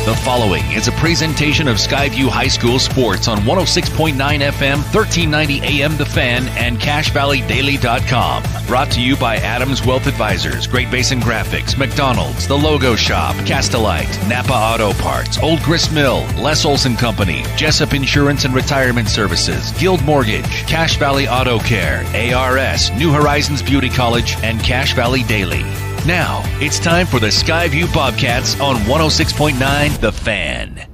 The following is a presentation of Skyview High School Sports on 106.9 FM, 1390 AM The Fan, and CashValleyDaily.com. Brought to you by Adams Wealth Advisors, Great Basin Graphics, McDonald's, The Logo Shop, Castelite, Napa Auto Parts, Old Grist Mill, Les Olson Company, Jessup Insurance and Retirement Services, Guild Mortgage, Cache Valley Auto Care, ARS, New Horizons Beauty College, and Cache Valley Daily. Now, it's time for the Skyview Bobcats on 106.9 The Fan.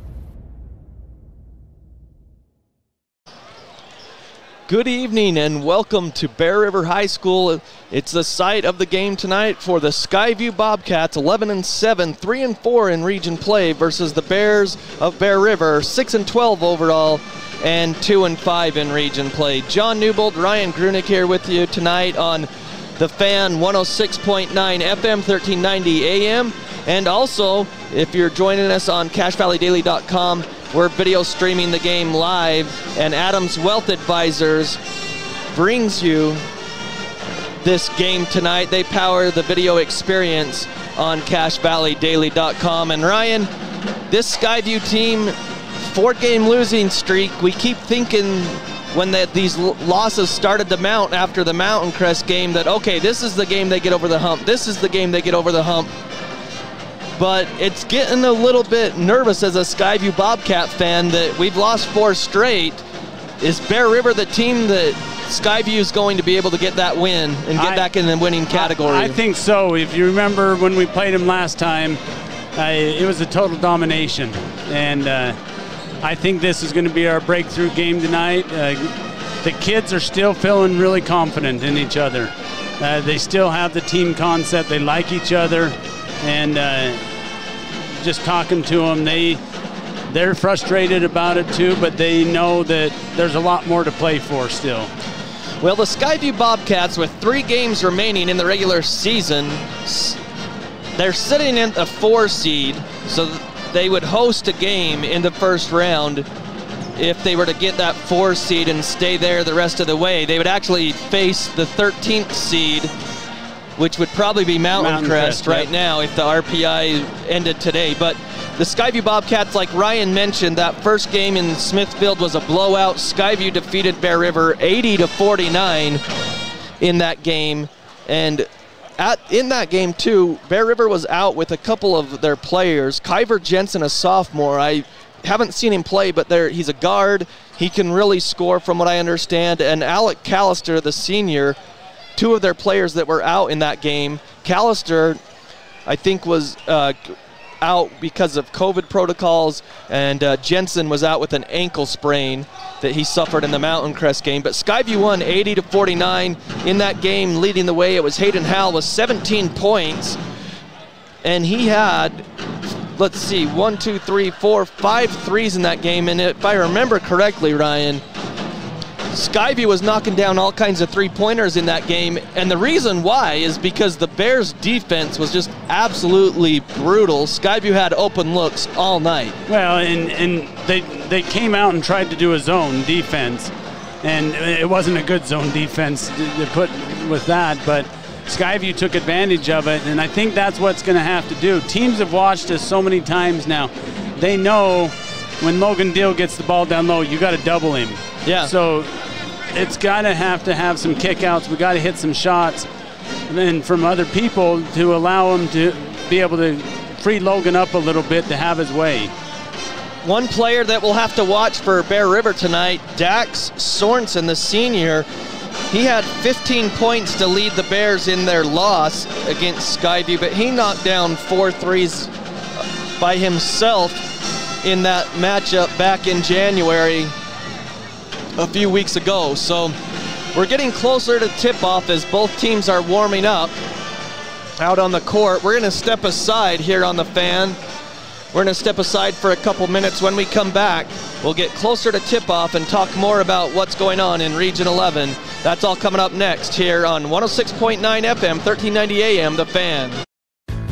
Good evening and welcome to Bear River High School. It's the site of the game tonight for the Skyview Bobcats, 11-7, 3-4 in region play versus the Bears of Bear River, 6-12 overall and 2-5 in region play. John Newbold, Ryan Grunick here with you tonight on The Fan, 106.9 FM, 1390 AM. And also, if you're joining us on CashValleyDaily.com, we're video streaming the game live, and Adams Wealth Advisors brings you this game tonight. They power the video experience on CashValleyDaily.com. And Ryan, this Skyview team, 4-game losing streak, we keep thinking when these losses started to mount after the Mountain Crest game that, okay, this is the game they get over the hump. This is the game they get over the hump. But it's getting a little bit nervous as a Skyview Bobcat fan that we've lost 4 straight. Is Bear River the team that Skyview is going to be able to get that win and get back in the winning category? I think so. If you remember when we played them last time, it was a total domination. And I think this is going to be our breakthrough game tonight. The kids are still feeling really confident in each other. They still have the team concept. They like each other. And just talking to them, they're frustrated about it too, but they know that there's a lot more to play for still. Well, the Skyview Bobcats, with 3 games remaining in the regular season, they're sitting in a 4 seed, so they would host a game in the first round. If they were to get that 4 seed and stay there the rest of the way, they would actually face the 13th seed, which would probably be Mountain Crest right now if the RPI ended today. But the Skyview Bobcats, like Ryan mentioned, that first game in Smithfield was a blowout. Skyview defeated Bear River 80-49 in that game. And in that game, too, Bear River was out with a couple of their players. Kyver Jensen, a sophomore, I haven't seen him play, but he's a guard. He can really score from what I understand. And Alec Callister, the senior, 2 of their players that were out in that game. Callister, I think, was out because of COVID protocols, and Jensen was out with an ankle sprain that he suffered in the Mountain Crest game. But Skyview won 80-49 in that game. Leading the way, it was Hayden Howell with 17 points, and he had, let's see, 5 threes in that game. And if I remember correctly, Ryan, Skyview was knocking down all kinds of 3-pointers in that game, and the reason why is because the Bears' defense was just absolutely brutal. Skyview had open looks all night. Well, and they came out and tried to do a zone defense, and it wasn't a good zone defense to put with that, but Skyview took advantage of it, and I think that's what's going to have to do. Teams have watched us so many times now. They know when Logan Deal gets the ball down low, you got to double him. Yeah. So it's got to have some kickouts. We got to hit some shots, and then from other people to allow him to be able to free Logan up a little bit to have his way. One player that we'll have to watch for Bear River tonight, Dax Sorensen, the senior. He had 15 points to lead the Bears in their loss against Skyview, but he knocked down 4 threes by himself in that matchup back in January a few weeks ago. So we're getting closer to tip-off as both teams are warming up out on the court. We're going to step aside here on The Fan. We're going to step aside for a couple minutes. When we come back, we'll get closer to tip-off and talk more about what's going on in Region 11. That's all coming up next here on 106.9 FM, 1390 AM, The Fan.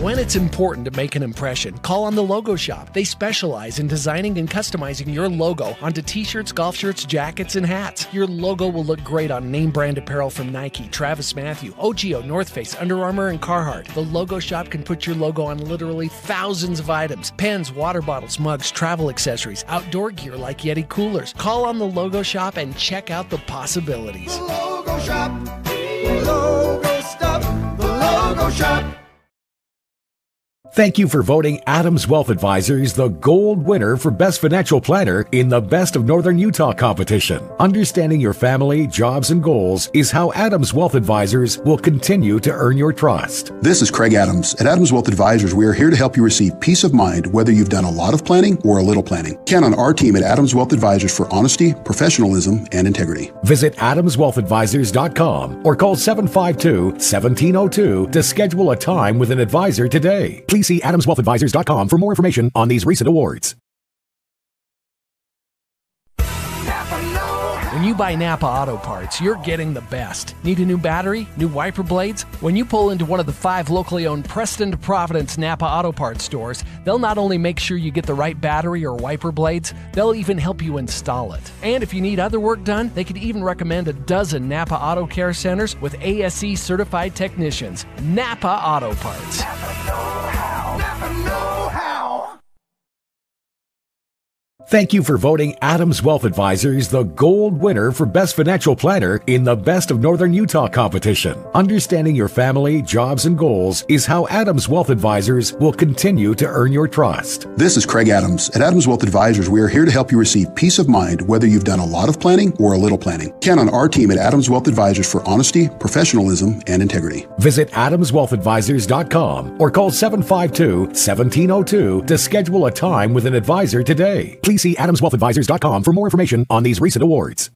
When it's important to make an impression, call on the Logo Shop. They specialize in designing and customizing your logo onto t-shirts, golf shirts, jackets, and hats. Your logo will look great on name brand apparel from Nike, Travis Mathew, OGIO, North Face, Under Armour, and Carhartt. The Logo Shop can put your logo on literally thousands of items: pens, water bottles, mugs, travel accessories, outdoor gear like Yeti coolers. Call on the Logo Shop and check out the possibilities. The Logo Shop, the logo stuff, the Logo Shop. Thank you for voting Adams Wealth Advisors the gold winner for Best Financial Planner in the Best of Northern Utah competition. Understanding your family, jobs, and goals is how Adams Wealth Advisors will continue to earn your trust. This is Craig Adams. At Adams Wealth Advisors, we are here to help you receive peace of mind whether you've done a lot of planning or a little planning. Count on our team at Adams Wealth Advisors for honesty, professionalism, and integrity. Visit adamswealthadvisors.com or call 752-1702 to schedule a time with an advisor today. Please see adamswealthadvisors.com for more information on these recent awards. When you buy Napa Auto Parts, you're getting the best. Need a new battery? New wiper blades? When you pull into one of the 5 locally owned Preston to Providence Napa Auto Parts stores, they'll not only make sure you get the right battery or wiper blades, they'll even help you install it. And if you need other work done, they could even recommend a dozen Napa Auto Care Centers with ASE certified technicians. Napa Auto Parts. Napa know-how. Napa know-how. Thank you for voting Adams Wealth Advisors the gold winner for Best Financial Planner in the Best of Northern Utah competition. Understanding your family, jobs, and goals is how Adams Wealth Advisors will continue to earn your trust. This is Craig Adams. At Adams Wealth Advisors, we are here to help you receive peace of mind whether you've done a lot of planning or a little planning. Count on our team at Adams Wealth Advisors for honesty, professionalism, and integrity. Visit adamswealthadvisors.com or call 752-1702 to schedule a time with an advisor today. Please see adamswealthadvisors.com for more information on these recent awards.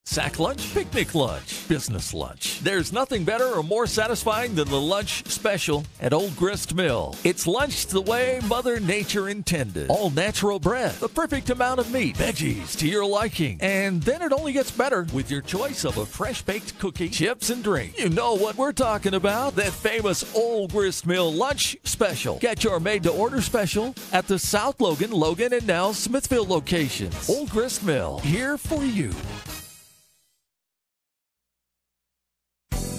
Sack lunch, picnic lunch, business lunch. There's nothing better or more satisfying than the lunch special at Old Grist Mill. It's lunch the way Mother Nature intended. All natural bread, the perfect amount of meat, veggies to your liking. And then it only gets better with your choice of a fresh-baked cookie, chips, and drink. You know what we're talking about, that famous Old Grist Mill lunch special. Get your made-to-order special at the South Logan, and now Smithfield locations. Old Grist Mill, here for you.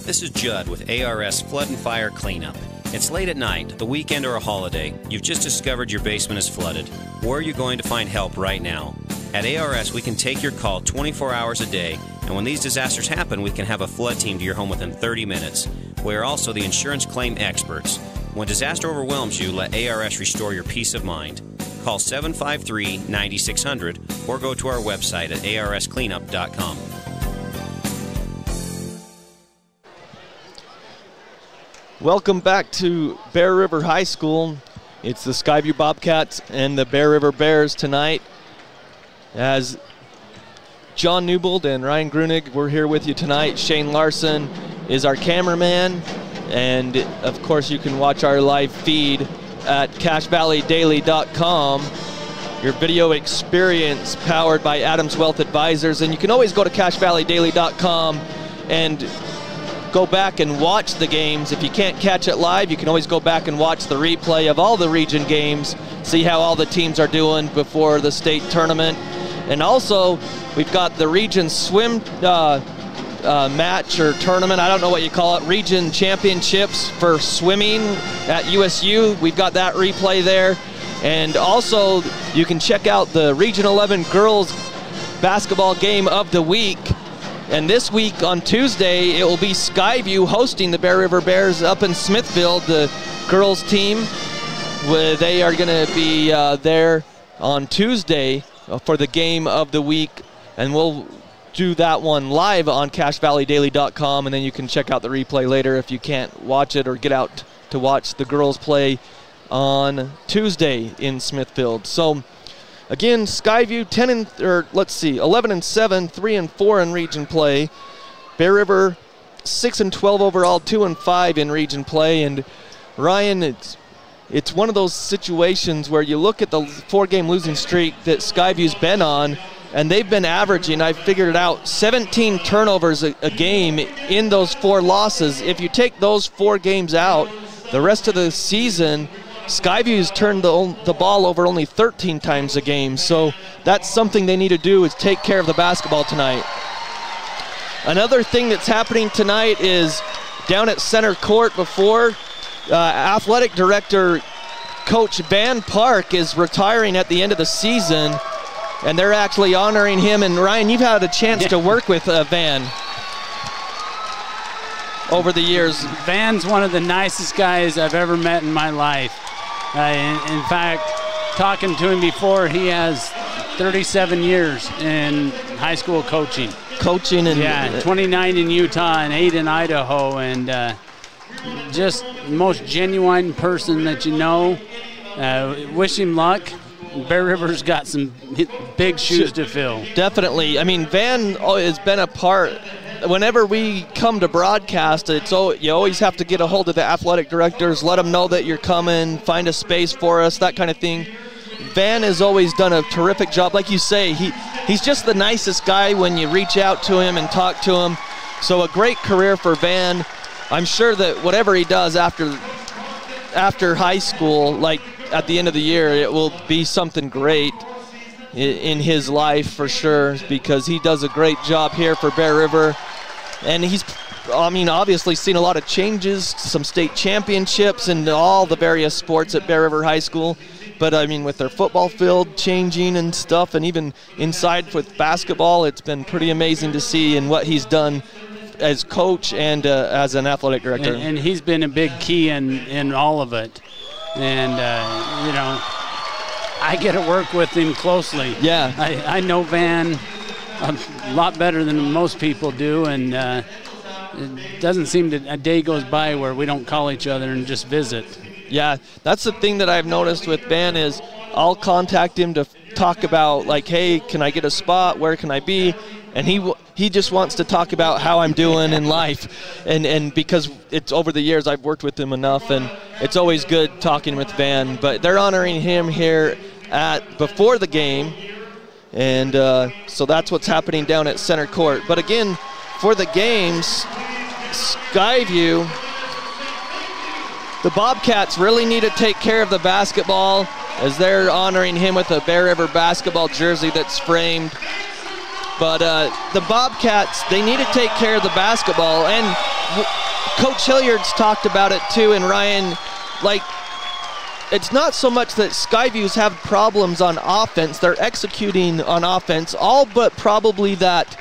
This is Judd with ARS Flood and Fire Cleanup. It's late at night, the weekend, or a holiday. You've just discovered your basement is flooded. Where are you going to find help right now? At ARS, we can take your call 24 hours a day, and when these disasters happen, we can have a flood team to your home within 30 minutes. We are also the insurance claim experts. When disaster overwhelms you, let ARS restore your peace of mind. Call 753-9600 or go to our website at arscleanup.com. Welcome back to Bear River High School. It's the Skyview Bobcats and the Bear River Bears tonight. As John Newbold and Ryan Grunig, we're here with you tonight. Shane Larson is our cameraman. And, of course, you can watch our live feed at CashValleyDaily.com. Your video experience powered by Adams Wealth Advisors. And you can always go to CashValleyDaily.com and go back and watch the games. If you can't catch it live, you can always go back and watch the replay of all the region games, see how all the teams are doing before the state tournament. And also, we've got the region swim match or tournament, I don't know what you call it, region championships for swimming at USU. We've got that replay there. And also, you can check out the Region 11 girls basketball game of the week. And this week on Tuesday, it will be Skyview hosting the Bear River Bears up in Smithfield, the girls team. They are going to be there on Tuesday for the game of the week. And we'll do that one live on CashValleyDaily.com, and then you can check out the replay later if you can't watch it or get out to watch the girls play on Tuesday in Smithfield. So again, Skyview 11-7, 3-4 in region play. Bear River 6-12 overall, 2-5 in region play. And Ryan, it's one of those situations where you look at the 4-game losing streak that Skyview's been on, and they've been averaging, I figured it out, 17 turnovers a game in those 4 losses. If you take those 4 games out, the rest of the season, Skyview's turned the ball over only 13 times a game. So that's something they need to do, is take care of the basketball tonight. Another thing that's happening tonight is down at center court before, athletic director Coach Van Park is retiring at the end of the season, and they're actually honoring him. And Ryan, you've had a chance to work with Van over the years. Van's one of the nicest guys I've ever met in my life. In fact, talking to him before, he has 37 years in high school coaching. And 29 in Utah and 8 in Idaho, and just the most genuine person that you know. Wish him luck. Bear River's got some big shoes to fill. Definitely. I mean, Van has been a part. Whenever we come to broadcast, you always have to get a hold of the athletic directors, let them know that you're coming, find a space for us, that kind of thing. Van has always done a terrific job. Like you say, he's just the nicest guy when you reach out to him and talk to him. So a great career for Van. I'm sure that whatever he does after high school, like at the end of the year, it will be something great in his life for sure, because he does a great job here for Bear River. And he's, obviously seen a lot of changes, some state championships in all the various sports at Bear River High School. But with their football field changing and stuff, and even inside with basketball, it's been pretty amazing to see and what he's done as coach and as an athletic director. And he's been a big key in all of it. And, I get to work with him closely. Yeah. I know Van a lot better than most people do, and it doesn't seem that a day goes by where we don't call each other and just visit. Yeah, that's the thing that I've noticed with Van is I'll contact him to talk about, like, hey, can I get a spot? Where can I be? And he just wants to talk about how I'm doing in life. And because it's over the years I've worked with him enough, and it's always good talking with Van. But they're honoring him here before the game. And so that's what's happening down at center court. But again, for the games, Skyview, the Bobcats really need to take care of the basketball as they're honoring him with a Bear River basketball jersey that's framed. But the Bobcats, they need to take care of the basketball. And Coach Hilliard's talked about it too. And Ryan, like, it's not so much that Skyview's have problems on offense. They're executing on offense, all but probably that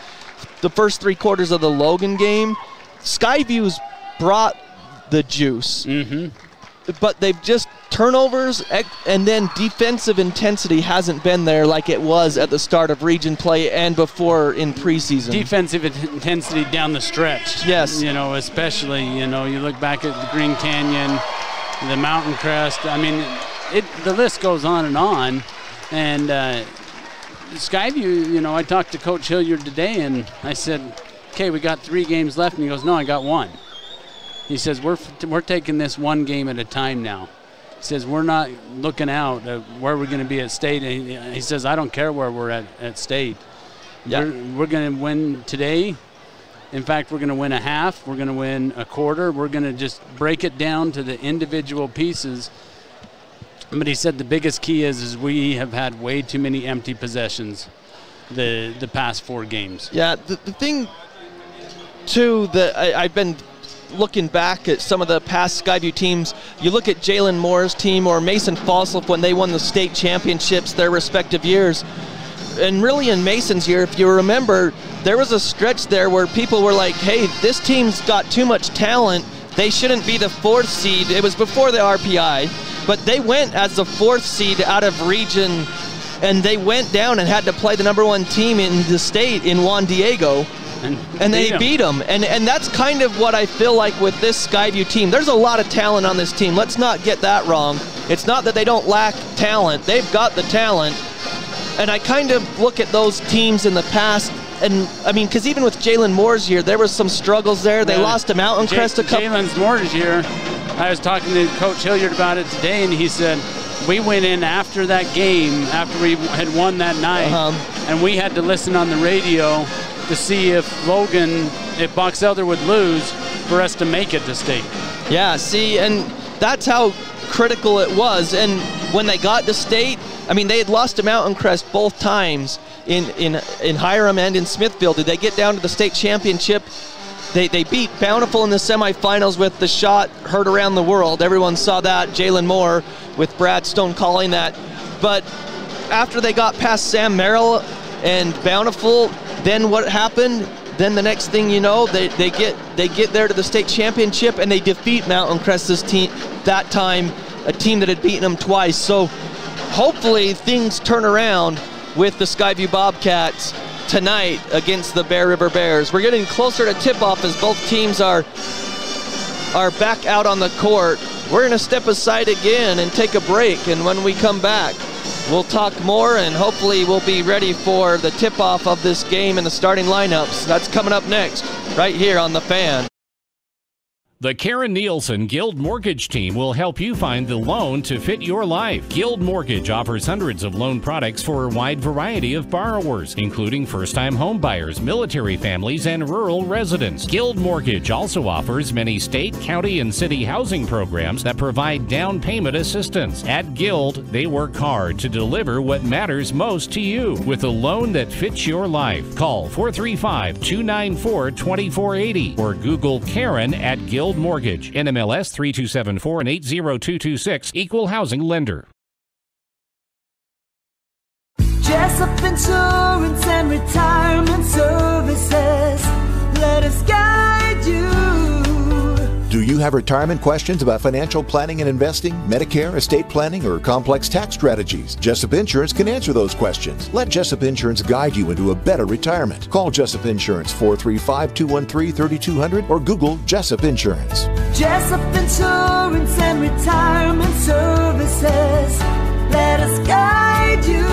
the first 3 quarters of the Logan game. Skyview's brought the juice. Mm-hmm. But they've just turnovers, and then defensive intensity hasn't been there like it was at the start of region play and before in preseason. Defensive intensity down the stretch. Yes. Especially, you look back at the Green Canyon, the Mountain Crest. The list goes on. And Skyview, I talked to Coach Hilliard today, and I said, okay, we got 3 games left. And he goes, no, I got 1. He says, we're taking this 1 game at a time now. He says, we're not looking out at where we're going to be at state. And he says, I don't care where we're at state. Yeah. We're going to win today. In fact, we're going to win a half. We're going to win a quarter. We're going to just break it down to the individual pieces. But he said the biggest key is we have had way too many empty possessions the past 4 games. Yeah, the thing, too, that I've been looking back at some of the past Skyview teams, you look at Jalen Moore's team or Mason Fossilip when they won the state championships their respective years. And really in Mason's year, if you remember, there was a stretch there where people were like, hey, this team's got too much talent. They shouldn't be the 4th seed. It was before the RPI, but they went as the 4th seed out of region, and they went down and had to play the number 1 team in the state in Juan Diego. And they beat them. And that's kind of what I feel like with this Skyview team. There's a lot of talent on this team. Let's not get that wrong. It's not that they don't lack talent. They've got the talent. And I kind of look at those teams in the past, and because even with Jalen Moore's year, there was some struggles there. They lost to Mountain Crest a couple. Jalen Moore's year, I was talking to Coach Hilliard about it today, and he said, we went in after that game, after we had won that night, and we had to listen on the radio to see if Box Elder would lose for us to make it to state. Yeah, see, and that's how critical it was. And when they got to state, I mean, they had lost to Mountain Crest both times in Hiram and in Smithfield. Did they get down to the state championship? They beat Bountiful in the semifinals with the shot heard around the world. Everyone saw that. Jalen Moore with Brad Stone calling that. But after they got past Sam Merrill and Bountiful, then what happened? Then the next thing you know, they get there to the state championship and they defeat Mountain Crest's team that time, a team that had beaten them twice. So hopefully things turn around with the Skyview Bobcats tonight against the Bear River Bears. We're getting closer to tip-off as both teams are back out on the court. We're going to step aside again and take a break, and when we come back, we'll talk more, and hopefully we'll be ready for the tip-off of this game and the starting lineups. That's coming up next, right here on The Fan. The Karen Nielsen Guild Mortgage Team will help you find the loan to fit your life. Guild Mortgage offers hundreds of loan products for a wide variety of borrowers, including first-time home buyers, military families, and rural residents. Guild Mortgage also offers many state, county, and city housing programs that provide down payment assistance. At Guild, they work hard to deliver what matters most to you with a loan that fits your life. Call 435-294-2480 or Google Karen at Guild Mortgage, NMLS 3274 and 80226, Equal Housing Lender. Jessup Insurance and Retirement Services, let us guide you. Do you have retirement questions about financial planning and investing, Medicare, estate planning, or complex tax strategies? Jessup Insurance can answer those questions. Let Jessup Insurance guide you into a better retirement. Call Jessup Insurance 435-213-3200 or Google Jessup Insurance. Jessup Insurance and Retirement Services, let us guide you.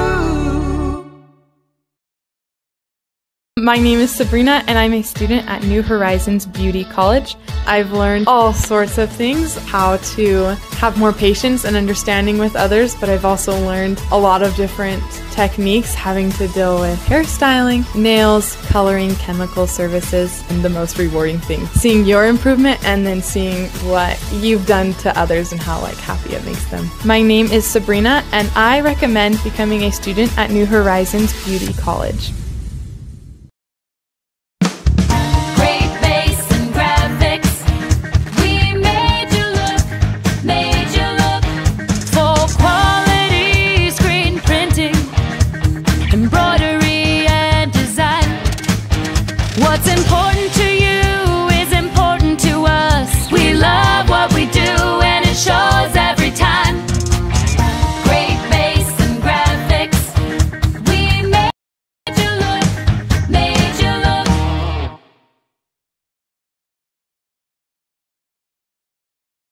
My name is Sabrina, and I'm a student at New Horizons Beauty College. I've learned all sorts of things, how to have more patience and understanding with others, but I've also learned a lot of different techniques having to deal with hairstyling, nails, coloring, chemical services, and the most rewarding thing, seeing your improvement and then seeing what you've done to others and how happy it makes them. My name is Sabrina, and I recommend becoming a student at New Horizons Beauty College. What's important to you is important to us. We love what we do and it shows every time. Great bass and graphics. We made you look, made you look.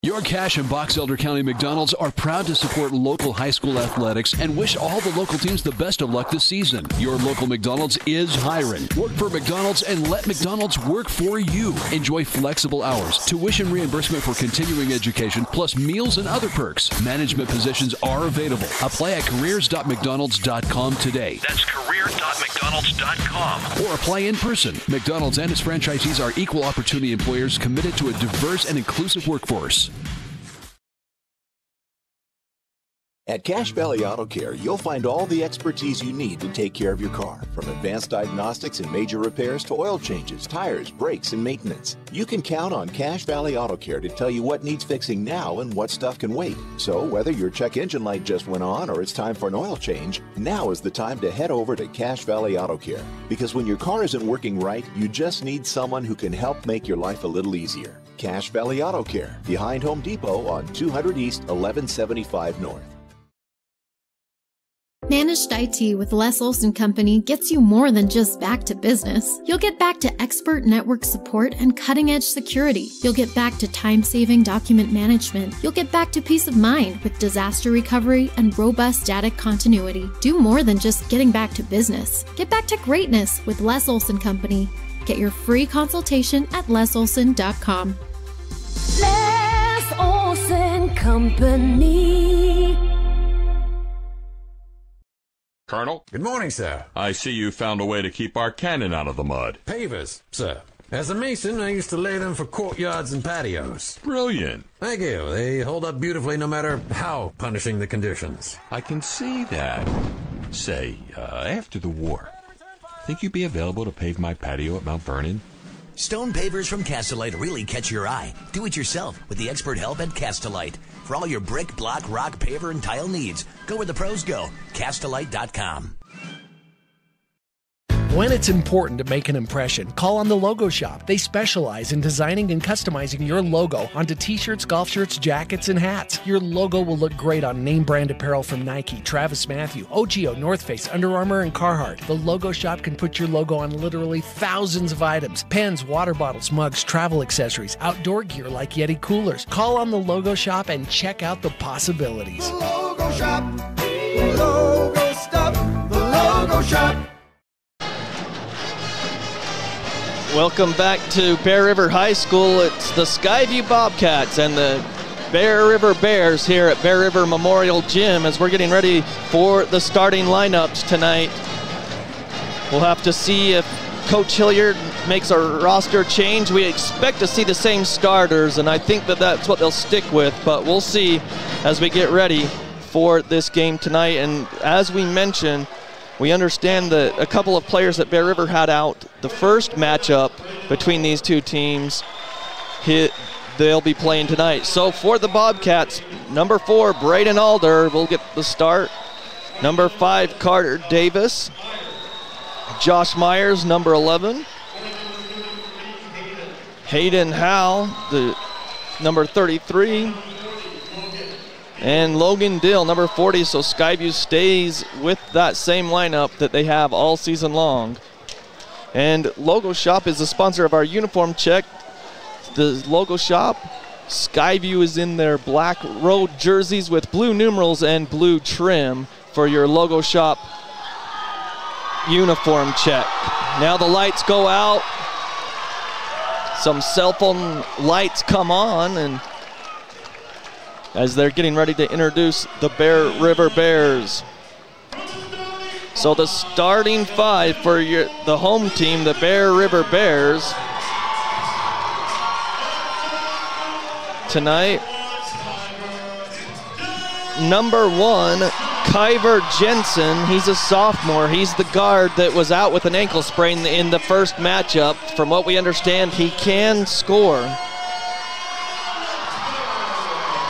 Your Cache and Box Elder County McDonald's are proud to support local high school athletics and wish all the local teams the best of luck this season. Your local McDonald's is hiring. Work for McDonald's and let McDonald's work for you. Enjoy flexible hours, tuition reimbursement for continuing education, plus meals and other perks. Management positions are available. Apply at careers.mcdonalds.com today. That's career.mcdonalds.com. Or apply in person. McDonald's and its franchisees are equal opportunity employers committed to a diverse and inclusive workforce. At Cache Valley Auto Care, you'll find all the expertise you need to take care of your car, from advanced diagnostics and major repairs to oil changes, tires, brakes, and maintenance. You can count on Cache Valley Auto Care to tell you what needs fixing now and what stuff can wait. So whether your check engine light just went on or it's time for an oil change, now is the time to head over to Cache Valley Auto Care. Because when your car isn't working right, you just need someone who can help make your life a little easier. Cache Valley Auto Care, behind Home Depot on 200 East, 1175 North. Managed IT with Les Olson Company gets you more than just back to business. You'll get back to expert network support and cutting-edge security. You'll get back to time-saving document management. You'll get back to peace of mind with disaster recovery and robust data continuity. Do more than just getting back to business. Get back to greatness with Les Olson Company. Get your free consultation at lesolson.com. Les Olson Company. Colonel? Good morning, sir. I see you found a way to keep our cannon out of the mud. Pavers, sir. As a mason, I used to lay them for courtyards and patios. Brilliant. Thank you. They hold up beautifully no matter how punishing the conditions. I can see that. Say, after the war, think you'd be available to pave my patio at Mount Vernon? Stone pavers from Castellite really catch your eye. Do it yourself with the expert help at Castellite. For all your brick, block, rock, paver, and tile needs, go where the pros go. Castellite.com. When it's important to make an impression, call on the Logo Shop. They specialize in designing and customizing your logo onto t-shirts, golf shirts, jackets, and hats. Your logo will look great on name brand apparel from Nike, Travis Mathew, OGIO, North Face, Under Armour, and Carhartt. The Logo Shop can put your logo on literally thousands of items: pens, water bottles, mugs, travel accessories, outdoor gear like Yeti coolers. Call on the Logo Shop and check out the possibilities. The Logo Shop, the logo stuff, the Logo Shop. Welcome back to Bear River High School. It's the Skyview Bobcats and the Bear River Bears here at Bear River Memorial Gym as we're getting ready for the starting lineups tonight. We'll have to see if Coach Hilliard makes a roster change. We expect to see the same starters, and I think that that's what they'll stick with, but we'll see as we get ready for this game tonight. And as we mentioned, we understand that a couple of players that Bear River had out the first matchup between these two teams, they'll be playing tonight. So for the Bobcats, number 4, Braden Alder will get the start. Number 5, Carter Davis. Josh Myers, number 11. Hayden Howell, the number 33. And Logan Dill, number 40, so Skyview stays with that same lineup that they have all season long. And Logo Shop is the sponsor of our uniform check. The Logo Shop, Skyview is in their black road jerseys with blue numerals and blue trim for your Logo Shop uniform check. Now the lights go out. Some cell phone lights come on, and as they're getting ready to introduce the Bear River Bears. So the starting 5 for the home team, the Bear River Bears, tonight. Number 1, Kyver Jensen. He's a sophomore. He's the guard that was out with an ankle sprain in the first matchup. From what we understand, he can score.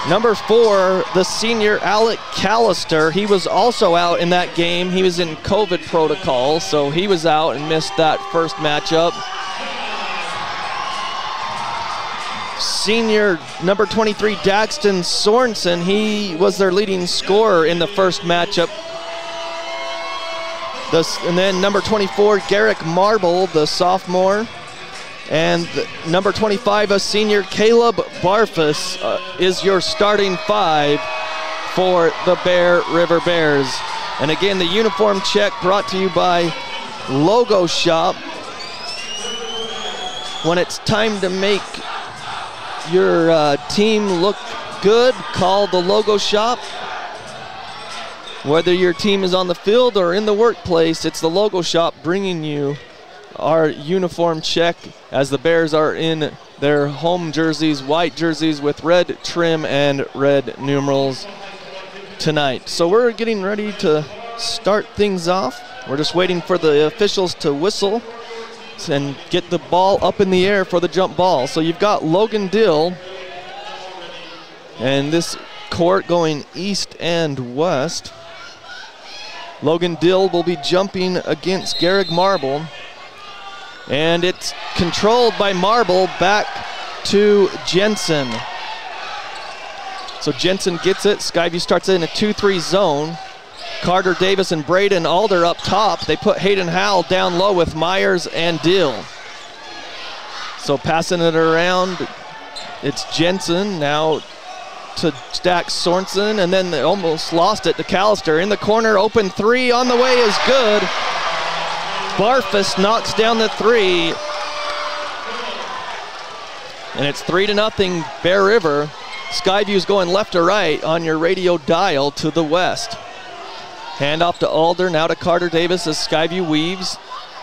Number 4, the senior Alec Callister. He was also out in that game. He was in COVID protocol, so he was out and missed that first matchup. Senior number 23, Daxton Sorensen. He was their leading scorer in the first matchup. And then number 24, Garrick Marble, the sophomore. And number 25, a senior, Caleb Barfus, is your starting 5 for the Bear River Bears. And again, the uniform check brought to you by Logo Shop. When it's time to make your team look good, call the Logo Shop. Whether your team is on the field or in the workplace, it's the Logo Shop bringing you our uniform check as the Bears are in their home jerseys, white jerseys with red trim and red numerals tonight. So we're getting ready to start things off. We're just waiting for the officials to whistle and get the ball up in the air for the jump ball. So you've got Logan Dill, and this court going east and west. Logan Dill will be jumping against Garrick Marble. And it's controlled by Marble back to Jensen. So Jensen gets it. Skyview starts in a 2-3 zone. Carter Davis and Braden Alder up top. They put Hayden Howell down low with Myers and Dill. So passing it around, it's Jensen now to Stack Sorensen, and then they almost lost it to Callister. In the corner, open 3 on the way is good. Barfus knocks down the 3. And it's 3-0 Bear River. Skyview's going left to right on your radio dial to the west. Hand off to Alder, now to Carter Davis as Skyview weaves.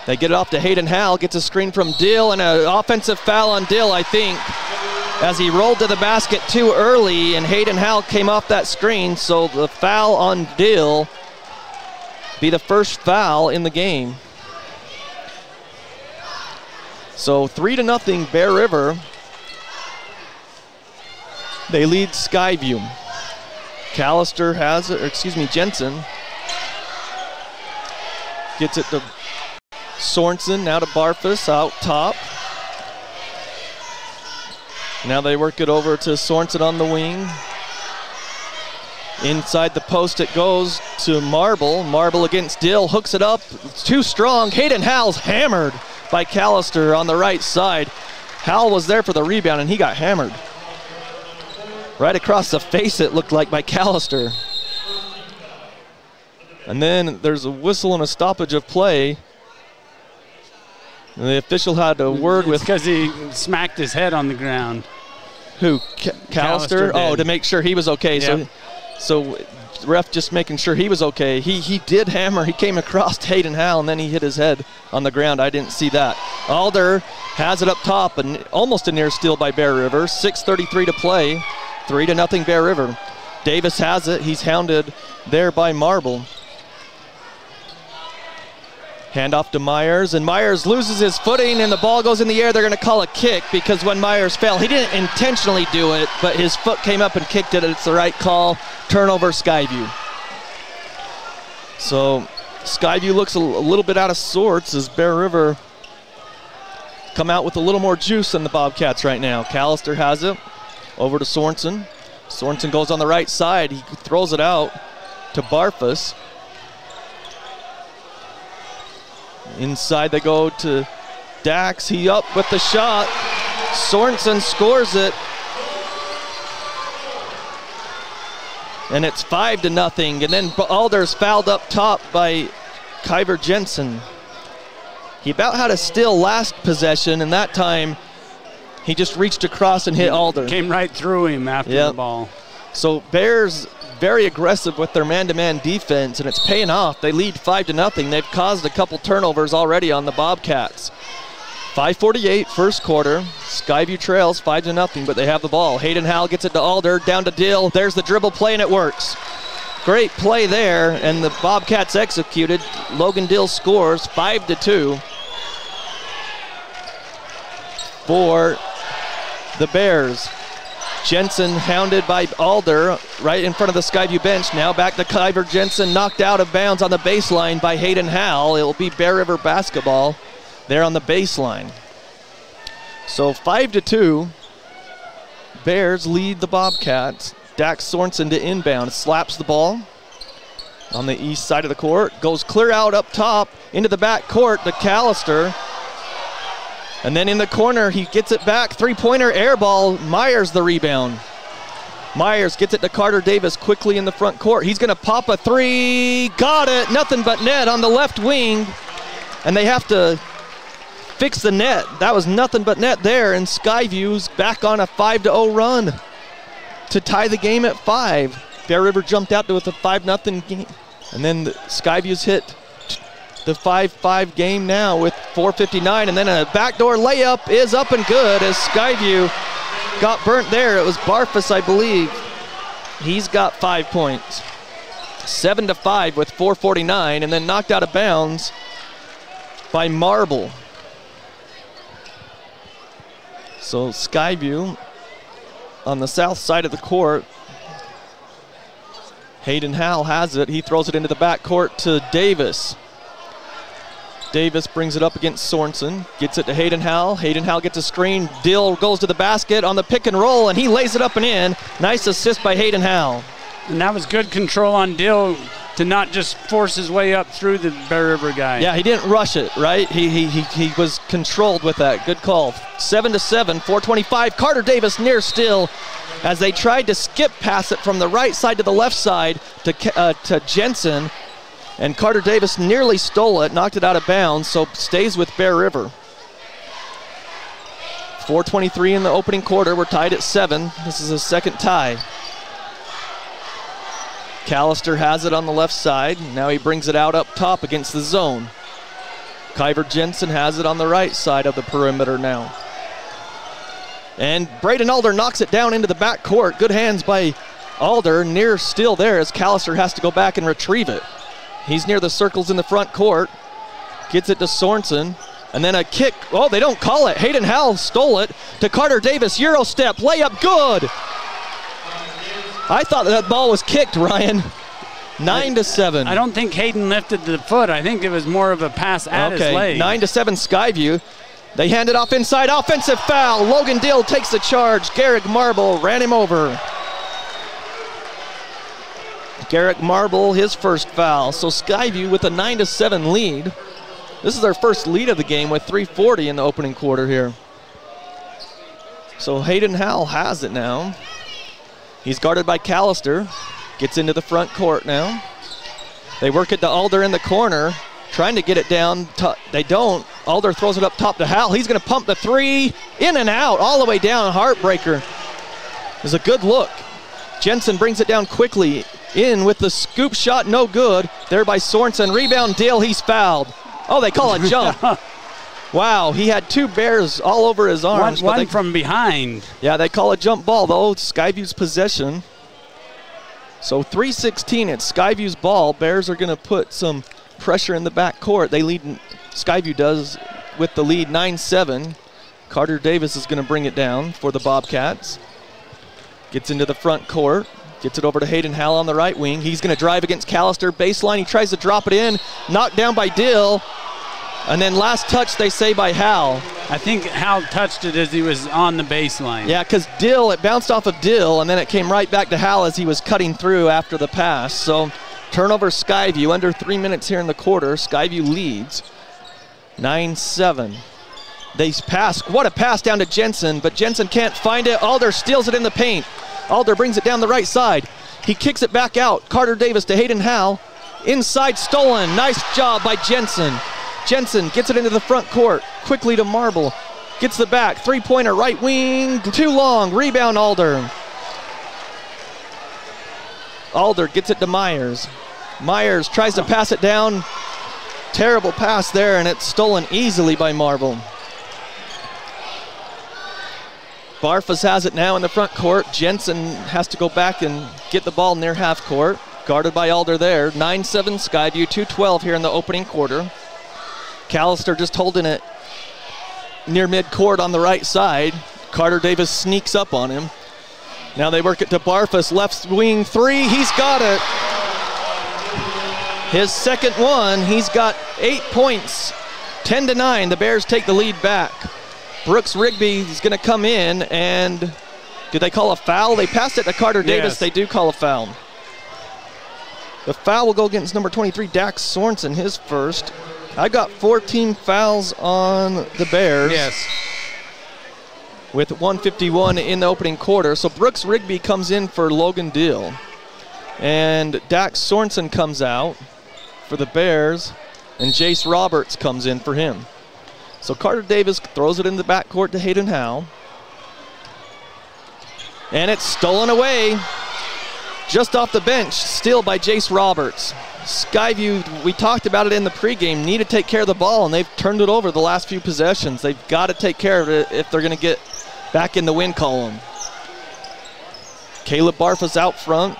They get it off to Hayden Howell, gets a screen from Dill, and an offensive foul on Dill, I think, as he rolled to the basket too early, and Hayden Howell came off that screen, so the foul on Dill be the first foul in the game. So 3-0 Bear River. They lead Skyview. Callister has it, or excuse me, Jensen gets it to Sorensen, now to Barfus out top. Now they work it over to Sorensen on the wing. Inside the post it goes to Marble. Marble against Dill, hooks it up, it's too strong. Hayden Howell's hammered by Callister on the right side. Howell was there for the rebound and he got hammered. Right across the face it looked like by Callister. And then there's a whistle and a stoppage of play. And the official had a word with... because he smacked his head on the ground. Who, Callister? Oh, to make sure he was okay. Yep. So ref just making sure he was okay. He did hammer. He came across Hayden Howell and then he hit his head on the ground. I didn't see that. Alder has it up top and almost a near steal by Bear River. 6:33 to play. 3-0 Bear River. Davis has it. He's hounded there by Marble. Hand off to Myers, and Myers loses his footing and the ball goes in the air. They're going to call a kick because when Myers fell, he didn't intentionally do it, but his foot came up and kicked it. It's the right call. Turnover, Skyview. So Skyview looks a little bit out of sorts as Bear River come out with a little more juice than the Bobcats right now. Callister has it. Over to Sorensen. Sorensen goes on the right side. He throws it out to Barfus. Inside they go to Dax. He up with the shot. Sorensen scores it. And it's 5-0. And then Alder's fouled up top by Kyver Jensen. He about had a steal last possession, and that time he just reached across and hit Alder. Came right through him after the ball. So Bears very aggressive with their man-to-man defense, and it's paying off. They lead 5-0. They've caused a couple turnovers already on the Bobcats. 5:48 first quarter. Skyview trails 5-0, but they have the ball. Hayden Howell gets it to Alder, down to Dill. There's the dribble play, and it works. Great play there, and the Bobcats executed. Logan Dill scores 5-2 for the Bears. Jensen hounded by Alder right in front of the Skyview bench. Now back to Kyver Jensen, knocked out of bounds on the baseline by Hayden Howell. It will be Bear River basketball there on the baseline. So 5-2, Bears lead the Bobcats. Dax Sorensen to inbound, slaps the ball on the east side of the court, goes clear out up top into the back court to Callister. And then in the corner, he gets it back. Three-pointer air ball. Myers the rebound. Myers gets it to Carter Davis quickly in the front court. He's going to pop a three. Got it. Nothing but net on the left wing. And they have to fix the net. That was nothing but net there. And Skyview's back on a 5-0 run to tie the game at 5. Bear River jumped out with a 5-0 game. And then Skyview's hit the 5-5 game now with 4:59, and then a backdoor layup is up and good as Skyview got burnt there. It was Barfus, I believe. He's got 5 points. 7-5 with 4:49, and then knocked out of bounds by Marble. So Skyview on the south side of the court. Hayden Howell has it. He throws it into the backcourt to Davis. Davis brings it up against Sorensen, gets it to Hayden Howell. Hayden Howell gets a screen. Dill goes to the basket on the pick and roll, and he lays it up and in. Nice assist by Hayden Howell. And that was good control on Dill to not just force his way up through the Bear River guy. Yeah, he didn't rush it, right? He was controlled with that. Good call. 7-7, 4:25. Carter Davis near still as they tried to skip pass it from the right side to the left side to Jensen. And Carter Davis nearly stole it, knocked it out of bounds, so stays with Bear River. 4:23 in the opening quarter. We're tied at 7. This is a second tie. Callister has it on the left side. Now he brings it out up top against the zone. Kyver Jensen has it on the right side of the perimeter now. And Braden Alder knocks it down into the back court. Good hands by Alder. Near still there as Callister has to go back and retrieve it. He's near the circles in the front court. Gets it to Sorensen. And then a kick. Oh, they don't call it. Hayden Howell stole it to Carter Davis. Euro step. Layup good. I thought that ball was kicked, Ryan. 9-7. I don't think Hayden lifted the foot. I think it was more of a pass at his leg. 9-7 Skyview. They hand it off inside. Offensive foul. Logan Dill takes the charge. Garrick Marble ran him over. Garrick Marble, his first foul. So Skyview with a 9-7 lead. This is their first lead of the game with 3:40 in the opening quarter here. So Hayden Howell has it now. He's guarded by Callister. Gets into the front court now. They work it to Alder in the corner, trying to get it down. They don't. Alder throws it up top to Howell. He's going to pump the three. In and out, all the way down. Heartbreaker. It's a good look. Jensen brings it down quickly. In with the scoop shot, no good. There by Sorensen. Rebound Dill, he's fouled. Oh, they call a jump. Wow, he had two Bears all over his arms. One from behind. Yeah, they call a jump ball, though. It's Skyview's possession. So 3:16, it's Skyview's ball. Bears are going to put some pressure in the back court. They lead, Skyview does, with the lead 9-7. Carter Davis is going to bring it down for the Bobcats. Gets into the front court. Gets it over to Hayden Howell on the right wing. He's going to drive against Callister. Baseline, he tries to drop it in. Knocked down by Dill. And then last touch, they say, by Howell. I think Howell touched it as he was on the baseline. Yeah, because Dill, it bounced off of Dill, and then it came right back to Howell as he was cutting through after the pass. So turnover Skyview, under 3 minutes here in the quarter. Skyview leads 9-7. They pass, what a pass down to Jensen, but Jensen can't find it. Alder steals it in the paint. Alder brings it down the right side. He kicks it back out. Carter Davis to Hayden Howell. Inside stolen. Nice job by Jensen. Jensen gets it into the front court. Quickly to Marble. Gets the back. Three-pointer right wing. Too long. Rebound Alder. Alder gets it to Myers. Myers tries to pass it down. Terrible pass there, and it's stolen easily by Marble. Barfus has it now in the front court. Jensen has to go back and get the ball near half court. Guarded by Alder there. 9-7 Skyview, 2:12 here in the opening quarter. Callister just holding it near midcourt on the right side. Carter Davis sneaks up on him. Now they work it to Barfus, left wing three. He's got it. His second one. He's got 8 points. 10-9. The Bears take the lead back. Brooks Rigby is going to come in, and did they call a foul? They passed it to Carter Davis. Yes. They do call a foul. The foul will go against number 23, Dax Sorensen, his first. I got 14 fouls on the Bears. Yes. With 1:51 in the opening quarter. So Brooks Rigby comes in for Logan Dill. And Dax Sorensen comes out for the Bears, and Jace Roberts comes in for him. So Carter Davis throws it in the backcourt to Hayden Howell. And it's stolen away. Just off the bench, steal by Jace Roberts. Skyview, we talked about it in the pregame, need to take care of the ball, and they've turned it over the last few possessions. They've got to take care of it if they're going to get back in the win column. Caleb Barfus out front.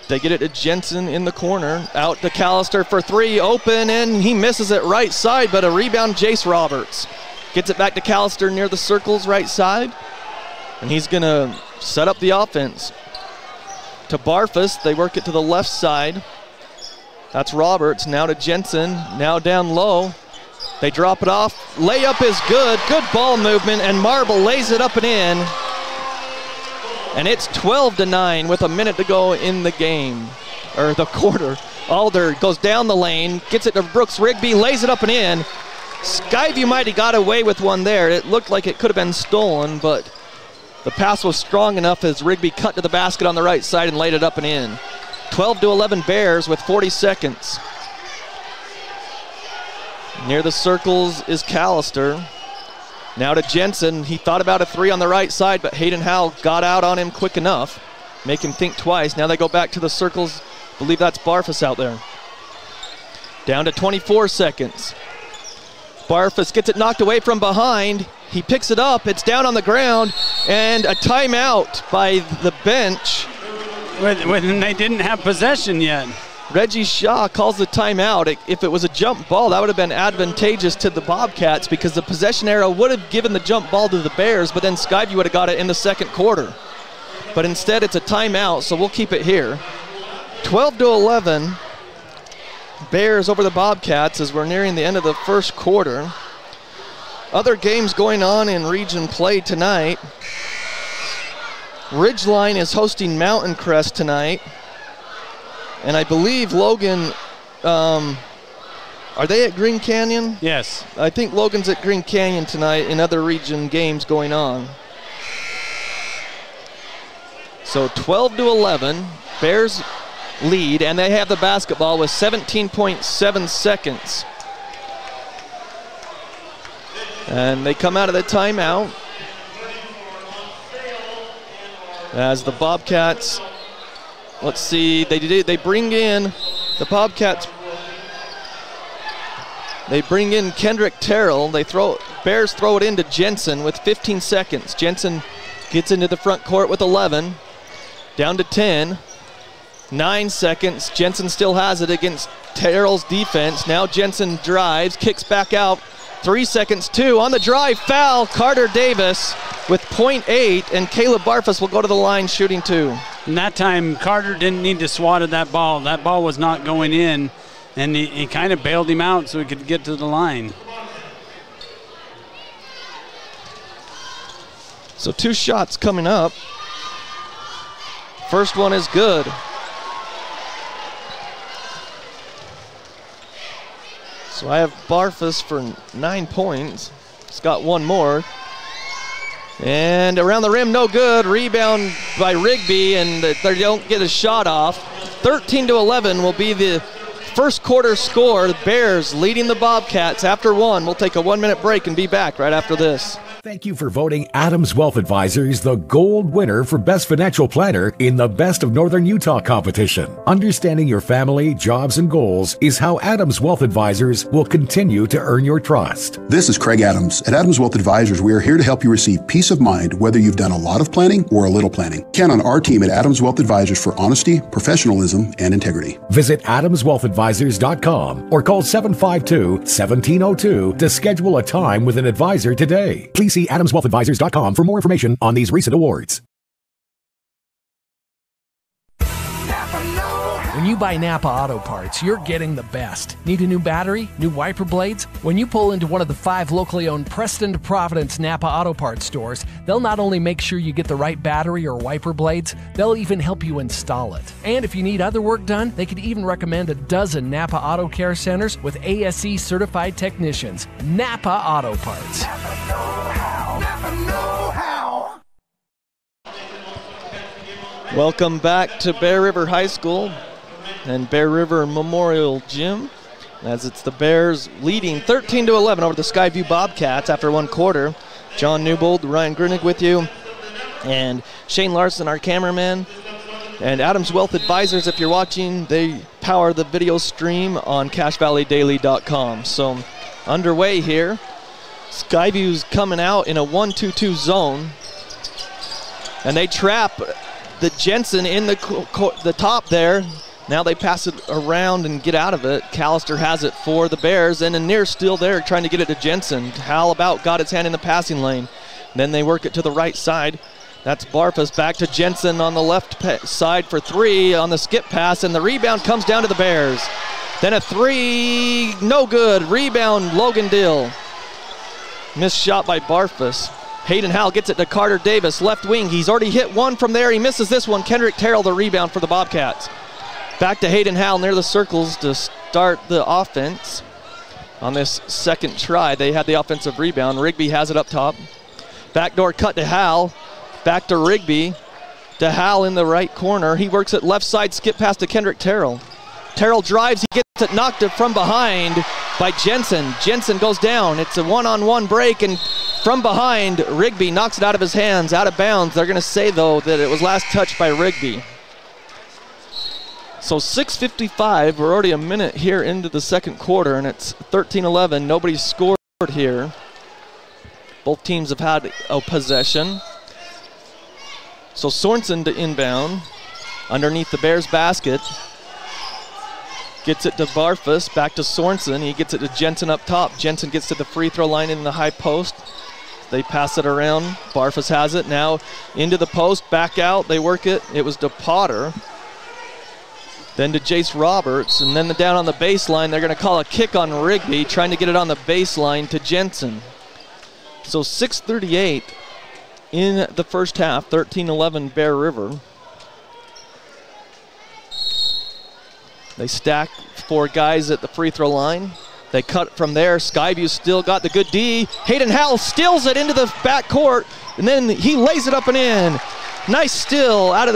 They get it to Jensen in the corner. Out to Callister for three, open, and he misses it right side, but a rebound, Jace Roberts. Gets it back to Callister near the circles right side, and he's going to set up the offense. To Barfus, they work it to the left side. That's Roberts, now to Jensen, now down low. They drop it off, layup is good, good ball movement, and Marble lays it up and in. And it's 12-9 with a minute to go in the game, or the quarter. Alder goes down the lane, gets it to Brooks Rigby, lays it up and in. Skyview might have got away with one there. It looked like it could have been stolen, but the pass was strong enough as Rigby cut to the basket on the right side and laid it up and in. 12-11 Bears with 40 seconds. Near the circles is Callister. Now to Jensen. He thought about a three on the right side, but Hayden Howell got out on him quick enough. make him think twice. Now they go back to the circles. Believe that's Barfus out there. Down to 24 seconds. Barfus gets it knocked away from behind. He picks it up. It's down on the ground. And a timeout by the bench. When they didn't have possession yet. Reggie Shaw calls the timeout. If it was a jump ball, that would have been advantageous to the Bobcats because the possession arrow would have given the jump ball to the Bears, but then Skyview would have got it in the second quarter. But instead, it's a timeout, so we'll keep it here. 12-11, Bears over the Bobcats as we're nearing the end of the first quarter. Other games going on in region play tonight. Ridgeline is hosting Mountain Crest tonight. And I believe Logan, are they at Green Canyon? Yes. I think Logan's at Green Canyon tonight in other region games going on. So 12-11, Bears lead, and they have the basketball with 17.7 seconds. And they come out of the timeout as the Bobcats, let's see, they bring in the Bobcats. They bring in Kendrick Terrell. Bears throw it into Jensen with 15 seconds. Jensen gets into the front court with 11. Down to 10. 9 seconds. Jensen still has it against Terrell's defense. Now Jensen drives, kicks back out. 3 seconds, 2. On the drive, foul. Carter Davis with .8, and Caleb Barfus will go to the line shooting 2. And that time, Carter didn't need to swat at that ball. That ball was not going in, and he kind of bailed him out so he could get to the line. So 2 shots coming up. First one is good. So I have Barfus for 9 points. He's got one more. And around the rim, no good. Rebound by Rigby, and they don't get a shot off. 13-11 will be the first quarter score. The Bears leading the Bobcats after 1. We'll take a 1-minute break and be back right after this. Thank you for voting Adams Wealth Advisors the gold winner for Best Financial Planner in the Best of Northern Utah competition. Understanding your family, jobs, and goals is how Adams Wealth Advisors will continue to earn your trust. This is Craig Adams. At Adams Wealth Advisors, we are here to help you receive peace of mind whether you've done a lot of planning or a little planning. Count on our team at Adams Wealth Advisors for honesty, professionalism, and integrity. Visit adamswealthadvisors.com or call 752-1702 to schedule a time with an advisor today. Please see adamswealthadvisors.com for more information on these recent awards. When you buy Napa Auto Parts, you're getting the best. Need a new battery? New wiper blades? When you pull into one of the 5 locally owned Preston to Providence Napa Auto Parts stores, they'll not only make sure you get the right battery or wiper blades, they'll even help you install it. And if you need other work done, they could even recommend a dozen Napa Auto Care Centers with ASE certified technicians. Napa Auto Parts. Napa know-how. Napa know-how. Welcome back to Bear River High School and Bear River Memorial Gym, as it's the Bears leading 13-11 over the Skyview Bobcats after 1 quarter. John Newbold, Ryan Grunig with you, and Shane Larson, our cameraman. And Adams Wealth Advisors, if you're watching, they power the video stream on CashValleyDaily.com. So underway here. Skyview's coming out in a 1-2-2 zone, and they trap the Jensen in the top there. Now they pass it around and get out of it. Callister has it for the Bears, and Anir still there trying to get it to Jensen. Hal about got his hand in the passing lane. Then they work it to the right side. That's Barfus back to Jensen on the left side for 3 on the skip pass, and the rebound comes down to the Bears. Then a 3, no good. Rebound, Logan Dill. Missed shot by Barfus. Hayden Howell gets it to Carter Davis, left wing. He's already hit one from there. He misses this one. Kendrick Terrell, the rebound for the Bobcats. Back to Hayden Howell near the circles to start the offense. On this second try, they had the offensive rebound. Rigby has it up top. Backdoor cut to Howell. Back to Rigby. To Howell in the right corner. He works it left side, skip pass to Kendrick Terrell. Terrell drives, he gets it knocked from behind by Jensen. Jensen goes down. It's a one-on-one break, and from behind, Rigby knocks it out of his hands, out of bounds. They're going to say, though, that it was last touched by Rigby. So 6:55, we're already a minute here into the second quarter, and it's 13-11. Nobody's scored here. Both teams have had a possession. So Sorensen to inbound, underneath the Bears basket. Gets it to Barfus, back to Sorensen. He gets it to Jensen up top. Jensen gets to the free throw line in the high post. They pass it around. Barfus has it now into the post, back out. They work it. It was to Potter. Then to Jace Roberts, and then down on the baseline, they're going to call a kick on Rigby, trying to get it on the baseline to Jensen. So 6:38 in the first half, 13-11 Bear River. They stack 4 guys at the free throw line. They cut from there. Skyview still got the good D. Hayden Howell steals it into the back court, and then he lays it up and in. Nice steal out of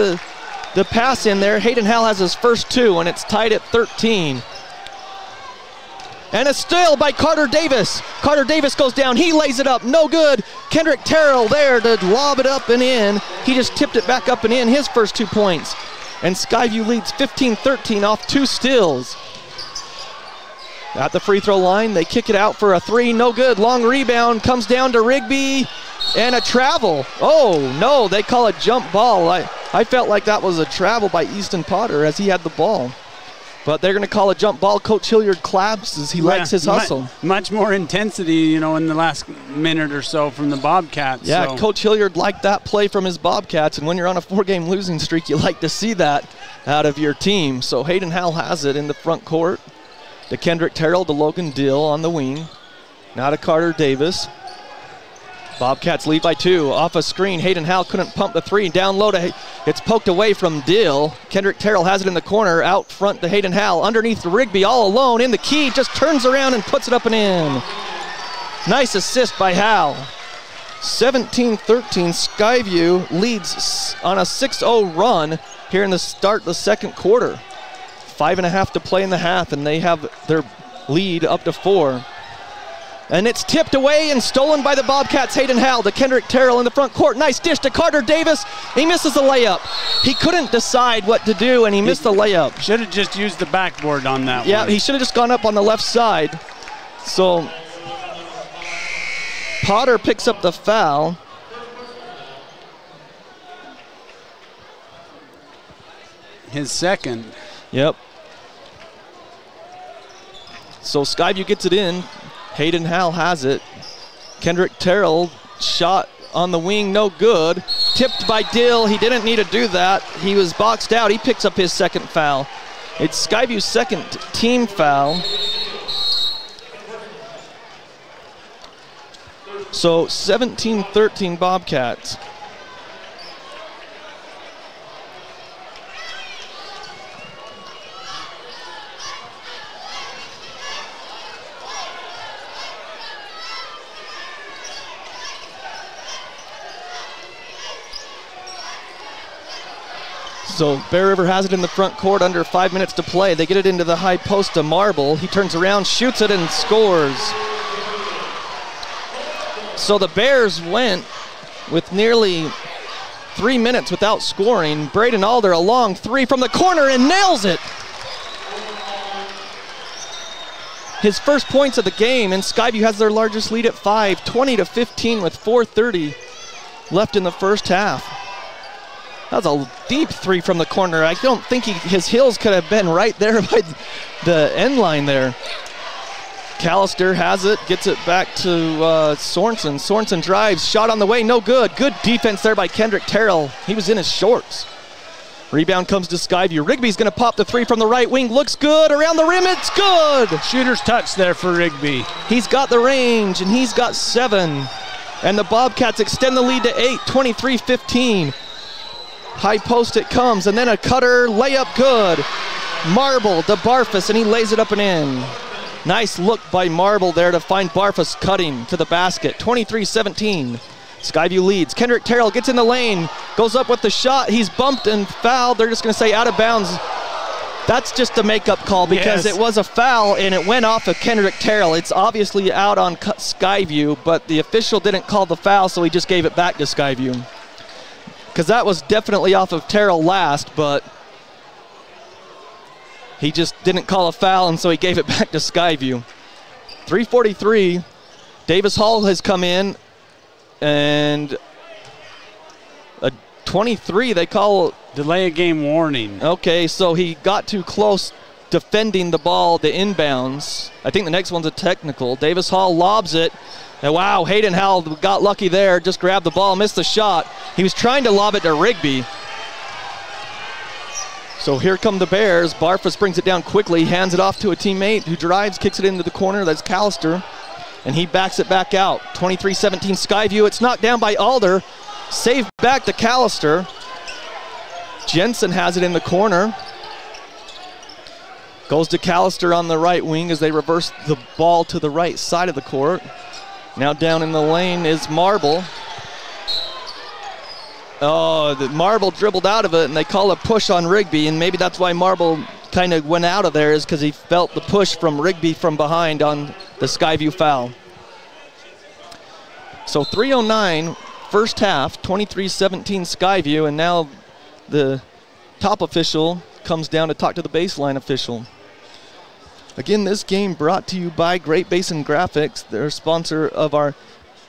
the pass in there. Hayden Howell has his first 2, and it's tied at 13. And a steal by Carter Davis. Carter Davis goes down. He lays it up. No good. Kendrick Terrell there to lob it up and in. He just tipped it back up and in. His first 2 points. And Skyview leads 15-13 off 2 steals. At the free throw line, they kick it out for a 3. No good. Long rebound comes down to Rigby. And a travel. Oh, no, they call a jump ball. I felt like that was a travel by Easton Potter as he had the ball. But they're going to call a jump ball. Coach Hilliard claps as he likes his hustle. Much more intensity, you know, in the last minute or so from the Bobcats. Yeah, so. Coach Hilliard liked that play from his Bobcats, and when you're on a 4-game losing streak, you like to see that out of your team. So Hayden Howell has it in the front court. To Kendrick Terrell, to Logan Dill on the wing. Now to Carter Davis. Bobcats lead by 2. Off a screen, Hayden Howell couldn't pump the 3. Down low, it's poked away from Dill. Kendrick Terrell has it in the corner, out front to Hayden Howell. Underneath to Rigby, all alone in the key, just turns around and puts it up and in. Nice assist by Howell. 17-13, Skyview leads on a 6-0 run here in the start of the second quarter. 5.5 to play in the half, and they have their lead up to 4. And it's tipped away and stolen by the Bobcats. Hayden Howell to Kendrick Terrell in the front court. Nice dish to Carter Davis. He misses the layup. He couldn't decide what to do, and he missed the layup. Should have just used the backboard on that one. Yeah, he should have just gone up on the left side. So Potter picks up the foul. His second. Yep. So Skyview gets it in. Hayden Howell has it. Kendrick Terrell shot on the wing, no good. Tipped by Dill. He didn't need to do that. He was boxed out. He picks up his second foul. It's Skyview's second team foul. So 17-13 Bobcats. So Bear River has it in the front court, under 5 minutes to play. They get it into the high post to Marble. He turns around, shoots it, and scores. So the Bears went with nearly 3 minutes without scoring. Braden Alder, a long 3 from the corner, and nails it. His first points of the game, and Skyview has their largest lead at 5, 20-15 with 4:30 left in the first half. That was a deep 3 from the corner. I don't think his heels could have been right there by the end line there. Callister has it, gets it back to Sorensen. Sorensen drives, shot on the way, no good. Good defense there by Kendrick Terrell. He was in his shorts. Rebound comes to Skyview. Rigby's going to pop the 3 from the right wing. Looks good. Around the rim, it's good. Shooter's touch there for Rigby. He's got the range, and he's got 7. And the Bobcats extend the lead to 8, 23-15. High post it comes, and then a cutter, layup good. Marble to Barfus, and he lays it up and in. Nice look by Marble there to find Barfus cutting to the basket. 23-17. Skyview leads. Kendrick Terrell gets in the lane, goes up with the shot. He's bumped and fouled. They're just going to say out of bounds That's just a makeup call because it was a foul and it went off of Kendrick Terrell. It's obviously out on Skyview, but the official didn't call the foul, so he just gave it back to Skyview. Because that was definitely off of Terrell last, but he just didn't call a foul, and so he gave it back to Skyview. 3:43, Davis Hall has come in, and a 23, they call delay of game warning. Okay, so he got too close defending the ball, the inbounds. I think the next one's a technical. Davis Hall lobs it. And wow, Hayden Howell got lucky there, just grabbed the ball, missed the shot. He was trying to lob it to Rigby. So here come the Bears. Barfus brings it down quickly, hands it off to a teammate who drives, kicks it into the corner. That's Callister. And he backs it back out. 23-17 Skyview. It's knocked down by Alder. Saved back to Callister. Jensen has it in the corner. Goes to Callister on the right wing as they reverse the ball to the right side of the court. Now down in the lane is Marble. Oh, the Marble dribbled out of it, and they call a push on Rigby, and maybe that's why Marble kind of went out of there, is because he felt the push from Rigby from behind on the Skyview foul. So 3:09, first half, 23-17 Skyview, and now the top official comes down to talk to the baseline official. Again, this game brought to you by Great Basin Graphics. They're a sponsor of our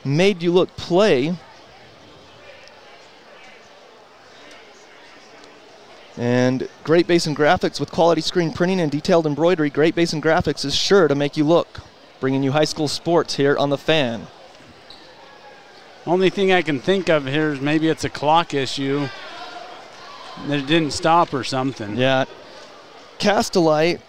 Made You Look play. And Great Basin Graphics, with quality screen printing and detailed embroidery, Great Basin Graphics is sure to make you look. Bringing you high school sports here on The Fan. Only thing I can think of here is maybe it's a clock issue. That it didn't stop or something. Yeah. Castellite.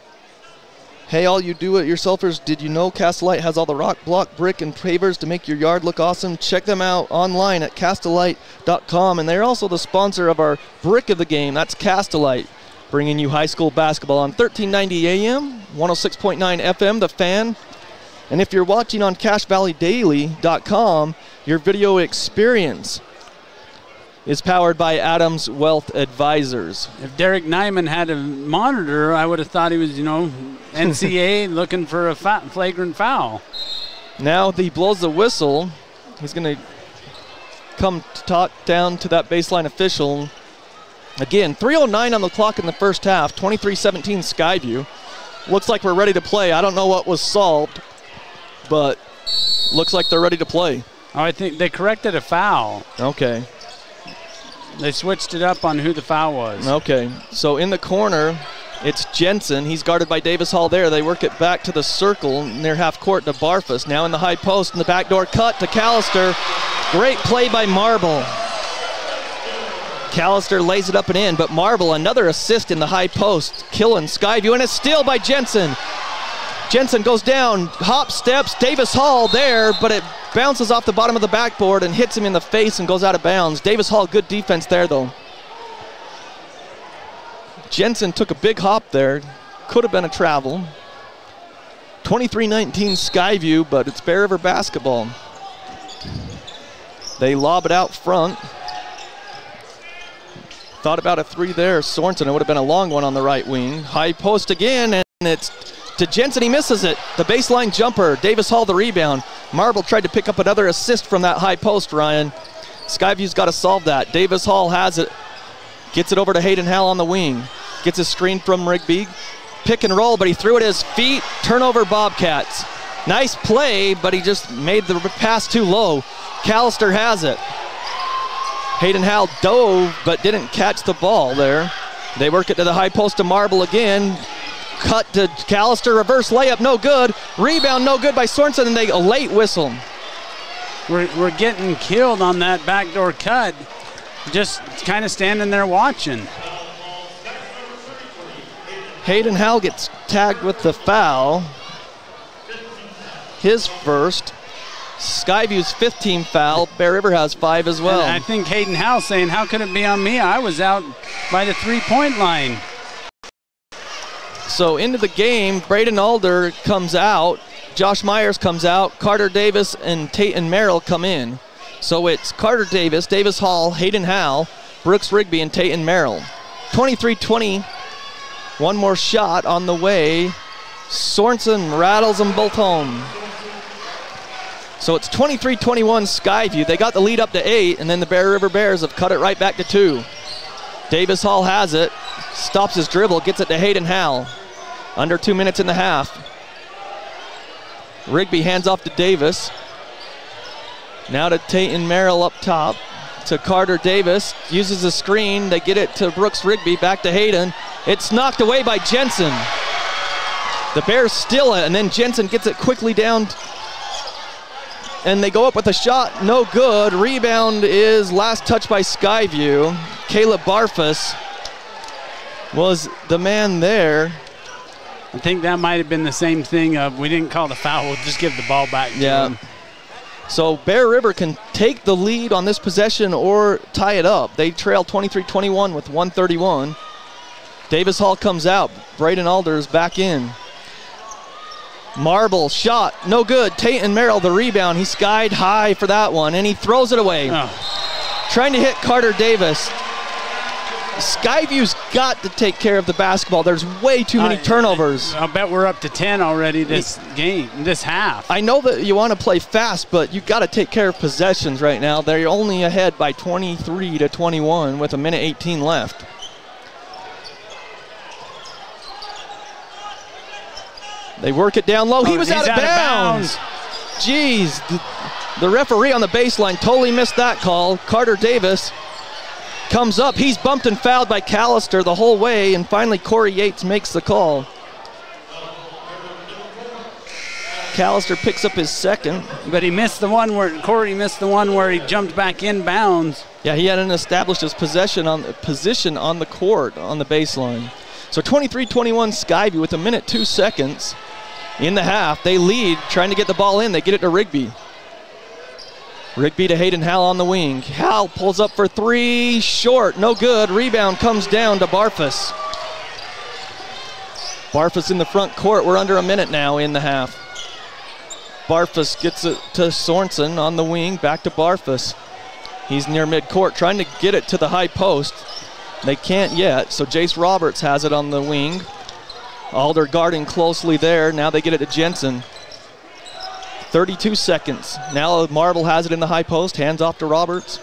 Hey, all you do-it-yourselfers, did you know Castellite has all the rock, block, brick, and pavers to make your yard look awesome? Check them out online at castellite.com, and they're also the sponsor of our brick of the game. That's Castellite, bringing you high school basketball on 1390 AM, 106.9 FM, The Fan. And if you're watching on CashValleyDaily.com, your video experience is powered by Adams Wealth Advisors. If Derek Nyman had a monitor, I would have thought he was, NCAA looking for a flagrant foul. Now he blows the whistle. He's going to come talk down to that baseline official. Again, 3:09 on the clock in the first half, 23-17 Skyview. Looks like we're ready to play. I don't know what was solved, but looks like they're ready to play. Oh, I think they corrected a foul. Okay. They switched it up on who the foul was. Okay, so in the corner, it's Jensen. He's guarded by Davis Hall there. They work it back to the circle near half court to Barfus. Now in the high post, in the backdoor cut to Callister. Great play by Marble. Callister lays it up and in, but Marble, another assist in the high post, killing Skyview, and a steal by Jensen. Jensen goes down, hop steps, Davis Hall there, but it bounces off the bottom of the backboard and hits him in the face and goes out of bounds. Davis Hall, good defense there though. Jensen took a big hop there. Could have been a travel. 23-19 Skyview, but it's Bear River basketball. They lob it out front. Thought about a three there. Sorensen, it would have been a long one on the right wing. High post again, and it's to Jensen. He misses it. The baseline jumper. Davis Hall the rebound. Marble tried to pick up another assist from that high post, Ryan. Skyview's got to solve that. Davis Hall has it. Gets it over to Hayden Howell on the wing. Gets a screen from Rigby. Pick and roll, but he threw it at his feet. Turnover Bobcats. Nice play, but he just made the pass too low. Callister has it. Hayden Howell dove, but didn't catch the ball there. They work it to the high post to Marble again. Cut to Callister, reverse layup, no good. Rebound, no good by Sorensen, and a late whistle. We're getting killed on that backdoor cut. Just kind of standing there watching. Hayden Howell gets tagged with the foul. His first. Skyview's 5th team foul. Bear River has 5 as well. And I think Hayden Howell saying, how could it be on me? I was out by the 3-point line. So into the game, Braden Alder comes out. Josh Myers comes out. Carter Davis and Tate Merrill come in. So it's Carter Davis, Davis Hall, Hayden Howell, Brooks Rigby, and Tate Merrill. 23-20 One more shot on the way. Sorensen rattles them both home. So it's 23-21 Skyview. They got the lead up to 8, and then the Bear River Bears have cut it right back to 2. Davis Hall has it, stops his dribble, gets it to Hayden Howell. Under 2 minutes in the half. Rigby hands off to Davis. Now to Tayton Merrill up top. To Carter Davis, uses a screen. They get it to Brooks Rigby, back to Hayden. It's knocked away by Jensen. The Bears steal it, and then Jensen gets it quickly down. And they go up with a shot, no good. Rebound is last touch by Skyview. Caleb Barfus was the man there. I think that might have been the same thing of we didn't call the foul, we'll just give the ball back to him. So Bear River can take the lead on this possession or tie it up. They trail 23-21 with 1:31. Davis Hall comes out. Braden Alders back in. Marble shot, no good. Tayton Merrill the rebound. He skied high for that one, and he throws it away. Trying to hit Carter Davis. Skyview's got to take care of the basketball. There's way too many turnovers. I'll bet we're up to 10 already this game, this half. I know that you want to play fast, but you got to take care of possessions right now. They're only ahead by 23-21 with 1:18 left. They work it down low. He was out of bounds. Jeez, the referee on the baseline totally missed that call. Carter Davis comes up. He's bumped and fouled by Callister the whole way, and finally Corey Yates makes the call. Callister picks up his second. But he missed the one where Corey missed the one where he jumped back in bounds. Yeah, he hadn't established his position on the court on the baseline. So 23-21 Skyview with 1:02 in the half. They lead, trying to get the ball in. They get it to Rigby. Rigby to Hayden Howell on the wing. Howell pulls up for three, short, no good. Rebound comes down to Barfus. Barfus in the front court. We're under a minute now in the half. Barfus gets it to Sorensen on the wing, back to Barfus. He's near midcourt, trying to get it to the high post. They can't yet, so Jace Roberts has it on the wing. Alder guarding closely there. Now they get it to Jensen. 32 seconds. Now Marble has it in the high post. Hands off to Roberts.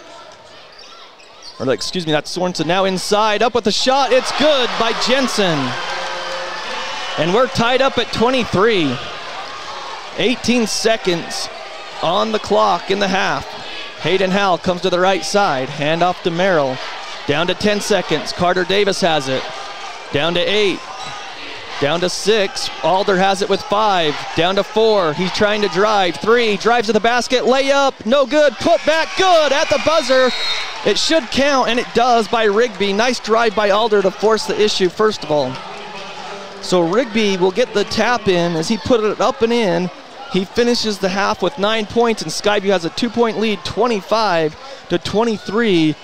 Or excuse me, that's Sorensen. Now inside, up with the shot. It's good by Jensen. And we're tied up at 23. 18 seconds on the clock in the half. Hayden Howell comes to the right side. Hand off to Merrill. Down to 10 seconds. Carter Davis has it. Down to 8. Down to 6. Alder has it with 5. Down to 4. He's trying to drive. 3. Drives to the basket. Layup. No good. Put back. Good at the buzzer. It should count, and it does by Rigby. Nice drive by Alder to force the issue, first of all. So Rigby will get the tap in as he put it up and in. He finishes the half with 9 points, and Skyview has a 2-point lead, 25-23.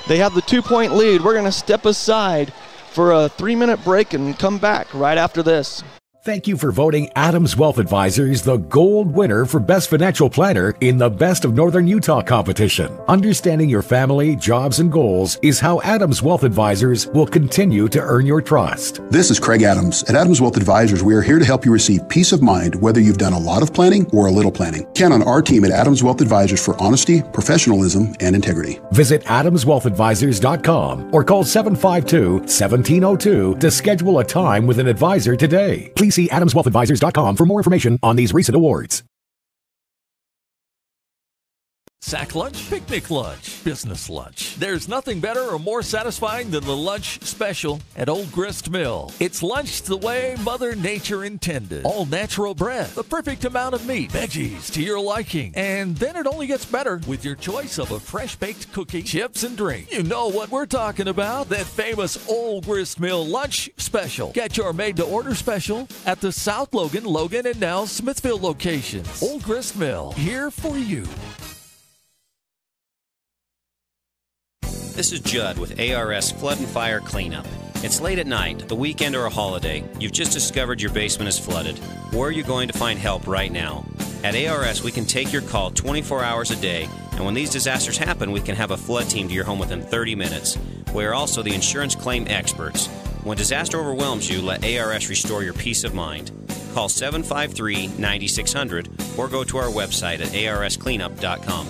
They have the 2-point lead. We're going to step aside for a 3-minute break and come back right after this. Thank you for voting Adams Wealth Advisors the gold winner for Best Financial Planner in the Best of Northern Utah competition. Understanding your family, jobs, and goals is how Adams Wealth Advisors will continue to earn your trust. This is Craig Adams. At Adams Wealth Advisors, we are here to help you receive peace of mind whether you've done a lot of planning or a little planning. Count on our team at Adams Wealth Advisors for honesty, professionalism, and integrity. Visit AdamsWealthAdvisors.com or call 752-1702 to schedule a time with an advisor today. Please see AdamsWealthAdvisors.com for more information on these recent awards. Sack lunch, picnic lunch, business lunch. There's nothing better or more satisfying than the lunch special at Old Grist Mill. It's lunch the way Mother Nature intended. All natural bread, the perfect amount of meat, veggies to your liking. And then it only gets better with your choice of a fresh-baked cookie, chips, and drink. You know what we're talking about, that famous Old Grist Mill lunch special. Get your made-to-order special at the South Logan, and now Smithville locations. Old Grist Mill, here for you. This is Judd with ARS Flood and Fire Cleanup. It's late at night, the weekend, or a holiday. You've just discovered your basement is flooded. Where are you going to find help right now? At ARS, we can take your call 24 hours a day, and when these disasters happen, we can have a flood team to your home within 30 minutes. We are also the insurance claim experts. When disaster overwhelms you, let ARS restore your peace of mind. Call 753-9600 or go to our website at arscleanup.com.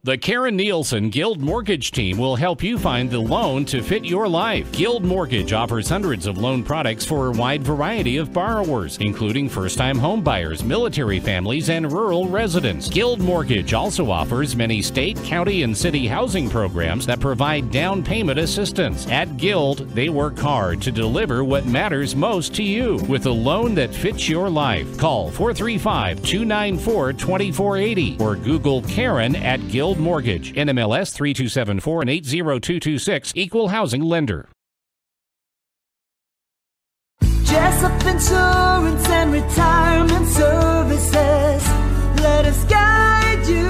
The Karen Nielsen Guild Mortgage Team will help you find the loan to fit your life. Guild Mortgage offers hundreds of loan products for a wide variety of borrowers, including first-time home buyers, military families, and rural residents. Guild Mortgage also offers many state, county, and city housing programs that provide down payment assistance. At Guild, they work hard to deliver what matters most to you with a loan that fits your life. Call 435-294-2480 or Google Karen at Guild Mortgage, NMLS 3274 and 80226, Equal Housing Lender. Jessup Insurance and Retirement Services. Let us guide you.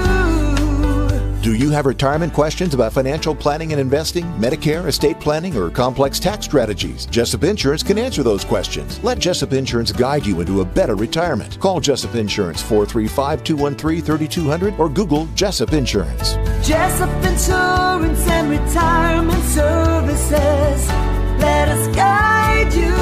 Do you have retirement questions about financial planning and investing, Medicare, estate planning, or complex tax strategies? Jessup Insurance can answer those questions. Let Jessup Insurance guide you into a better retirement. Call Jessup Insurance 435-213-3200 or Google Jessup Insurance. Jessup Insurance and Retirement Services. Let us guide you.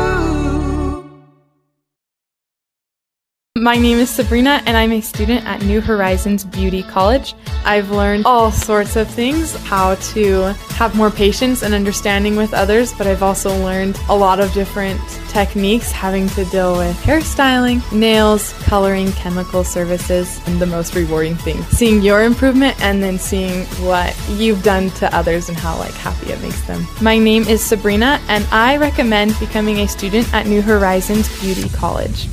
My name is Sabrina, and I'm a student at New Horizons Beauty College. I've learned all sorts of things, how to have more patience and understanding with others, but I've also learned a lot of different techniques having to deal with hairstyling, nails, coloring, chemical services, and the most rewarding thing, seeing your improvement and then seeing what you've done to others and how happy it makes them. My name is Sabrina, and I recommend becoming a student at New Horizons Beauty College.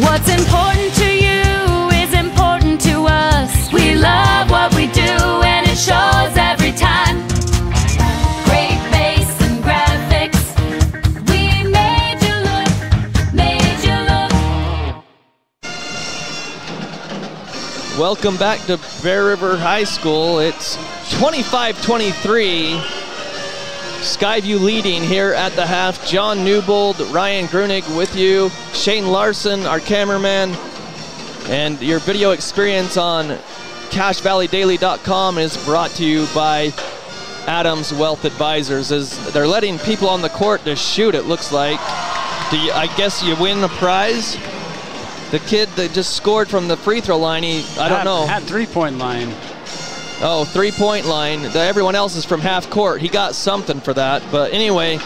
What's important to you is important to us. We love what we do and it shows every time. Great bass and graphics. We made you look, made you look. Welcome back to Bear River High School. It's 25-23. Skyview leading here at the half. John Newbold, Ryan Grunig with you. Shane Larson, our cameraman. And your video experience on CashValleyDaily.com is brought to you by Adams Wealth Advisors. As they're letting people on the court to shoot, it looks like. I guess you win a prize? The kid that just scored from the free throw line, I don't know. Had three-point line. Oh, three-point line. Everyone else is from half court. He got something for that. But anyway,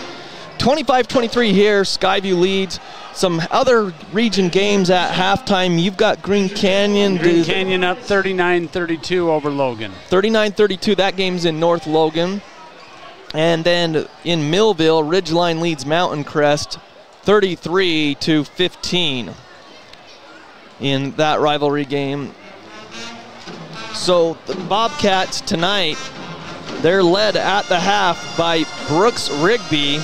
25-23 here. Skyview leads. Some other region games at halftime. You've got Green Canyon. Green Canyon up 39-32 over Logan. 39-32. That game's in North Logan. And then in Millville, Ridgeline leads Mountain Crest 33-15 in that rivalry game. So the Bobcats tonight, they're led at the half by Brooks Rigby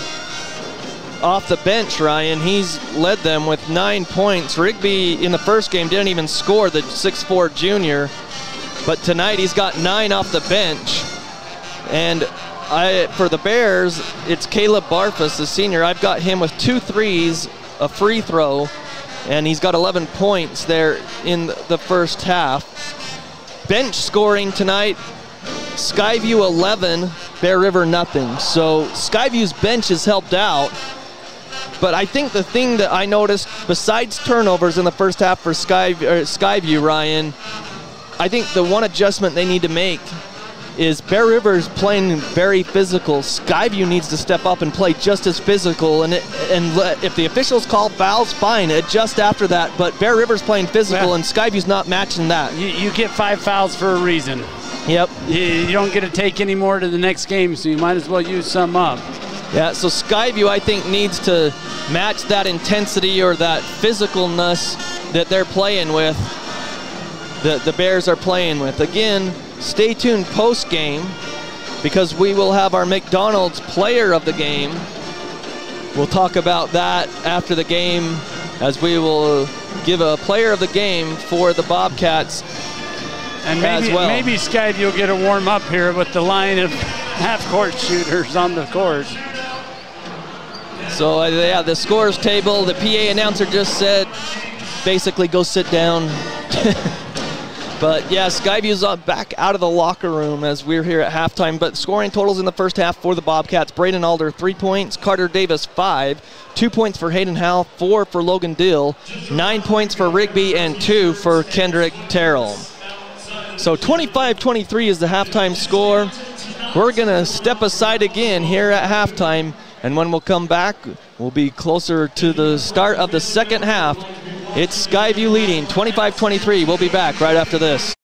off the bench, Ryan. He's led them with 9 points. Rigby in the first game didn't even score, the 6'4" junior. But tonight he's got 9 off the bench. And for the Bears, it's Caleb Barfus, the senior. I've got him with 2 threes, a free throw, and he's got 11 points there in the first half. Bench scoring tonight, Skyview 11, Bear River nothing. So Skyview's bench has helped out. But I think the thing that I noticed, besides turnovers in the first half for Skyview, Ryan, I think the one adjustment they need to make is Bear River's playing very physical. Skyview needs to step up and play just as physical. And if the officials call fouls, fine, adjust after that. But Bear River's playing physical, and Skyview's not matching that. You get 5 fouls for a reason. Yep. You don't get to take any more to the next game, so you might as well use some up. Yeah, so Skyview, I think, needs to match that intensity or that physicalness that they're playing with, the Bears are playing with. Again, stay tuned post-game because we will have our McDonald's player of the game. We'll talk about that after the game as we will give a player of the game for the Bobcats And maybe Skyview will get a warm up here with the line of half-court shooters on the court. So, yeah, the scores table, the PA announcer just said, basically go sit down. But, yeah, Skyview's back out of the locker room as we're here at halftime. But scoring totals in the first half for the Bobcats. Braden Alder, 3 points. Carter Davis, 5. 2 points for Hayden Howell, 4 for Logan Dill. 9 points for Rigby, and 2 for Kendrick Terrell. So 25-23 is the halftime score. We're going to step aside again here at halftime. And when we'll come back, we'll be closer to the start of the second half. It's Skyview leading 25-23. We'll be back right after this.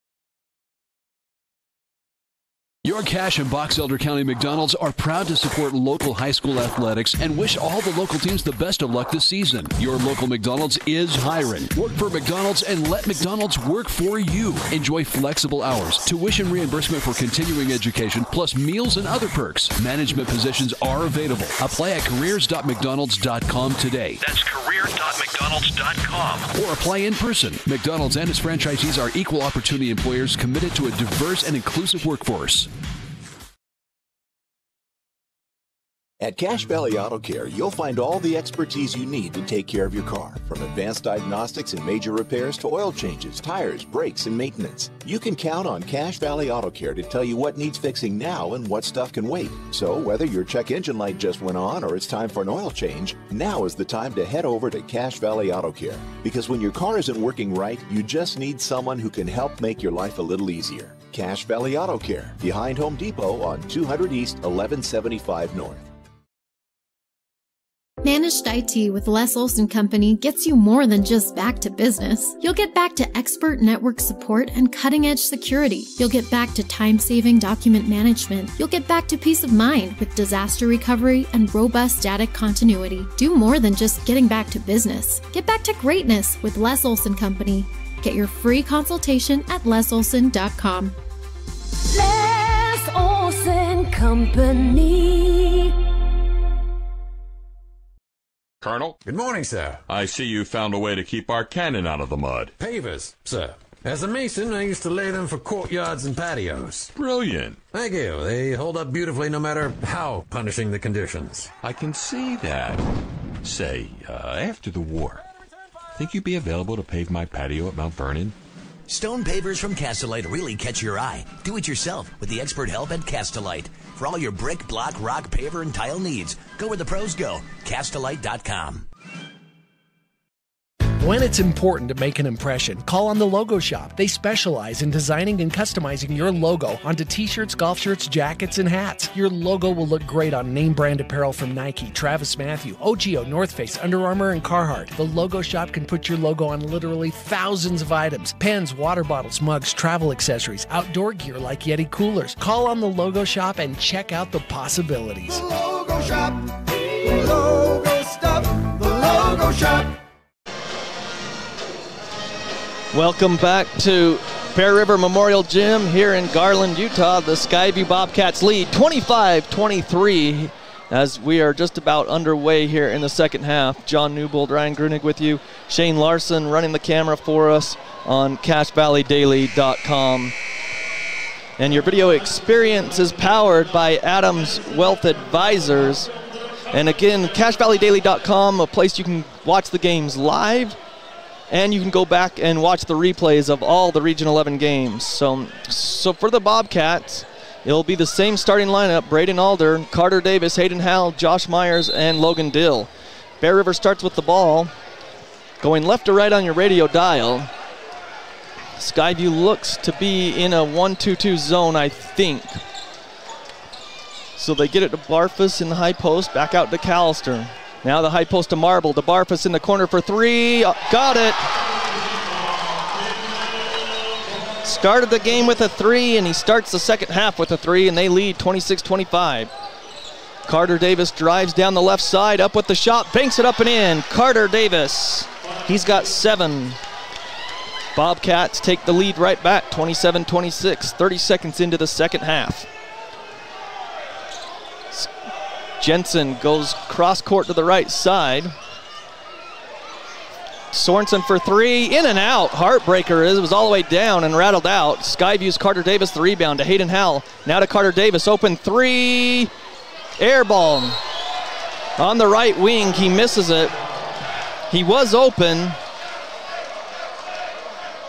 Your Cash and Box Elder County McDonald's are proud to support local high school athletics and wish all the local teams the best of luck this season. Your local McDonald's is hiring. Work for McDonald's and let McDonald's work for you. Enjoy flexible hours, tuition reimbursement for continuing education, plus meals and other perks. Management positions are available. Apply at careers.mcdonalds.com today. That's careers.mcdonalds.com. Or apply in person. McDonald's and its franchisees are equal opportunity employers committed to a diverse and inclusive workforce. At Cache Valley Auto Care, you'll find all the expertise you need to take care of your car, from advanced diagnostics and major repairs to oil changes, tires, brakes, and maintenance. You can count on Cache Valley Auto Care to tell you what needs fixing now and what stuff can wait. So whether your check engine light just went on or it's time for an oil change, now is the time to head over to Cache Valley Auto Care. Because when your car isn't working right, you just need someone who can help make your life a little easier. Cache Valley Auto Care, behind Home Depot on 200 East, 1175 North. Managed IT with Les Olson Company gets you more than just back to business. You'll get back to expert network support and cutting-edge security. You'll get back to time-saving document management. You'll get back to peace of mind with disaster recovery and robust data continuity. Do more than just getting back to business. Get back to greatness with Les Olson Company. Get your free consultation at lesolson.com. Les Olson Company. Colonel? Good morning, sir. I see you found a way to keep our cannon out of the mud. Pavers, sir. As a mason, I used to lay them for courtyards and patios. Brilliant. Thank you. They hold up beautifully no matter how punishing the conditions. I can see that. Say, after the war, think you'd be available to pave my patio at Mount Vernon? Stone pavers from Castellite really catch your eye. Do it yourself with the expert help at Castellite. For all your brick, block, rock, paver, and tile needs, go where the pros go. Castellite.com. When it's important to make an impression, call on the Logo Shop. They specialize in designing and customizing your logo onto t-shirts, golf shirts, jackets, and hats. Your logo will look great on name brand apparel from Nike, Travis Mathew, OGIO, North Face, Under Armour, and Carhartt. The Logo Shop can put your logo on literally thousands of items: pens, water bottles, mugs, travel accessories, outdoor gear like Yeti coolers. Call on the Logo Shop and check out the possibilities. The Logo Shop, the logo stuff, the Logo Shop. Welcome back to Bear River Memorial Gym here in Garland, Utah. The Skyview Bobcats lead 25-23 as we are just about underway here in the second half. John Newbold, Ryan Grunig with you. Shane Larson running the camera for us on CacheValleyDaily.com. And your video experience is powered by Adams Wealth Advisors. And again, CacheValleyDaily.com, a place you can watch the games live, and you can go back and watch the replays of all the Region 11 games. So for the Bobcats, it'll be the same starting lineup: Braden Alder, Carter Davis, Hayden Howell, Josh Myers, and Logan Dill. Bear River starts with the ball. Going left to right on your radio dial. Skyview looks to be in a 1-2-2 zone, I think. So they get it to Barfus in the high post, back out to Callister. Now the high post to Marble, to Barfus in the corner for three. Got it. Started the game with a three, and he starts the second half with a three, and they lead 26-25. Carter Davis drives down the left side, up with the shot, banks it up and in. Carter Davis, he's got 7. Bobcats take the lead right back, 27-26, 30 seconds into the second half. Jensen goes cross court to the right side. Sorensen for three, in and out. Heartbreaker. It was all the way down and rattled out. Skyview's Carter Davis the rebound to Hayden Howell. Now to Carter Davis, open three, air ball. On the right wing, he misses it. He was open.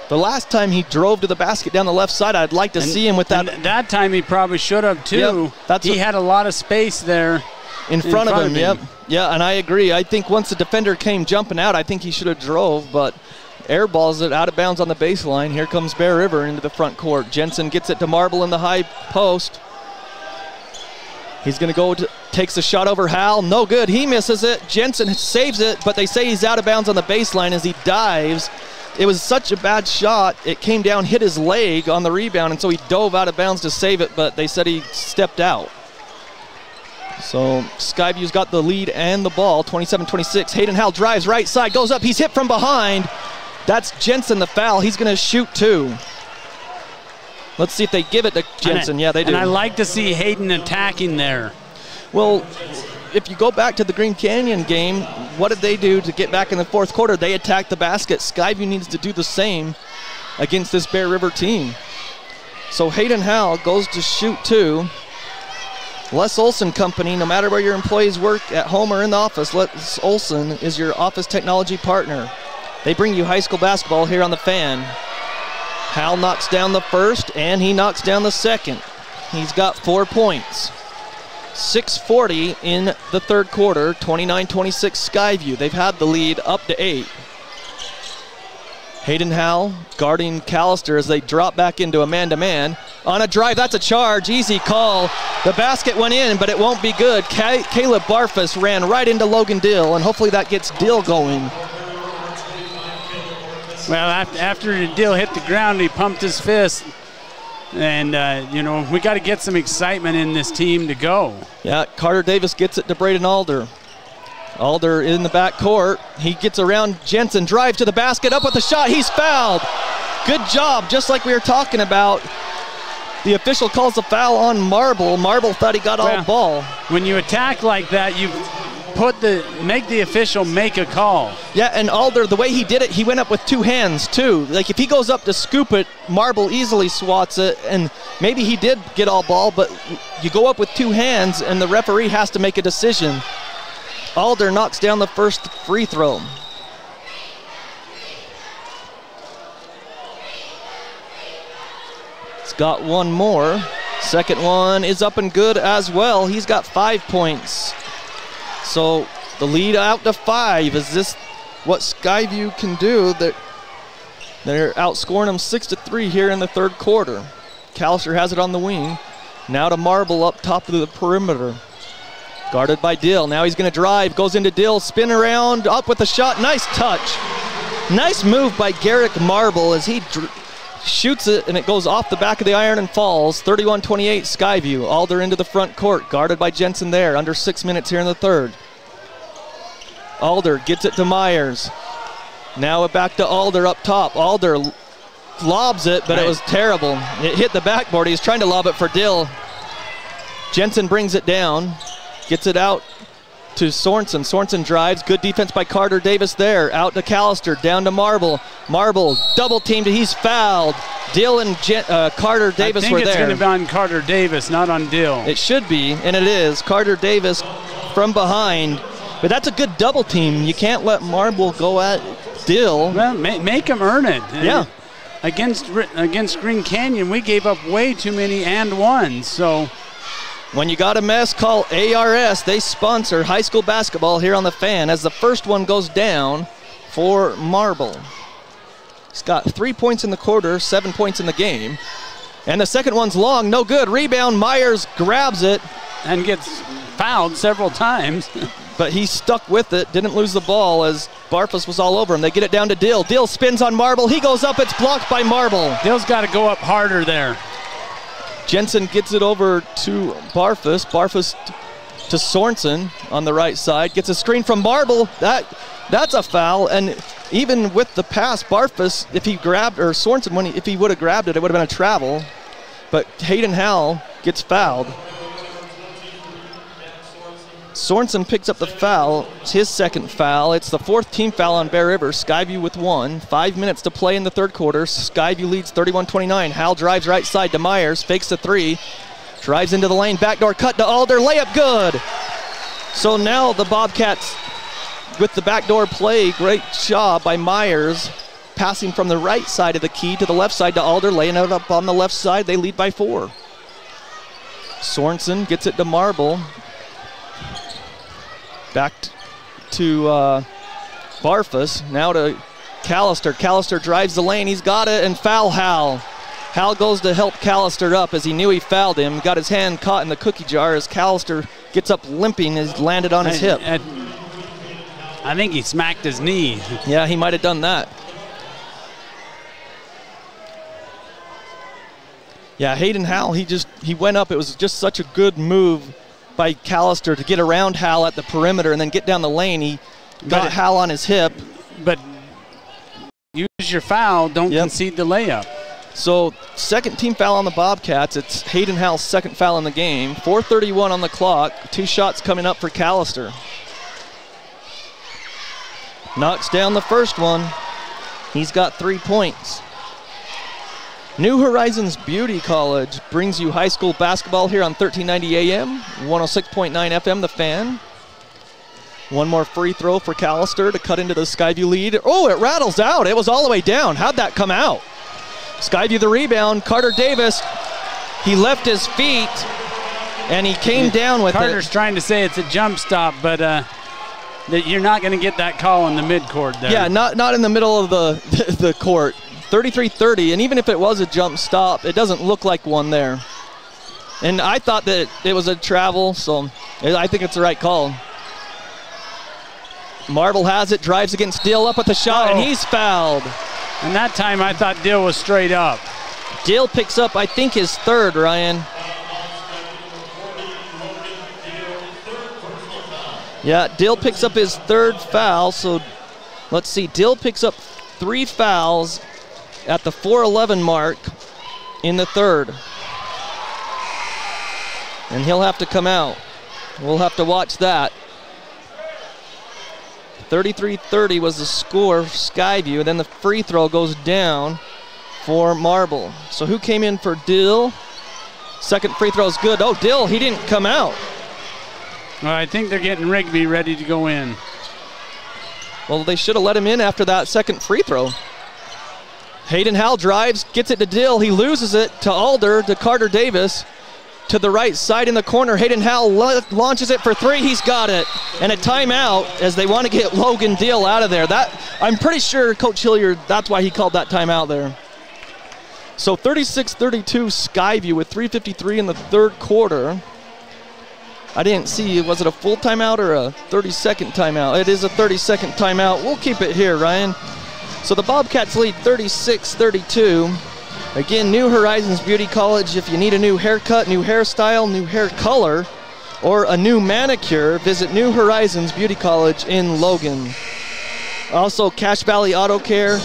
The last time he drove to the basket down the left side, I'd like to see him with that. And that time he probably should have too. Yep, he had a lot of space there. In front of him, yep. Yeah, and I agree. I think once the defender came jumping out, I think he should have drove, but airballs it out of bounds on the baseline. Here comes Bear River into the front court. Jensen gets it to Marble in the high post. He's going to go, takes a shot over Hal. No good. He misses it. Jensen saves it, but they say he's out of bounds on the baseline as he dives. It was such a bad shot. It came down, hit his leg on the rebound, and so he dove out of bounds to save it, but they said he stepped out. So Skyview's got the lead and the ball, 27-26. Hayden Howell drives right side, goes up. He's hit from behind. That's Jensen, the foul. He's going to shoot two. Let's see if they give it to Jensen. Yeah, they do. And I like to see Hayden attacking there. Well, if you go back to the Green Canyon game, what did they do to get back in the fourth quarter? They attacked the basket. Skyview needs to do the same against this Bear River team. So Hayden Howell goes to shoot two. Les Olson Company, no matter where your employees work, at home or in the office, Les Olson is your office technology partner. They bring you high school basketball here on the Fan. Hal knocks down the first, and he knocks down the second. He's got 4 points. 6:40 in the third quarter, 29-26 Skyview. They've had the lead up to 8. Hayden Howell guarding Callister as they drop back into a man-to-man. On a drive, that's a charge, easy call. The basket went in, but it won't be good. Caleb Barfus ran right into Logan Dill, and hopefully that gets Dill going. Well, after Dill hit the ground, he pumped his fist. And, you know, we got to get some excitement in this team to go. Yeah, Carter Davis gets it to Braden Alder. Alder in the back court. He gets around Jensen, drive to the basket, up with the shot. He's fouled. Good job, just like we were talking about. The official calls a foul on Marble. Marble thought he got all ball. When you attack like that, you make the official make a call. Yeah, and Alder, the way he did it, he went up with two hands too. Like if he goes up to scoop it, Marble easily swats it, and maybe he did get all ball, but you go up with two hands and the referee has to make a decision. Alder knocks down the first free throw. He's got one more. Second one is up and good as well. He's got 5 points. So the lead out to 5. Is this what Skyview can do? They're outscoring them 6-3 here in the third quarter. Callister has it on the wing. Now to Marble up top of the perimeter. Guarded by Dill. Now he's going to drive. Goes into Dill. Spin around. Up with the shot. Nice touch. Nice move by Garrick Marble as he shoots it, and it goes off the back of the iron and falls. 31-28 Skyview. Alder into the front court. Guarded by Jensen there. Under 6 minutes here in the third. Alder gets it to Myers. Now back to Alder up top. Alder lobs it, but it was terrible. It hit the backboard. He's trying to lob it for Dill. Jensen brings it down. Gets it out to Sorensen. Sorensen drives. Good defense by Carter Davis there. Out to Callister. Down to Marble. Marble double teamed. He's fouled. Dill and Carter Davis were there. I think it's going to be on Carter Davis, not on Dill. It should be, and it is. Carter Davis from behind. But that's a good double team. You can't let Marble go at Dill. Well, make him earn it. Yeah. Against Green Canyon, we gave up way too many and ones, so... When you got a mess, call ARS. They sponsor high school basketball here on the Fan as the first one goes down for Marble. He's got 3 points in the quarter, 7 points in the game. And the second one's long, no good. Rebound, Myers grabs it. And gets fouled several times. But he stuck with it, didn't lose the ball as Barfus was all over him. They get it down to Dill. Dill spins on Marble. He goes up, it's blocked by Marble. Dill's got to go up harder there. Jensen gets it over to Barfus. Barfus to Sorensen on the right side. Gets a screen from Marble. That's a foul. And even with the pass, Barfus, if he grabbed, or Sorensen, if he would have grabbed it, it would have been a travel. But Hayden Howell gets fouled. Sorensen picks up the foul. It's his second foul. It's the 4th team foul on Bear River. Skyview with 1. 5 minutes to play in the third quarter. Skyview leads 31-29. Hal drives right side to Myers. Fakes the 3. Drives into the lane. Backdoor cut to Alder. Layup good. So now the Bobcats with the backdoor play. Great job by Myers. Passing from the right side of the key to the left side to Alder. Laying it up on the left side. They lead by 4. Sorensen gets it to Marble. Back to Barfus. Now to Callister. Callister drives the lane. He's got it, and foul Hal. Hal goes to help Callister up as he knew he fouled him. Got his hand caught in the cookie jar as Callister gets up limping and landed on his hip. I think he smacked his knee. Yeah, he might have done that. Yeah, Hayden Hal, he went up. It was just such a good move by Callister to get around Hal at the perimeter and then get down the lane. He got Hal on his hip. But use your foul, don't concede the layup. So, second team foul on the Bobcats. It's Hayden Hal's second foul in the game. 4:31 on the clock. 2 shots coming up for Callister. Knocks down the first one. He's got 3 points. New Horizons Beauty College brings you high school basketball here on 1390 AM, 106.9 FM, The Fan. One more free throw for Callister to cut into the Skyview lead. Oh, it rattles out. It was all the way down. How'd that come out? Skyview the rebound. Carter Davis, he left his feet, and he came down with Carter's trying to say it's a jump stop, but that you're not going to get that call in the midcourt there. Yeah, not in the middle of the court. 33-30, and even if it was a jump stop, it doesn't look like one there. And I thought that it was a travel, so I think it's the right call. Marble has it, drives against Dill, up with the shot, and he's fouled. And that time I thought Dill was straight up. Dill picks up, I think, his third, Ryan. Yeah, Dill picks up his third foul, so let's see. Dill picks up 3 fouls at the 4:11 mark in the third. And he'll have to come out. We'll have to watch that. 33-30 was the score for Skyview, and then the free throw goes down for Marble. So who came in for Dill? Second free throw is good. Oh, Dill, he didn't come out. Well, I think they're getting Rigby ready to go in. Well, they should have let him in after that second free throw. Hayden Hal drives, gets it to Dill. He loses it to Alder, to Carter Davis. To the right side in the corner, Hayden Hal launches it for 3. He's got it. And a timeout as they want to get Logan Dill out of there. I'm pretty sure Coach Hilliard, that's why he called that timeout there. So 36-32 Skyview with 3:53 in the third quarter. I didn't see, was it a full timeout or a 30-second timeout? It is a 30-second timeout. We'll keep it here, Ryan. So the Bobcats lead 36-32. Again, New Horizons Beauty College. If you need a new haircut, new hairstyle, new hair color, or a new manicure, visit New Horizons Beauty College in Logan. Also, Cache Valley Auto Care.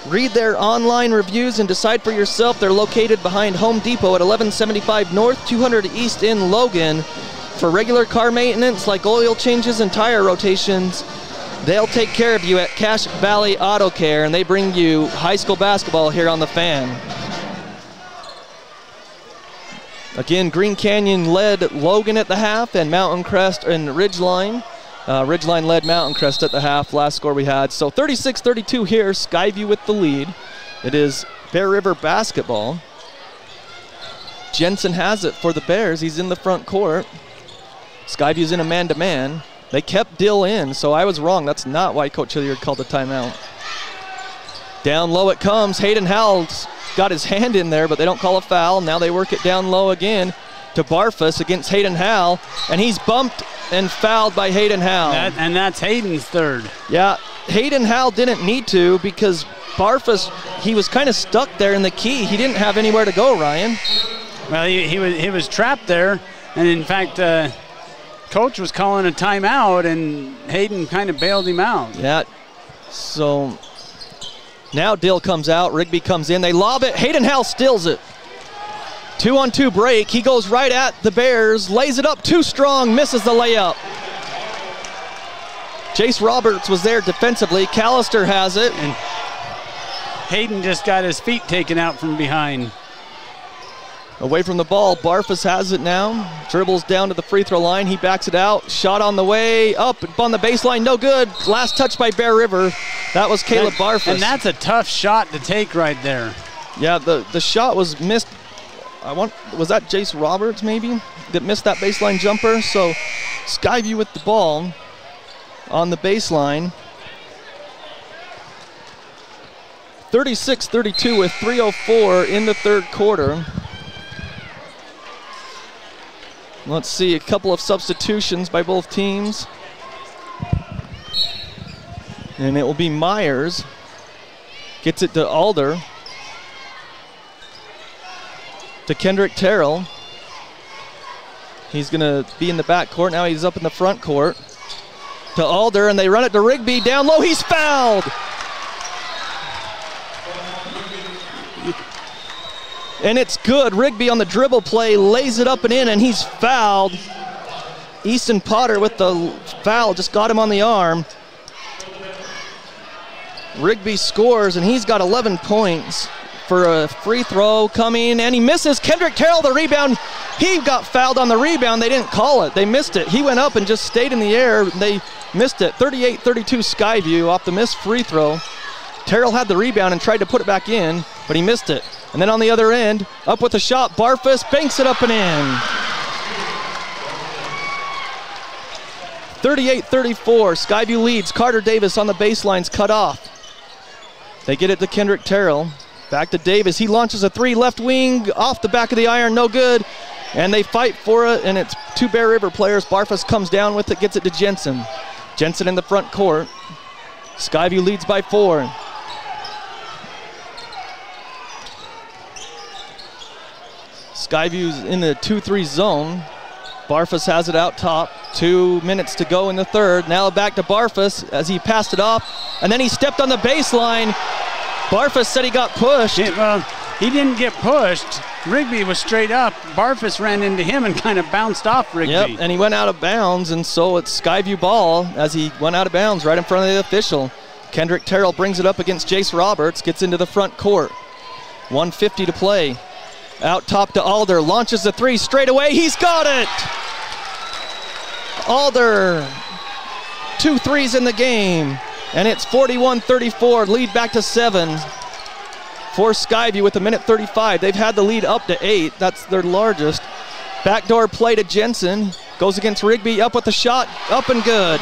Read their online reviews and decide for yourself. They're located behind Home Depot at 1175 North, 200 East in Logan. For regular car maintenance like oil changes and tire rotations, they'll take care of you at Cache Valley Auto Care, and they bring you high school basketball here on The Fan. Again, Green Canyon led Logan at the half, and Mountain Crest and Ridgeline. Ridgeline led Mountain Crest at the half, last score we had. So 36-32 here, Skyview with the lead. It is Bear River basketball. Jensen has it for the Bears. He's in the front court. Skyview's in a man-to-man. They kept Dill in, so I was wrong. That's not why Coach Hilliard called the timeout. Down low it comes. Hayden Howell's got his hand in there, but they don't call a foul. Now they work it down low again to Barfus against Hayden Howell, and he's bumped and fouled by Hayden Howell. And that's Hayden's third. Yeah, Hayden Howell didn't need to because Barfus, he was kind of stuck there in the key. He didn't have anywhere to go, Ryan. Well, he was trapped there, and in fact, Coach was calling a timeout, and Hayden kind of bailed him out. Yeah, so now Dill comes out, Rigby comes in, they lob it, Hayden Howell steals it. 2-on-2 break, he goes right at the Bears, lays it up too strong, misses the layup. Jace Roberts was there defensively. Callister has it. And Hayden just got his feet taken out from behind. Away from the ball, Barfus has it now. Dribbles down to the free throw line. He backs it out. Shot on the way, up on the baseline, no good. Last touch by Bear River. That was Caleb Barfus. And that's a tough shot to take right there. Yeah, the shot was missed. Was that Jace Roberts maybe that missed that baseline jumper? So Skyview with the ball on the baseline. 36-32 with 3:04 in the third quarter. Let's see, a couple of substitutions by both teams. And it will be Myers. Gets it to Alder. To Kendrick Terrell. He's going to be in the back court. Now he's up in the front court. To Alder, and they run it to Rigby. Down low, he's fouled. And it's good. Rigby on the dribble play, lays it up and in, and he's fouled. Easton Potter with the foul, just got him on the arm. Rigby scores, and he's got 11 points for a free throw coming, and he misses. Kendrick Terrell, the rebound. He got fouled on the rebound. They didn't call it. They missed it. He went up and just stayed in the air. They missed it. 38-32 Skyview off the missed free throw. Terrell had the rebound and tried to put it back in, but he missed it. And then on the other end, up with a shot, Barfus banks it up and in. 38-34, Skyview leads. Carter Davis on the baseline's cut off. They get it to Kendrick Terrell. Back to Davis. He launches a three, left wing, off the back of the iron, no good. And they fight for it, and it's two Bear River players. Barfus comes down with it, gets it to Jensen. Jensen in the front court. Skyview leads by 4. Skyview's in the 2-3 zone. Barfus has it out top. 2 minutes to go in the third. Now back to Barfus as he passed it off, and then he stepped on the baseline. Barfus said he got pushed. Well, he didn't get pushed. Rigby was straight up. Barfus ran into him and kind of bounced off Rigby. Yep, and he went out of bounds, and so it's Skyview ball as he went out of bounds right in front of the official. Kendrick Terrell brings it up against Jace Roberts, gets into the front court. 1:50 to play. Out top to Alder, launches the three straight away. He's got it! Alder, 2 threes in the game, and it's 41-34, lead back to 7 for Skyview with 1:35. They've had the lead up to 8. That's their largest. Backdoor play to Jensen, goes against Rigby, up with the shot, up and good.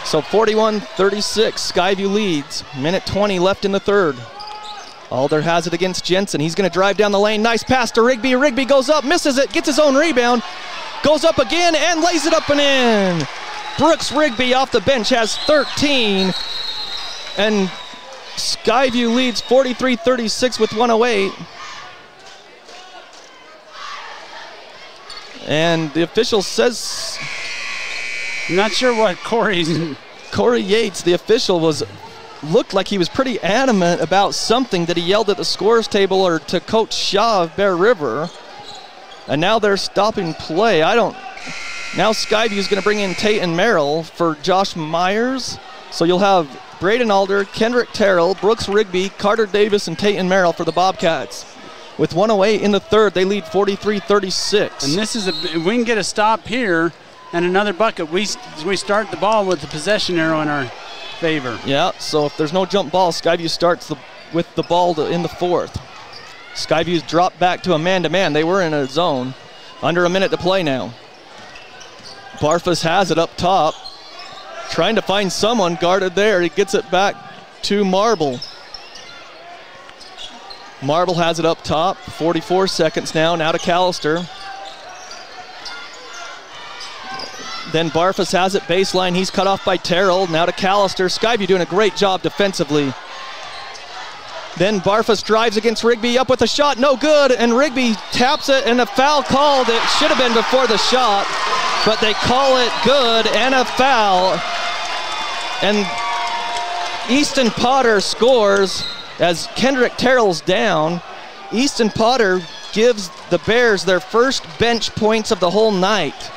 So 41-36, Skyview leads. 1:20 left in the third. Alder has it against Jensen. He's going to drive down the lane. Nice pass to Rigby. Rigby goes up, misses it, gets his own rebound, goes up again, and lays it up and in. Brooks Rigby off the bench has 13, and Skyview leads 43-36 with 1:08. And the official says... I'm not sure what Corey Yates, the official, looked like he was pretty adamant about something that he yelled at the scores table or to Coach Shaw of Bear River. And now they're stopping play. Now Skyview's going to bring in Tayton Merrill for Josh Myers. So you'll have Braden Alder, Kendrick Terrell, Brooks Rigby, Carter Davis, and Tayton Merrill for the Bobcats. With 1:08 in the third, they lead 43-36. And this is we can get a stop here and another bucket. We start the ball with the possession arrow in our favor. Yeah, so if there's no jump ball, Skyview starts with the ball in the fourth. Skyview's dropped back to a man-to-man. They were in a zone. Under a minute to play now. Barfus has it up top. Trying to find someone guarded there. He gets it back to Marble. Marble has it up top. 44 seconds now. Now to Callister. Then Barfus has it baseline. He's cut off by Terrell. Now to Callister. Skyview doing a great job defensively. Then Barfus drives against Rigby, up with a shot, no good, and Rigby taps it, and a foul called. It should have been before the shot, but they call it good, and a foul. And Easton Potter scores as Kendrick Terrell's down. Easton Potter gives the Bears their first bench points of the whole night.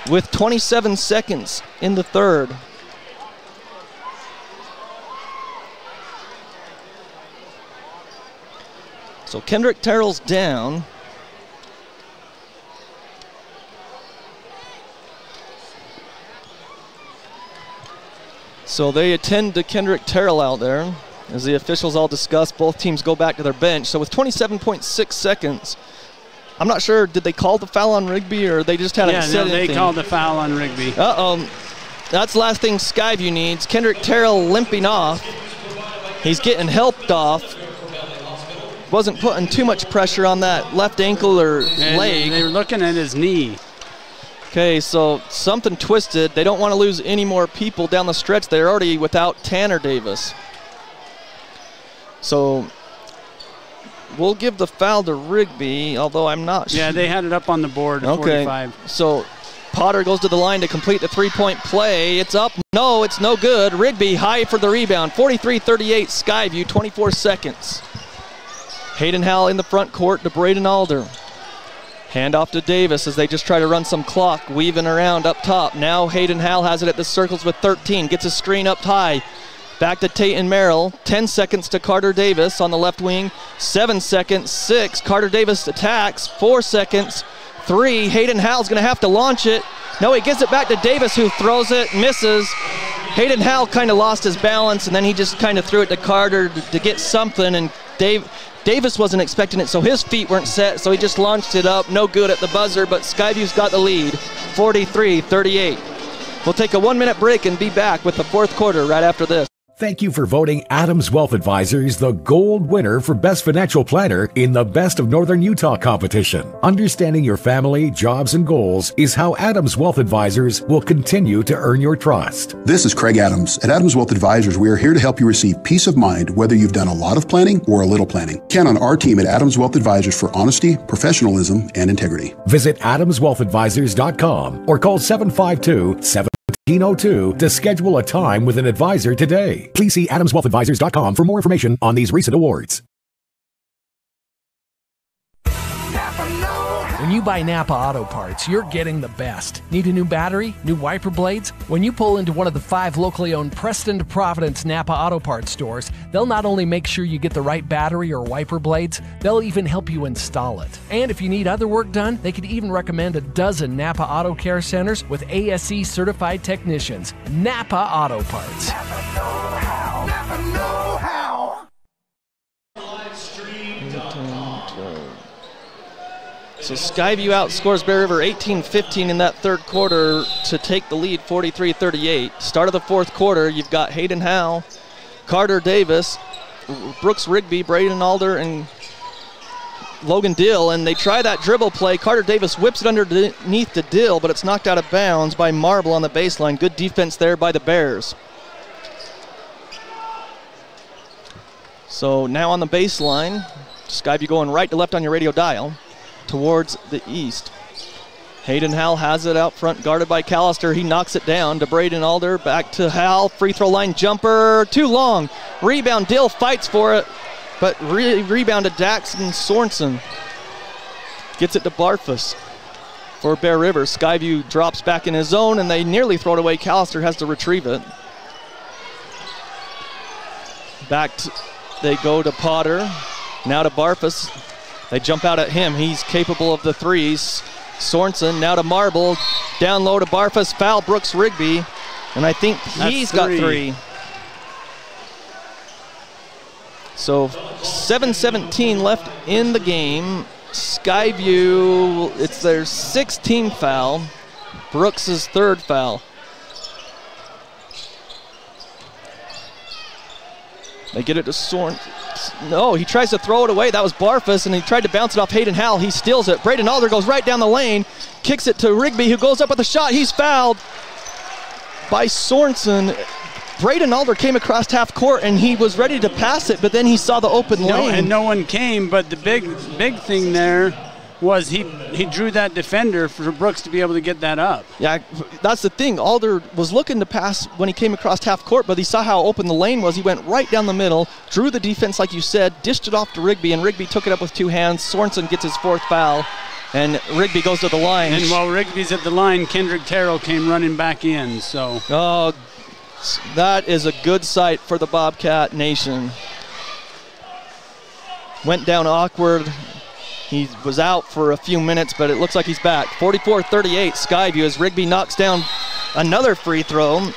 with 27 seconds in the third. So Kendrick Terrell's down. So they attend to Kendrick Terrell out there. As the officials all discuss, both teams go back to their bench. So with 27.6 seconds, I'm not sure, did they call the foul on Rigby or they just hadn't said anything? Yeah, they called the foul on Rigby. That's the last thing Skyview needs. Kendrick Terrell limping off. He's getting helped off. Wasn't putting too much pressure on that left ankle or leg. They were looking at his knee. Okay, so something twisted. They don't want to lose any more people down the stretch. They're already without Tanner Davis. So we'll give the foul to Rigby, although I'm not sure. Yeah, they had it up on the board at 45. So Potter goes to the line to complete the three-point play. It's up. No, it's no good. Rigby high for the rebound. 43-38 Skyview, 24 seconds. Hayden Howell in the front court to Braden Alder. Hand off to Davis as they just try to run some clock, weaving around up top. Now Hayden Howell has it at the circles with 13, gets a screen up high. Back to Tate Merrill, 10 seconds to Carter Davis on the left wing. 7 seconds, 6, Carter Davis attacks, 4 seconds, 3, Hayden Howell's gonna have to launch it. No, he gives it back to Davis who throws it, misses. Hayden Howell kind of lost his balance and then he just kind of threw it to Carter to get something, and Davis wasn't expecting it, so his feet weren't set, so he just launched it up. No good at the buzzer, but Skyview's got the lead, 43-38. We'll take a 1-minute break and be back with the fourth quarter right after this. Thank you for voting Adams Wealth Advisors the gold winner for Best Financial Planner in the Best of Northern Utah competition. Understanding your family, jobs, and goals is how Adams Wealth Advisors will continue to earn your trust. This is Craig Adams. At Adams Wealth Advisors, we are here to help you receive peace of mind whether you've done a lot of planning or a little planning. Count on our team at Adams Wealth Advisors for honesty, professionalism, and integrity. Visit adamswealthadvisors.com or call 752-702 to schedule a time with an advisor today. Please see adamswealthadvisors.com for more information on these recent awards. When you buy Napa Auto Parts, you're getting the best. Need a new battery? New wiper blades? When you pull into one of the 5 locally owned Preston to Providence Napa Auto Parts stores, they'll not only make sure you get the right battery or wiper blades, they'll even help you install it. And if you need other work done, they could even recommend a dozen Napa Auto Care Centers with ASE certified technicians. Napa Auto Parts. Napa know-how. Napa know-how. So Skyview outscores Bear River 18-15 in that third quarter to take the lead 43-38. Start of the fourth quarter, you've got Hayden Howell, Carter Davis, Brooks Rigby, Braden Alder, and Logan Dill, and they try that dribble play. Carter Davis whips it underneath to Dill, but it's knocked out of bounds by Marble on the baseline. Good defense there by the Bears. So now on the baseline, Skyview going right to left on your radio dial towards the east. Hayden Howell has it out front, guarded by Callister. He knocks it down to Braden Alder. Back to Howell. Free throw line jumper. Too long. Rebound. Dill fights for it, but rebound to Daxton Sorensen. Gets it to Barfus for Bear River. Skyview drops back in his zone, and they nearly throw it away. Callister has to retrieve it. They go to Potter. Now to Barfus. They jump out at him. He's capable of the threes. Sorensen now to Marble. Down low to Barfus. Foul Brooks Rigby. And I think he's got 3. So 7:17 left in the game. Skyview, it's their 6th team foul. Brooks' 3rd foul. They get it to Sorensen. No, he tries to throw it away. That was Barfus, and he tried to bounce it off Hayden Howell. He steals it. Braden Alder goes right down the lane, kicks it to Rigby, who goes up with a shot. He's fouled by Sorensen. Braden Alder came across half court, and he was ready to pass it, but then he saw the open lane. And no one came, but the big thing there was he drew that defender for Brooks to be able to get that up. Yeah, that's the thing. Alder was looking to pass when he came across half court, but he saw how open the lane was. He went right down the middle, drew the defense like you said, dished it off to Rigby, and Rigby took it up with 2 hands. Sorensen gets his 4th foul. And Rigby goes to the line. And while Rigby's at the line, Kendrick Terrell came running back in. So. Oh, that is a good sight for the Bobcat Nation. Went down awkward. He was out for a few minutes, but it looks like he's back. 44-38 Skyview as Rigby knocks down another free throw.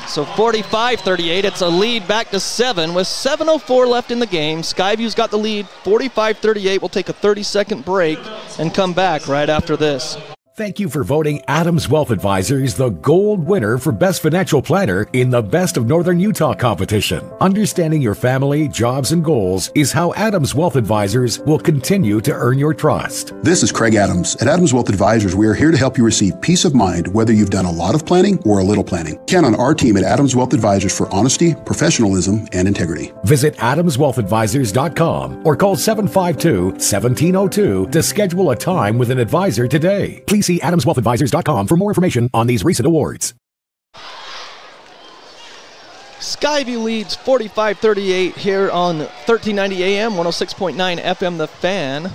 So 45-38, it's a lead back to 7 with 7:04 left in the game. Skyview's got the lead, 45-38. We'll take a 30-second break and come back right after this. Thank you for voting Adams Wealth Advisors the gold winner for Best Financial Planner in the Best of Northern Utah competition. Understanding your family, jobs, and goals is how Adams Wealth Advisors will continue to earn your trust. This is Craig Adams. At Adams Wealth Advisors, we are here to help you receive peace of mind whether you've done a lot of planning or a little planning. Count on our team at Adams Wealth Advisors for honesty, professionalism, and integrity. Visit adamswealthadvisors.com or call 752-1702 to schedule a time with an advisor today. Please see adamswealthadvisors.com for more information on these recent awards. Skyview leads 45-38 here on 1390 AM, 106.9 FM The Fan.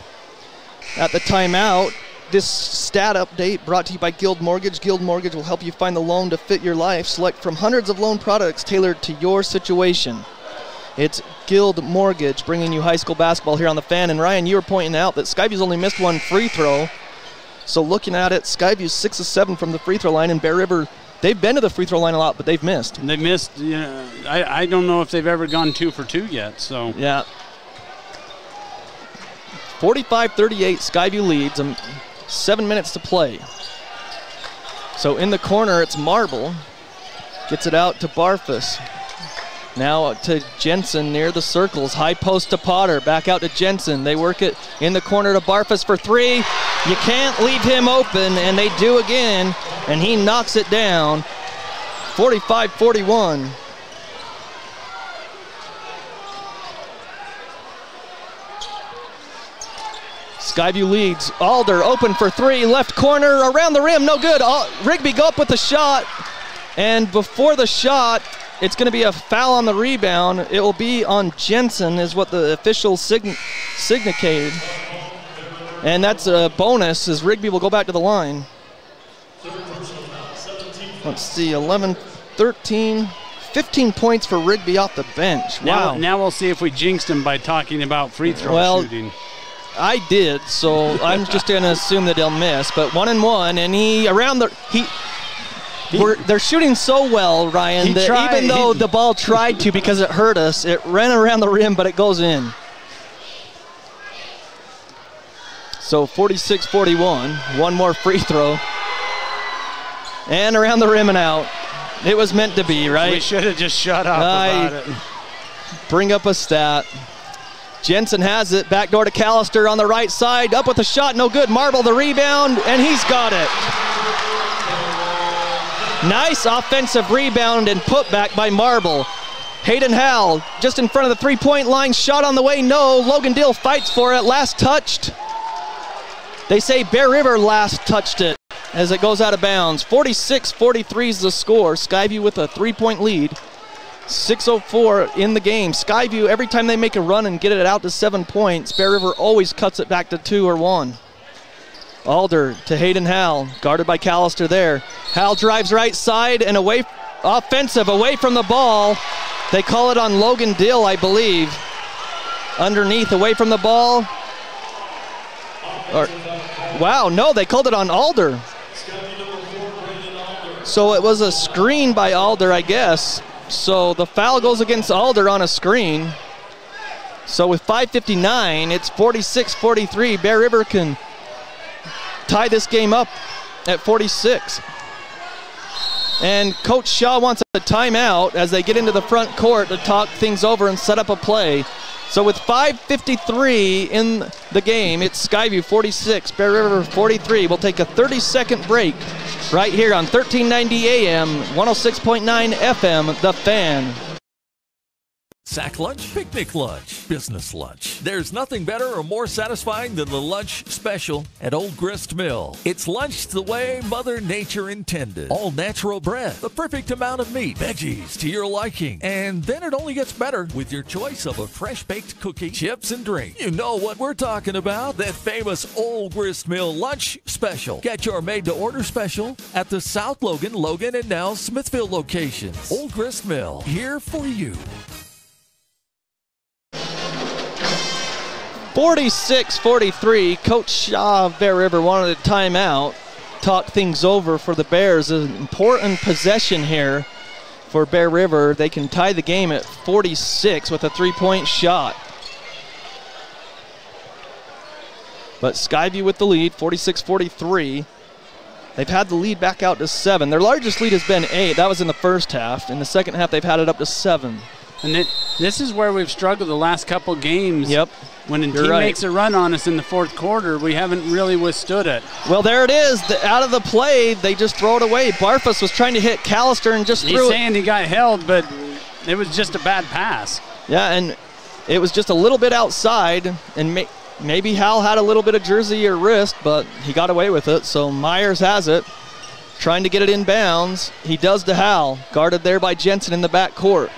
At the timeout, this stat update brought to you by Guild Mortgage. Guild Mortgage will help you find the loan to fit your life. Select from hundreds of loan products tailored to your situation. It's Guild Mortgage bringing you high school basketball here on The Fan. And Ryan, you were pointing out that Skyview's only missed one free throw. So looking at it, Skyview's 6 of 7 from the free throw line, and Bear River, they've been to the free throw line a lot, but they've missed. They've missed. Yeah, I don't know if they've ever gone 2 for 2 yet. So yeah. 45-38, Skyview leads. 7 minutes to play. So in the corner, it's Marble. Gets it out to Barfus. Now to Jensen near the circles. High post to Potter. Back out to Jensen. They work it in the corner to Barfus for 3. You can't leave him open, and they do again, and he knocks it down. 45-41. Skyview leads. Alder open for 3. Left corner around the rim. No good. Rigby go up with the shot. And before the shot, it's going to be a foul on the rebound. It will be on Jensen is what the official signified. And that's a bonus as Rigby will go back to the line. Let's see, 11, 13, 15 points for Rigby off the bench. Wow. Now we'll see if we jinxed him by talking about free throw shooting. I did, so I'm just going to assume that he'll miss. But 1 and 1, and they're shooting so well, Ryan, that even though the ball tried to because it hurt us, it ran around the rim, but it goes in. So 46-41, one more free throw. And around the rim and out. It was meant to be, right? We should have just shut up about it. Bring up a stat. Jensen has it, backdoor to Callister on the right side, up with a shot, no good. Marble the rebound, and he's got it. Nice offensive rebound and putback by Marble. Hayden Howell just in front of the three-point line, shot on the way, no. Logan Dill fights for it, last touched. They say Bear River last touched it as it goes out of bounds. 46-43 is the score. Skyview with a 3-point lead. 6:04 in the game. Skyview, every time they make a run and get it out to 7 points, Bear River always cuts it back to 2 or 1. Alder to Hayden Howell, guarded by Callister there. Howell drives right side and away, offensive, away from the ball. They call it on Logan Dill, I believe. Underneath, away from the ball. Wow, no, they called it on Alder. So it was a screen by Alder, I guess. So the foul goes against Alder on a screen. So with 5:59, it's 46-43. Bear River can tie this game up at 46. And Coach Shaw wants a timeout as they get into the front court to talk things over and set up a play. So with 5:53 in the game, it's Skyview 46, Bear River 43. We'll take a 30-second break right here on 1390 AM, 106.9 FM, The Fan. Sack lunch, picnic lunch, business lunch. There's nothing better or more satisfying than the lunch special at Old Grist Mill. It's lunch the way Mother Nature intended. All natural bread, the perfect amount of meat, veggies to your liking. And then it only gets better with your choice of a fresh-baked cookie, chips, and drink. You know what we're talking about, that famous Old Grist Mill lunch special. Get your made-to-order special at the South Logan, and now Smithville locations. Old Grist Mill, here for you. 46-43, Coach Shaw of Bear River wanted a timeout, talk things over for the Bears. An important possession here for Bear River. They can tie the game at 46 with a three-point shot. But Skyview with the lead, 46-43. They've had the lead back out to 7. Their largest lead has been 8. That was in the first half. In the second half, they've had it up to 7. And this is where we've struggled the last couple games. Yep. When a team makes a run on us in the fourth quarter, we haven't really withstood it. Well, there it is. Out of the play, they just throw it away. Barfus was trying to hit Callister and just threw it. He's saying he got held, but it was just a bad pass. Yeah, and it was just a little bit outside, and maybe Hal had a little bit of jersey or wrist, but he got away with it. So Myers has it, trying to get it in bounds. He does to Hal, guarded there by Jensen in the back court.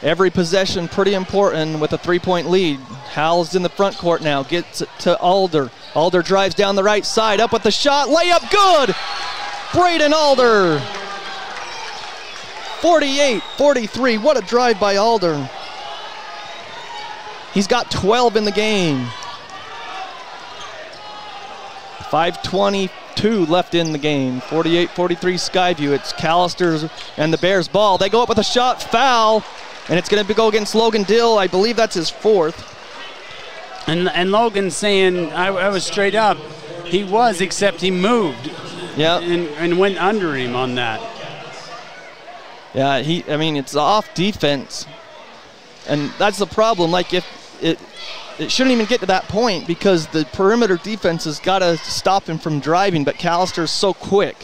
Every possession pretty important with a three-point lead. Howell's in the front court now, gets it to Alder. Alder drives down the right side, up with the shot, layup good! Braden Alder. 48-43, what a drive by Alder. He's got 12 in the game. 5:22 left in the game. 48-43 Skyview. It's Callister's and the Bears ball. They go up with a shot, foul. And it's going to go against Logan Dill. I believe that's his fourth. And Logan's saying, I was straight up. He was, except he moved. Yeah. And went under him on that. Yeah, it's off defense. And that's the problem. Like, if it shouldn't even get to that point because the perimeter defense has got to stop him from driving. But Callister's so quick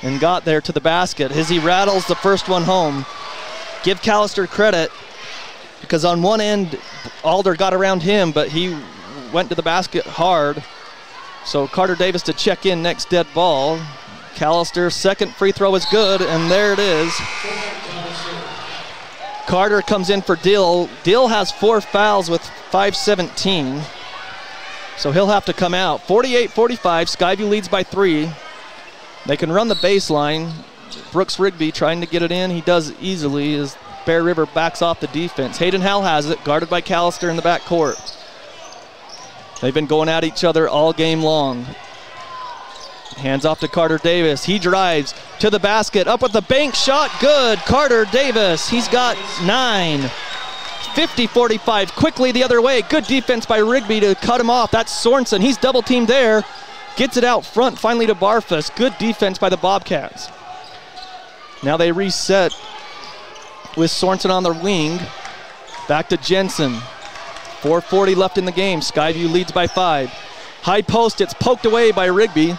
and got there to the basket as he rattles the first one home. Give Callister credit because on one end, Alder got around him, but he went to the basket hard. So Carter Davis to check in next dead ball. Callister's second free throw is good, and there it is. Carter comes in for Dill. Dill has 4 fouls with 5:17. So he'll have to come out. 48-45, Skyview leads by 3. They can run the baseline. Brooks Rigby trying to get it in. He does easily as Bear River backs off the defense. Hayden Howell has it, guarded by Callister in the back court. They've been going at each other all game long. Hands off to Carter Davis. He drives to the basket, up with the bank shot, good. Carter Davis, he's got 9. 50-45, quickly the other way. Good defense by Rigby to cut him off. That's Sorensen, he's double teamed there. Gets it out front, finally to Barfus. Good defense by the Bobcats. Now they reset with Sorensen on the wing. Back to Jensen. 4:40 left in the game. Skyview leads by 5. High post, it's poked away by Rigby.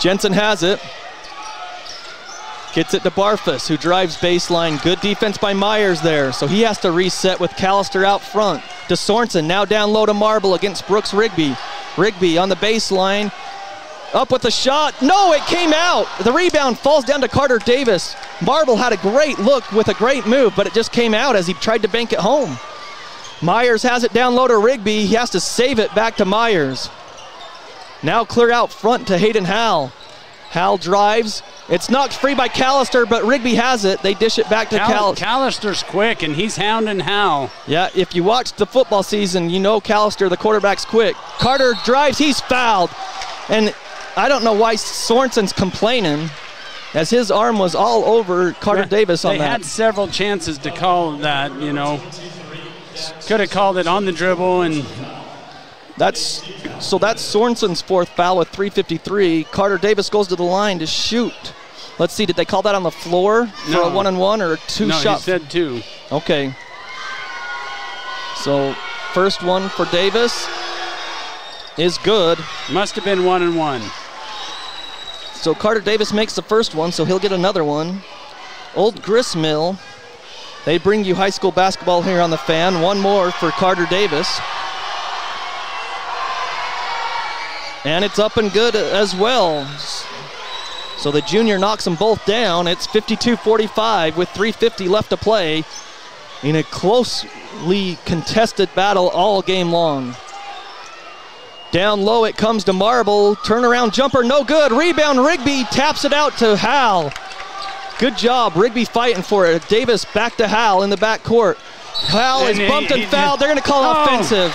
Jensen has it. Gets it to Barfus, who drives baseline. Good defense by Myers there, so he has to reset with Callister out front. To Sorensen, now down low to Marble against Brooks Rigby. Rigby on the baseline. Up with the shot. No, it came out. The rebound falls down to Carter Davis. Marble had a great look with a great move, but it just came out as he tried to bank it home. Myers has it down low to Rigby. He has to save it back to Myers. Now clear out front to Hayden Howell. Howell drives. It's knocked free by Callister, but Rigby has it. They dish it back to Callister. Callister's quick, and he's hounding Howell. Yeah, if you watch the football season, you know Callister, the quarterback's quick. Carter drives. He's fouled. And I don't know why Sorensen's complaining, as his arm was all over Carter Davis on that. They had several chances to call that, you know. Could have called it on the dribble, and that's Sorensen's 4th foul with 3:53. Carter Davis goes to the line to shoot. Let's see, did they call that on the floor for a 1-on-1 or a 2-shot? No, he said 2. Okay. So first one for Davis is good. Must have been 1-on-1. So Carter Davis makes the first one, so he'll get another one. Old Gristmill They bring you high school basketball here on the Fan. One more for Carter Davis. And it's up and good as well. So the junior knocks them both down. It's 52-45 with 3:50 left to play in a closely contested battle all game long. Down low it comes to Marble. Turnaround jumper, no good. Rebound, Rigby taps it out to Hal. Good job, Rigby fighting for it. Davis back to Hal in the backcourt. Hal is bumped and fouled. They're going to call offensive.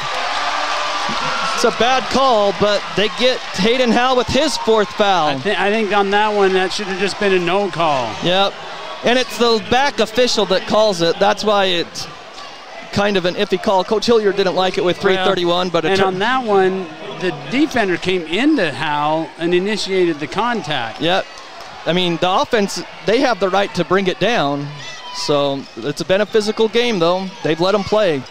It's a bad call, but they get Hayden Hal with his 4th foul. I think on that one, that should have just been a no call. Yep. And it's the back official that calls it. That's why it's kind of an iffy call. Coach Hilliard didn't like it with 3:31, but and on that one, the defender came into Hal and initiated the contact. Yep. I mean, the offense, they have the right to bring it down. So it's been a physical game, though. They've let them play.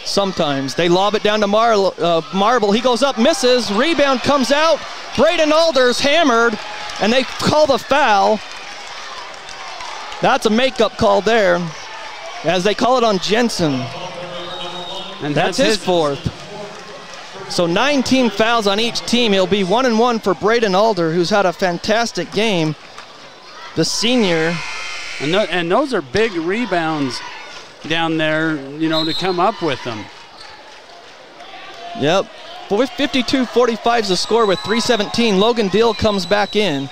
Sometimes. They lob it down to Marble. He goes up, misses. Rebound comes out. Braden Alder's hammered, and they call the foul. That's a makeup call there, as they call it on Jensen. And that's his 4th. So 19 fouls on each team. He'll be 1-1 for Braden Alder, who's had a fantastic game. The senior. And those are big rebounds down there, to come up with them. Yep. But with 52-45 is the score with 3:17. Logan Deal comes back in.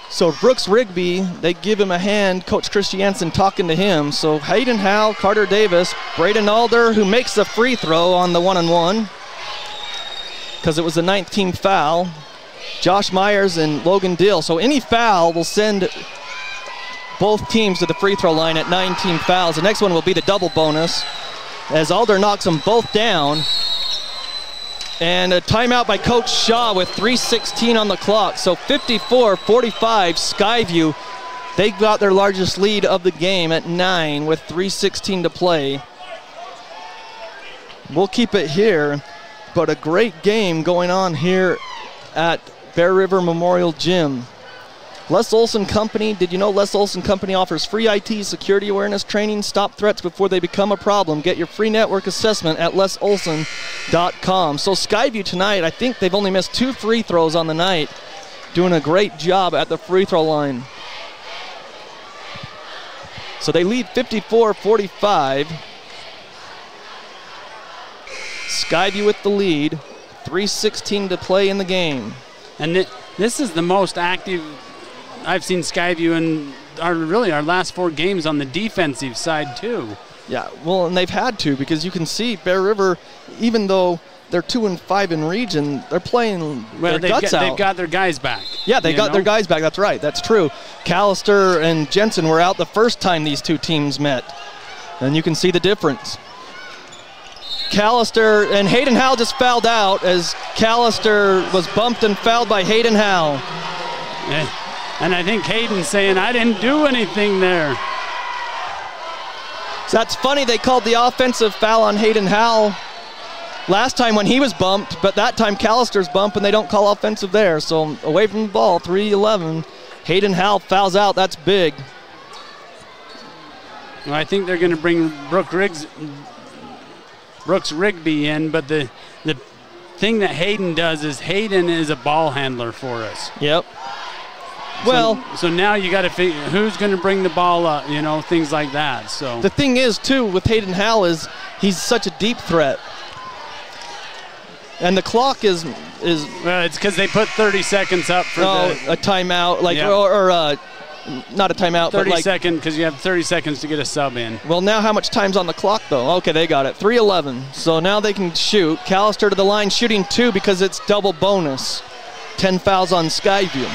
So Brooks Rigby, they give him a hand. Coach Christiansen talking to him. So Hayden Hal, Carter Davis, Braden Alder, who makes the free throw on the 1-on-1 because it was the 9th team foul. Josh Myers and Logan Deal. So any foul will send both teams to the free throw line at 19 fouls. The next one will be the double bonus as Alder knocks them both down. And a timeout by Coach Shaw with 3:16 on the clock. So 54-45, Skyview. They got their largest lead of the game at 9 with 3:16 to play. We'll keep it here, but a great game going on here at Bear River Memorial Gym. Les Olson Company, did you know Les Olson Company offers free IT security awareness training? Stop threats before they become a problem. Get your free network assessment at lesolson.com. So Skyview tonight, I think they've only missed 2 free throws on the night. Doing a great job at the free throw line. So they lead 54-45. Skyview with the lead. 3:16 to play in the game. And this is the most active I've seen Skyview in our last 4 games on the defensive side too. Yeah, well, and they've had to, because you can see Bear River, even though they're 2-5 in region, they're playing their guts out. They've got their guys back. Yeah, they got their guys back. That's right. That's true. Callister and Jensen were out the first time these two teams met, and you can see the difference. Callister and Hayden Howell just fouled out as Callister was bumped and fouled by Hayden Howell. Yeah. And I think Hayden's saying, I didn't do anything there. So that's funny, they called the offensive foul on Hayden Howell last time when he was bumped, but that time Callister's bumped and they don't call offensive there. So away from the ball, 3-11. Hayden Howell fouls out, that's big. Well, I think they're going to bring Brooks Rigby in, but the thing that Hayden does is Hayden is a ball handler for us. Yep. Well, so now you got to figure who's going to bring the ball up, things like that. So the thing is too with Hayden Howell is he's such a deep threat, and the clock is well, it's because they put 30 seconds up for a timeout, not a timeout, 30 but seconds, because you have 30 seconds to get a sub in. Well, now how much time's on the clock though? Okay, they got it. 3:11. So now they can shoot. Callister to the line, shooting 2 because it's double bonus. 10 fouls on Skyview.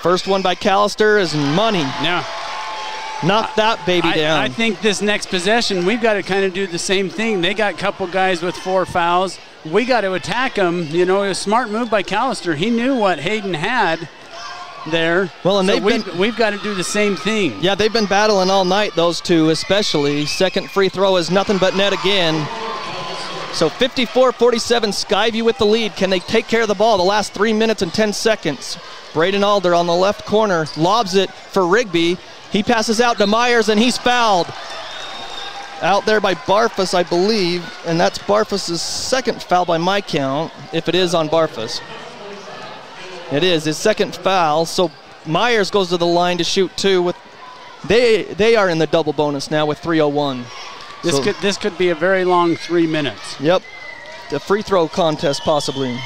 First one by Callister is money. Yeah. Knock that baby down. I think this next possession, we've got to kind of do the same thing. They got a couple guys with 4 fouls. We got to attack them. It was a smart move by Callister. He knew what Hayden had there. Well, and so we've got to do the same thing. Yeah, they've been battling all night, those two especially. Second free throw is nothing but net again. So 54-47, Skyview with the lead. Can they take care of the ball the last 3 minutes and 10 seconds? Braden Alder on the left corner lobs it for Rigby. He passes out to Myers, and he's fouled. Out there by Barfus, I believe, and that's Barfus' second foul by my count, if it is on Barfus. It is his second foul, so Myers goes to the line to shoot 2 with they are in the double bonus now with 3:01. This could be a very long 3 minutes. Yep. The free throw contest possibly.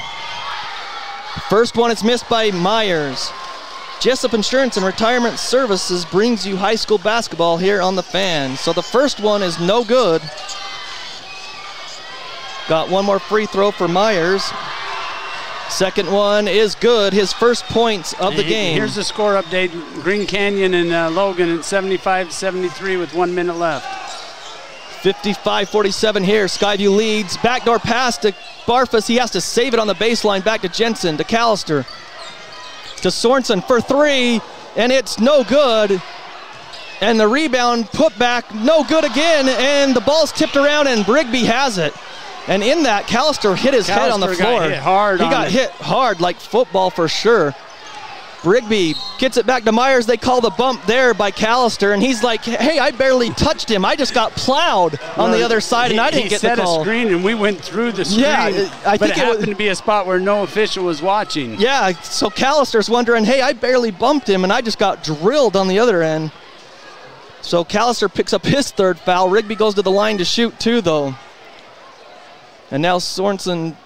First one is missed by Myers. Jessup Insurance and Retirement Services brings you high school basketball here on the Fan. So the first one is no good. Got one more free throw for Myers. Second one is good. His first points of the game. Here's the score update. Green Canyon and Logan at 75-73 with 1 minute left. 55-47 here. Skyview leads. Backdoor pass to Barfus. He has to save it on the baseline. Back to Jensen, to Callister, to Sorensen for 3, and it's no good. And the rebound put back, no good again, and the ball's tipped around, and Brigby has it. And in that, Callister hit his head on the floor. Got hit hard. He got hit hard, like football for sure. Brigby gets it back to Myers. They call the bump there by Callister, and he's like, hey, I barely touched him. I just got plowed on the other side, and I didn't get the call. He set a screen, and we went through the screen. Yeah, I think it happened to be a spot where no official was watching. Yeah, so Callister's wondering, hey, I barely bumped him, and I just got drilled on the other end. So Callister picks up his third foul. Rigby goes to the line to shoot 2, though. And now Sorensen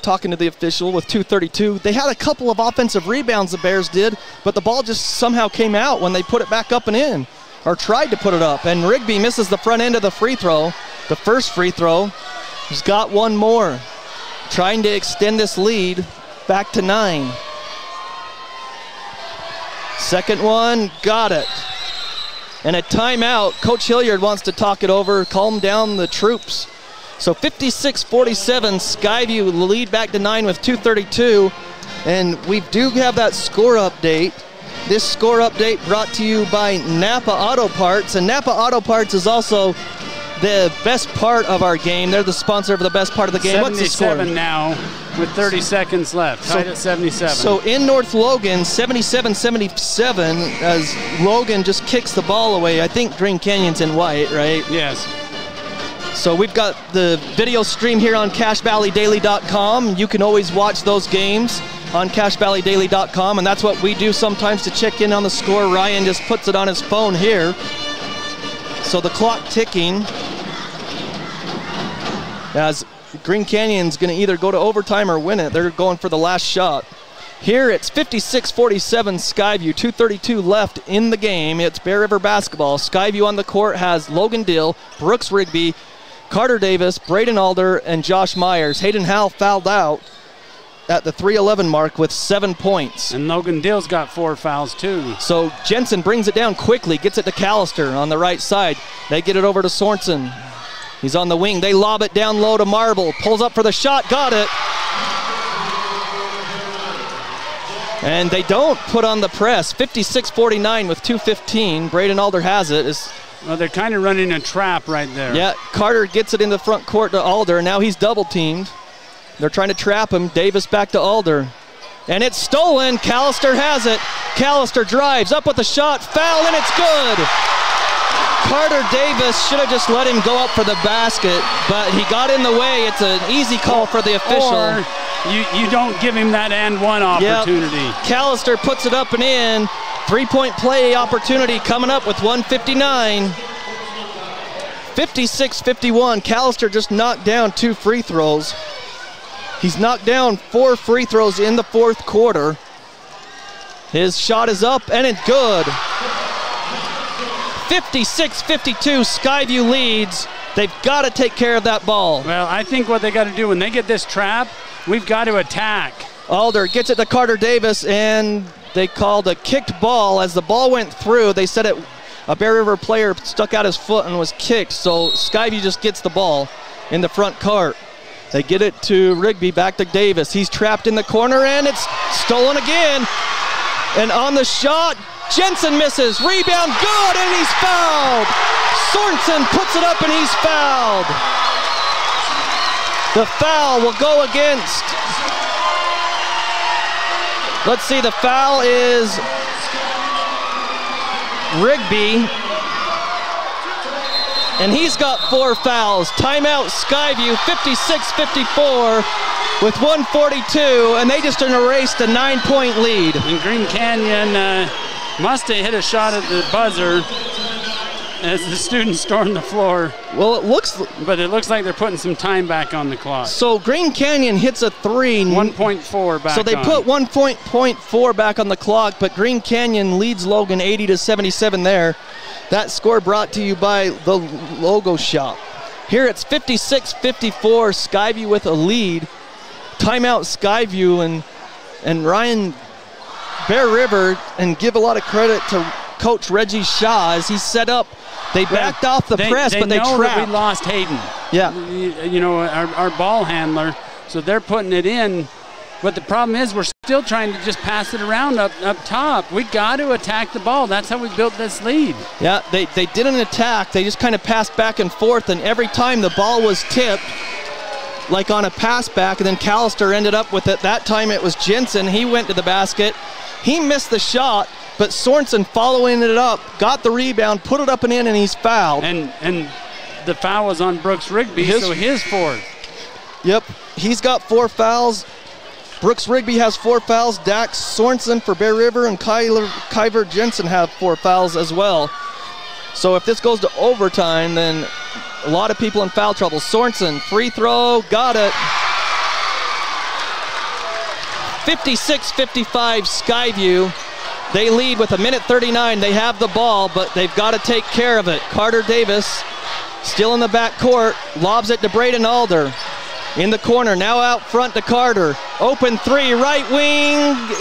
talking to the official with 2:32. They had a couple of offensive rebounds, the Bears did, but the ball just somehow came out when they put it back up and in, or tried to put it up. And Rigby misses the front end of the free throw, the first free throw. He's got one more, trying to extend this lead back to 9. Second one, got it. And a timeout. Coach Hilliard wants to talk it over, calm down the troops. So 56-47, Skyview lead back to 9 with 2:32. And we do have that score update. This score update brought to you by Napa Auto Parts. And Napa Auto Parts is also the best part of our game. They're the sponsor of the best part of the game. What's the score? 77 now with 30 seconds left, tied at 77. So in North Logan, 77-77 as Logan just kicks the ball away. I think Green Canyon's in white, right? Yes. So we've got the video stream here on CashValleyDaily.com. You can always watch those games on CashValleyDaily.com, and that's what we do sometimes to check in on the score. Ryan just puts it on his phone here. So the clock ticking as Green Canyon's going to either go to overtime or win it. They're going for the last shot. Here it's 56-47 Skyview, 2:32 left in the game. It's Bear River basketball. Skyview on the court has Logan Dill, Brooks Rigby, Carter Davis, Braden Alder, and Josh Myers. Hayden Howell fouled out at the 3:11 mark with 7 points. And Logan Dill's got 4 fouls too. So Jensen brings it down quickly, gets it to Callister on the right side. They get it over to Sorensen. He's on the wing. They lob it down low to Marble. Pulls up for the shot, got it. And they don't put on the press. 56-49 with 2:15. Braden Alder has it. Well, they're kind of running a trap right there. Yeah, Carter gets it in the front court to Alder. Now he's double teamed. They're trying to trap him. Davis back to Alder. And it's stolen. Callister has it. Callister drives up with a shot. Foul, and it's good. Carter Davis should have just let him go up for the basket, but he got in the way. It's an easy call for the official. Or you don't give him that and one opportunity. Yep. Callister puts it up and in. 3-point play opportunity coming up with 1:59. 56-51. Callister just knocked down 2 free throws. He's knocked down 4 free throws in the fourth quarter. His shot is up and it's good. 56-52, Skyview leads. They've got to take care of that ball. Well, I think what they got to do when they get this trap, we've got to attack. Alder gets it to Carter Davis, and they called a kicked ball. As the ball went through, they said a Bear River player stuck out his foot and was kicked, so Skyview just gets the ball in the front court. They get it to Rigby, back to Davis. He's trapped in the corner, and it's stolen again. And on the shot, Jensen misses. Rebound, good, and he's fouled. Sorensen puts it up, and he's fouled. The foul will go against. Let's see, the foul is Rigby. And he's got 4 fouls. Timeout Skyview, 56-54 with 1:42, and they just erased a 9-point lead. And Green Canyon must have hit a shot at the buzzer as the students stormed the floor. Well, it looks like they're putting some time back on the clock. So Green Canyon hits a 3. 1.4 back. So they put 1.4 back on the clock, but Green Canyon leads Logan 80-77 there. That score brought to you by the Logo Shop. Here it's 56-54, Skyview with a lead. Timeout Skyview, and Ryan, Bear River, and give a lot of credit to Coach Reggie Shaw as he set up. They backed off the press, but they know trapped. That we lost Hayden. Yeah. You know, our ball handler, so they're putting it in. But the problem is we're still trying to just pass it around up top. We got to attack the ball. That's how we built this lead. Yeah, they didn't attack. They just kind of passed back and forth, and every time the ball was tipped, like on a pass back, and then Callister ended up with it. That time it was Jensen. He went to the basket. He missed the shot, but Sorensen following it up, got the rebound, put it up and in, and he's fouled. And the foul was on Brooks Rigby, so his 4th. Yep, he's got 4 fouls. Brooks Rigby has 4 fouls. Dax Sorensen for Bear River and Kyver Jensen have 4 fouls as well. So if this goes to overtime, then a lot of people in foul trouble. Sorensen, free throw, got it. 56-55 Skyview. They lead with 1:39. They have the ball, but they've got to take care of it. Carter Davis still in the back court, lobs it to Braden Alder. In the corner, now out front to Carter. Open 3, right wing,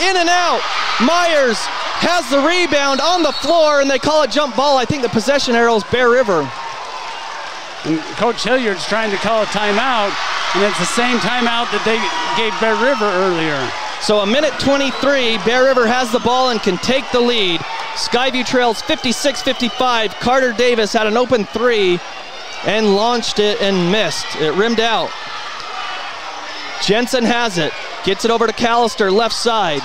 in and out. Myers has the rebound on the floor, and they call it jump ball. I think the possession arrow is Bear River. And Coach Hilliard's trying to call a timeout, and it's the same timeout that they gave Bear River earlier. So 1:23, Bear River has the ball and can take the lead. Skyview trails 56-55. Carter Davis had an open 3 and launched it and missed. It rimmed out. Jensen has it, gets it over to Callister, left side.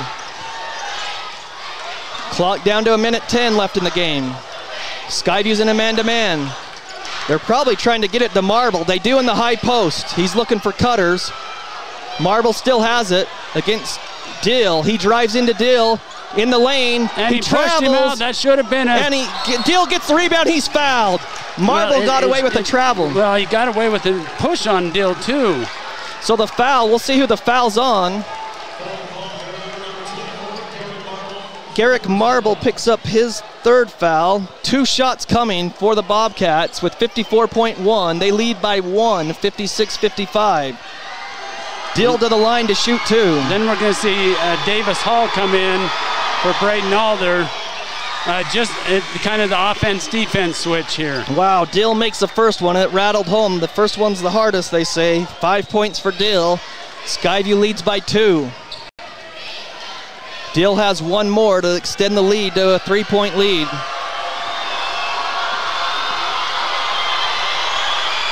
Clock down to 1:10 left in the game. Skyview's in a man-to-man. They're probably trying to get it to Marble. They do in the high post. He's looking for cutters. Marble still has it against Dill. He drives into Dill in the lane. And he travels. pushed him out. That should have been a... And Dill gets the rebound. He's fouled. Marble got away with the travel. Well, he got away with the push on Dill, too. So the foul, we'll see who the foul's on. Garrick Marble picks up his 3rd foul. 2 shots coming for the Bobcats with 54.1. They lead by 1, 56-55. Dill to the line to shoot 2. Then we're going to see Davis Hall come in for Braden Alder. Just kind of the offense-defense switch here. Wow, Dill makes the first one. It rattled home. The first one's the hardest, they say. 5 points for Dill. Skyview leads by 2. Dill has 1 more to extend the lead to a 3-point lead.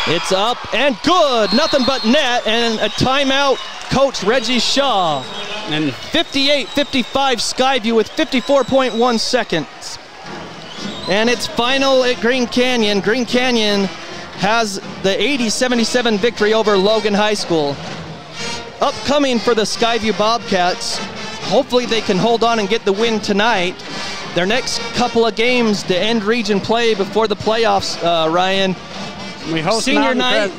It's up and good. Nothing but net and a timeout. Coach Reggie Shaw. And 58-55 Skyview with 54.1 seconds. And it's final at Green Canyon. Green Canyon has the 80-77 victory over Logan High School. Upcoming for the Skyview Bobcats, hopefully they can hold on and get the win tonight. Their next couple of games to end region play before the playoffs, Ryan. We host senior night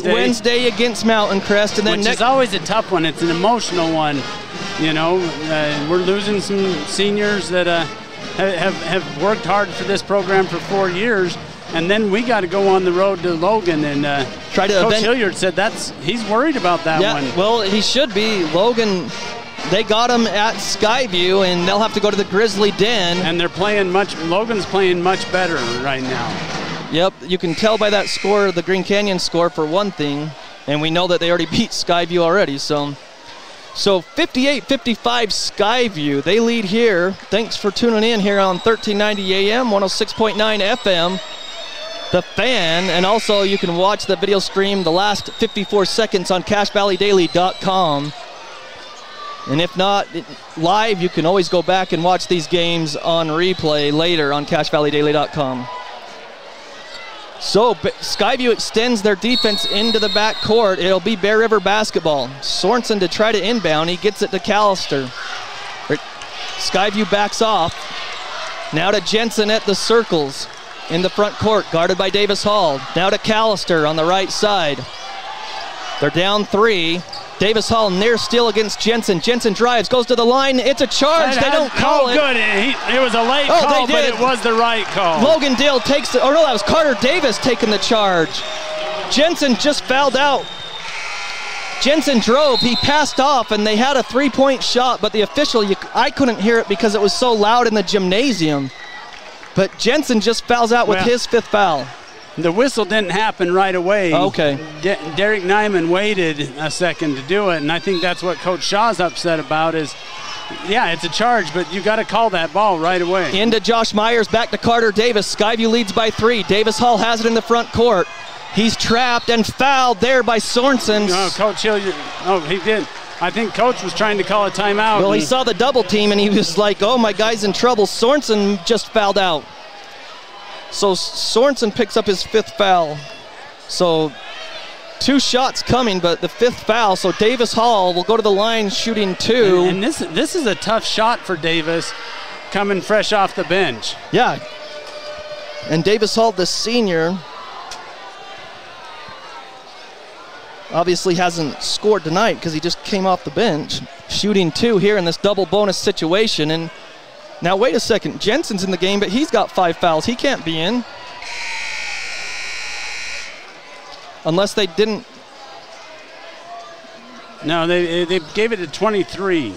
Wednesday against Mountain Crest, and then which is always a tough one. It's an emotional one. You know, we're losing some seniors that have worked hard for this program for 4 years, and then we got to go on the road to Logan and try to. Coach Hilliard said he's worried about that one. Yeah, well, he should be. Logan, they got him at Skyview, and they'll have to go to the Grizzly Den. And they're playing Logan's playing much better right now. Yep, you can tell by that score, the Green Canyon score for one thing, and we know that they already beat Skyview already. So 58-55 Skyview, they lead here. Thanks for tuning in here on 1390 AM, 106.9 FM, The Fan, and also you can watch the video stream the last 54 seconds on CashValleyDaily.com. And if not live, you can always go back and watch these games on replay later on CashValleyDaily.com. So Skyview extends their defense into the back court. It'll be Bear River basketball. Sorensen to try to inbound. He gets it to Callister. Skyview backs off. Now to Jensen at the circles in the front court, guarded by Davis Hall. Now to Callister on the right side. They're down 3. Davis Hall near steal against Jensen. Jensen drives, goes to the line. It's a charge. They don't call it. Good. It was a late call, but it was the right call. Logan Dale takes it. Oh, no, that was Carter Davis taking the charge. Jensen just fouled out. Jensen drove. He passed off, and they had a three-point shot, but the official, I couldn't hear it because it was so loud in the gymnasium. But Jensen just fouls out with his 5th foul. The whistle didn't happen right away. Okay. Derek Nyman waited a second to do it, and I think that's what Coach Shaw's upset about is, yeah, it's a charge, but you got to call that ball right away. Into Josh Myers, back to Carter Davis. Skyview leads by 3. Davis Hall has it in the front court. He's trapped and fouled there by Sorensen. No, Coach Hill, he did. I think Coach was trying to call a timeout. Well, he saw the double team, and he was like, oh, my guy's in trouble. Sorensen just fouled out. So Sorensen picks up his 5th foul. So 2 shots coming, but the 5th foul. So Davis Hall will go to the line shooting 2. And this is a tough shot for Davis coming fresh off the bench. Yeah. And Davis Hall, the senior, obviously hasn't scored tonight because he just came off the bench. Shooting 2 here in this double bonus situation. And now, wait a second. Jensen's in the game, but he's got 5 fouls. He can't be in. Unless they didn't. No, they gave it to 23.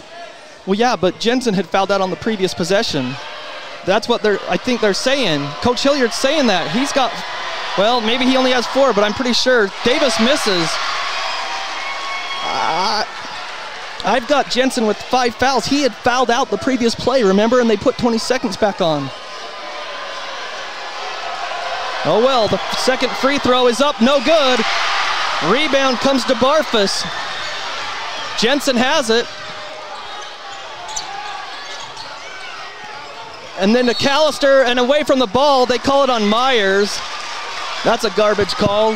Well, yeah, but Jensen had fouled out on the previous possession. That's what I think they're saying. Coach Hilliard's saying that. He's got, well, maybe he only has 4, but I'm pretty sure Davis misses. I've got Jensen with 5 fouls. He had fouled out the previous play, remember? And they put 20 seconds back on. Oh, well, the second free throw is up. No good. Rebound comes to Barfus. Jensen has it. And then to Callister, and away from the ball, they call it on Myers. That's a garbage call.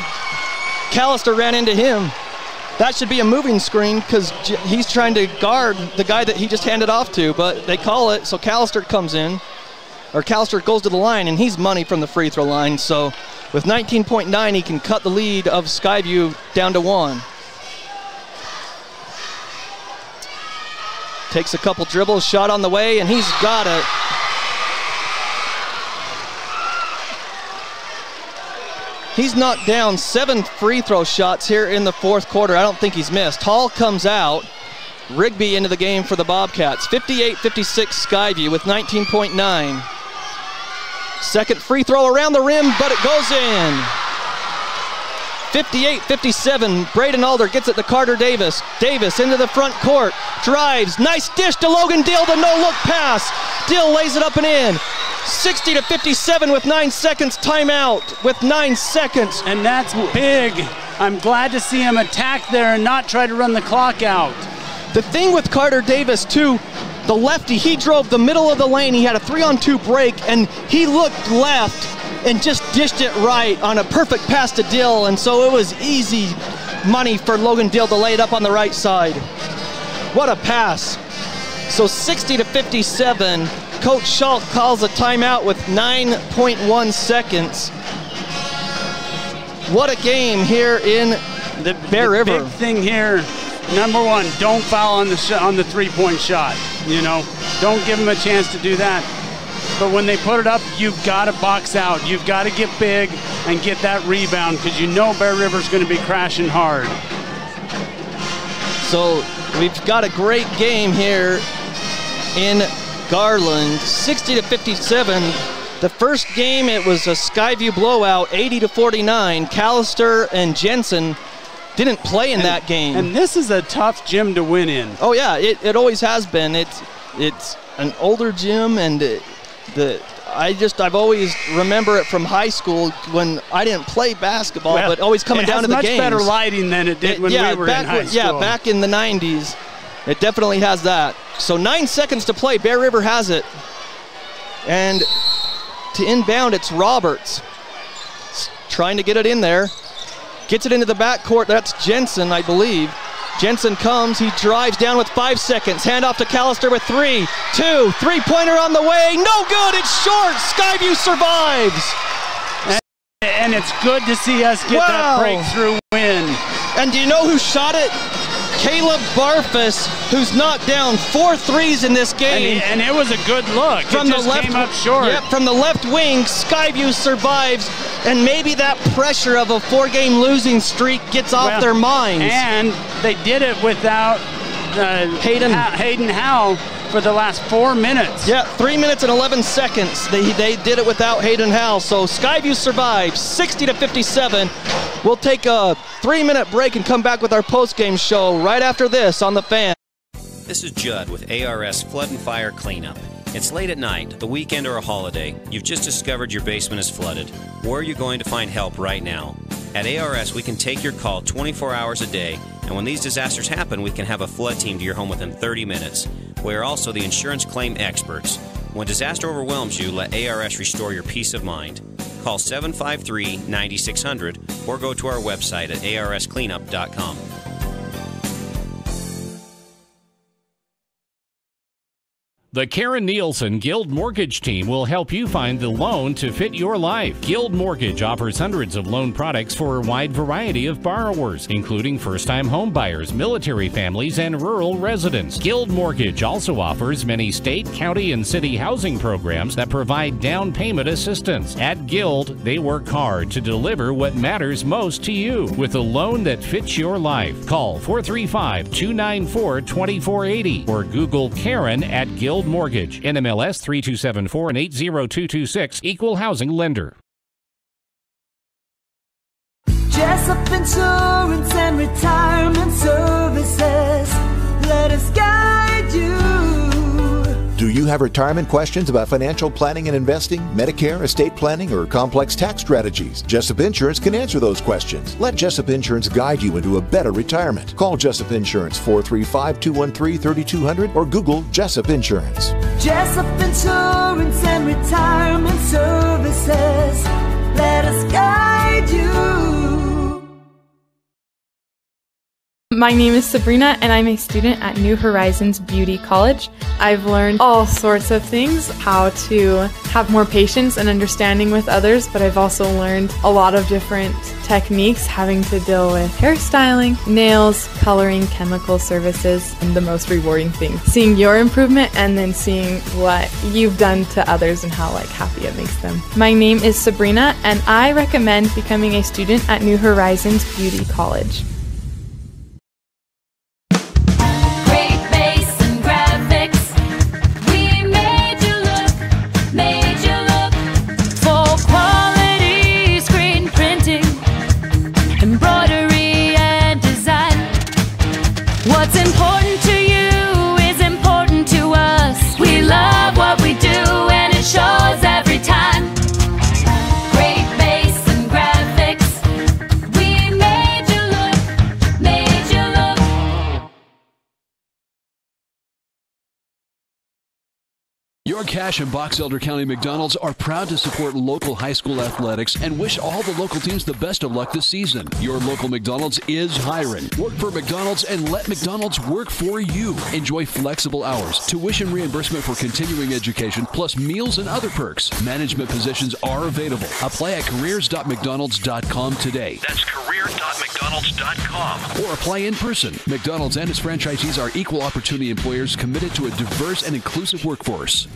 Callister ran into him. That should be a moving screen because he's trying to guard the guy that he just handed off to, but they call it, so Callister comes in, or Callister goes to the line, and he's money from the free throw line. So with 19.9, he can cut the lead of Skyview down to 1. Takes a couple dribbles, shot on the way, and he's got it. He's knocked down 7 free throw shots here in the 4th quarter. I don't think he's missed. Hall comes out. Rigby into the game for the Bobcats. 58-56 Skyview with 19.9. Second free throw around the rim, but it goes in. 58-57. Braden Alder gets it to Carter Davis. Davis into the front court. Drives. Nice dish to Logan Dill. The no-look pass. Dill lays it up and in. 60-57 with 9 seconds. Timeout with 9 seconds. And that's big. I'm glad to see him attack there and not try to run the clock out. The thing with Carter Davis, too, the lefty, he drove the middle of the lane. He had a 3-on-2 break, and he looked left and just dished it right on a perfect pass to Dill. And so it was easy money for Logan Dill to lay it up on the right side. What a pass. So 60-57. Coach Schultz calls a timeout with 9.1 seconds. What a game here in the Bear River. The big thing here, number 1, don't foul on the three-point shot. You know, don't give them a chance to do that. But when they put it up, you've got to box out. You've got to get big and get that rebound because you know Bear River's going to be crashing hard. So we've got a great game here in Garland, 60-57. The first game, it was a Skyview blowout, 80-49. Callister and Jensen didn't play in that game. And this is a tough gym to win in. Oh yeah, it always has been. It's an older gym, and I've always remember it from high school when I didn't play basketball, but always coming down to the games. It has much better lighting than it did when we were in high school. Yeah, back in the 90s. It definitely has that. So 9 seconds to play. Bear River has it. And to inbound, it's Roberts. Trying to get it in there. Gets it into the backcourt. That's Jensen, I believe. Jensen comes. He drives down with 5 seconds. Handoff to Callister with 3, 2, three-pointer on the way. No good. It's short. Skyview survives. And it's good to see us get that breakthrough win. And do you know who shot it? Caleb Barfus, who's knocked down 4 threes in this game. And it was a good look. From it just came up short. Yep, from the left wing, Skyview survives, and maybe that pressure of a 4-game losing streak gets off their minds. And they did it without Hayden Howell for the last 4 minutes. Yeah, 3 minutes and 11 seconds. They did it without Hayden Howell. So Skyview survives 60-57. We'll take a 3-minute break and come back with our post-game show right after this on The Fan. This is Judd with ARS Flood and Fire Cleanup. It's late at night, the weekend or a holiday. You've just discovered your basement is flooded. Where are you going to find help right now? At ARS, we can take your call 24 hours a day, and when these disasters happen, we can have a flood team to your home within 30 minutes. We are also the insurance claim experts. When disaster overwhelms you, let ARS restore your peace of mind. Call 753-9600 or go to our website at arscleanup.com. The Karen Nielsen Guild Mortgage Team will help you find the loan to fit your life. Guild Mortgage offers hundreds of loan products for a wide variety of borrowers, including first-time home buyers, military families, and rural residents. Guild Mortgage also offers many state, county, and city housing programs that provide down payment assistance. At Guild, they work hard to deliver what matters most to you with a loan that fits your life. Call 435-294-2480 or Google Karen at Guild Mortgage, NMLS 3274 and 80226, Equal Housing Lender. Jessup Insurance and Retirement Services, let us guide you. Do you have retirement questions about financial planning and investing, Medicare, estate planning, or complex tax strategies? Jessup Insurance can answer those questions. Let Jessup Insurance guide you into a better retirement. Call Jessup Insurance 435-213-3200 or Google Jessup Insurance. Jessup Insurance and Retirement Services, let us guide you. My name is Sabrina, and I'm a student at New Horizons Beauty College. I've learned all sorts of things, how to have more patience and understanding with others, but I've also learned a lot of different techniques having to deal with hairstyling, nails, coloring, chemical services, and the most rewarding thing, seeing your improvement and then seeing what you've done to others and how happy it makes them. My name is Sabrina, and I recommend becoming a student at New Horizons Beauty College. What's important to you is important to us. We love what we do and it shows every time. Great bass and graphics. We made you look, made you look. Your Cache and Box Elder County McDonald's are proud to support local high school athletics and wish all the local teams the best of luck this season. Your local McDonald's is hiring. Work for McDonald's and let McDonald's work for you. Enjoy flexible hours, tuition reimbursement for continuing education, plus meals and other perks. Management positions are available. Apply at careers.mcdonalds.com today. That's career.mcdonalds.com. Or apply in person. McDonald's and its franchisees are equal opportunity employers committed to a diverse and inclusive workforce.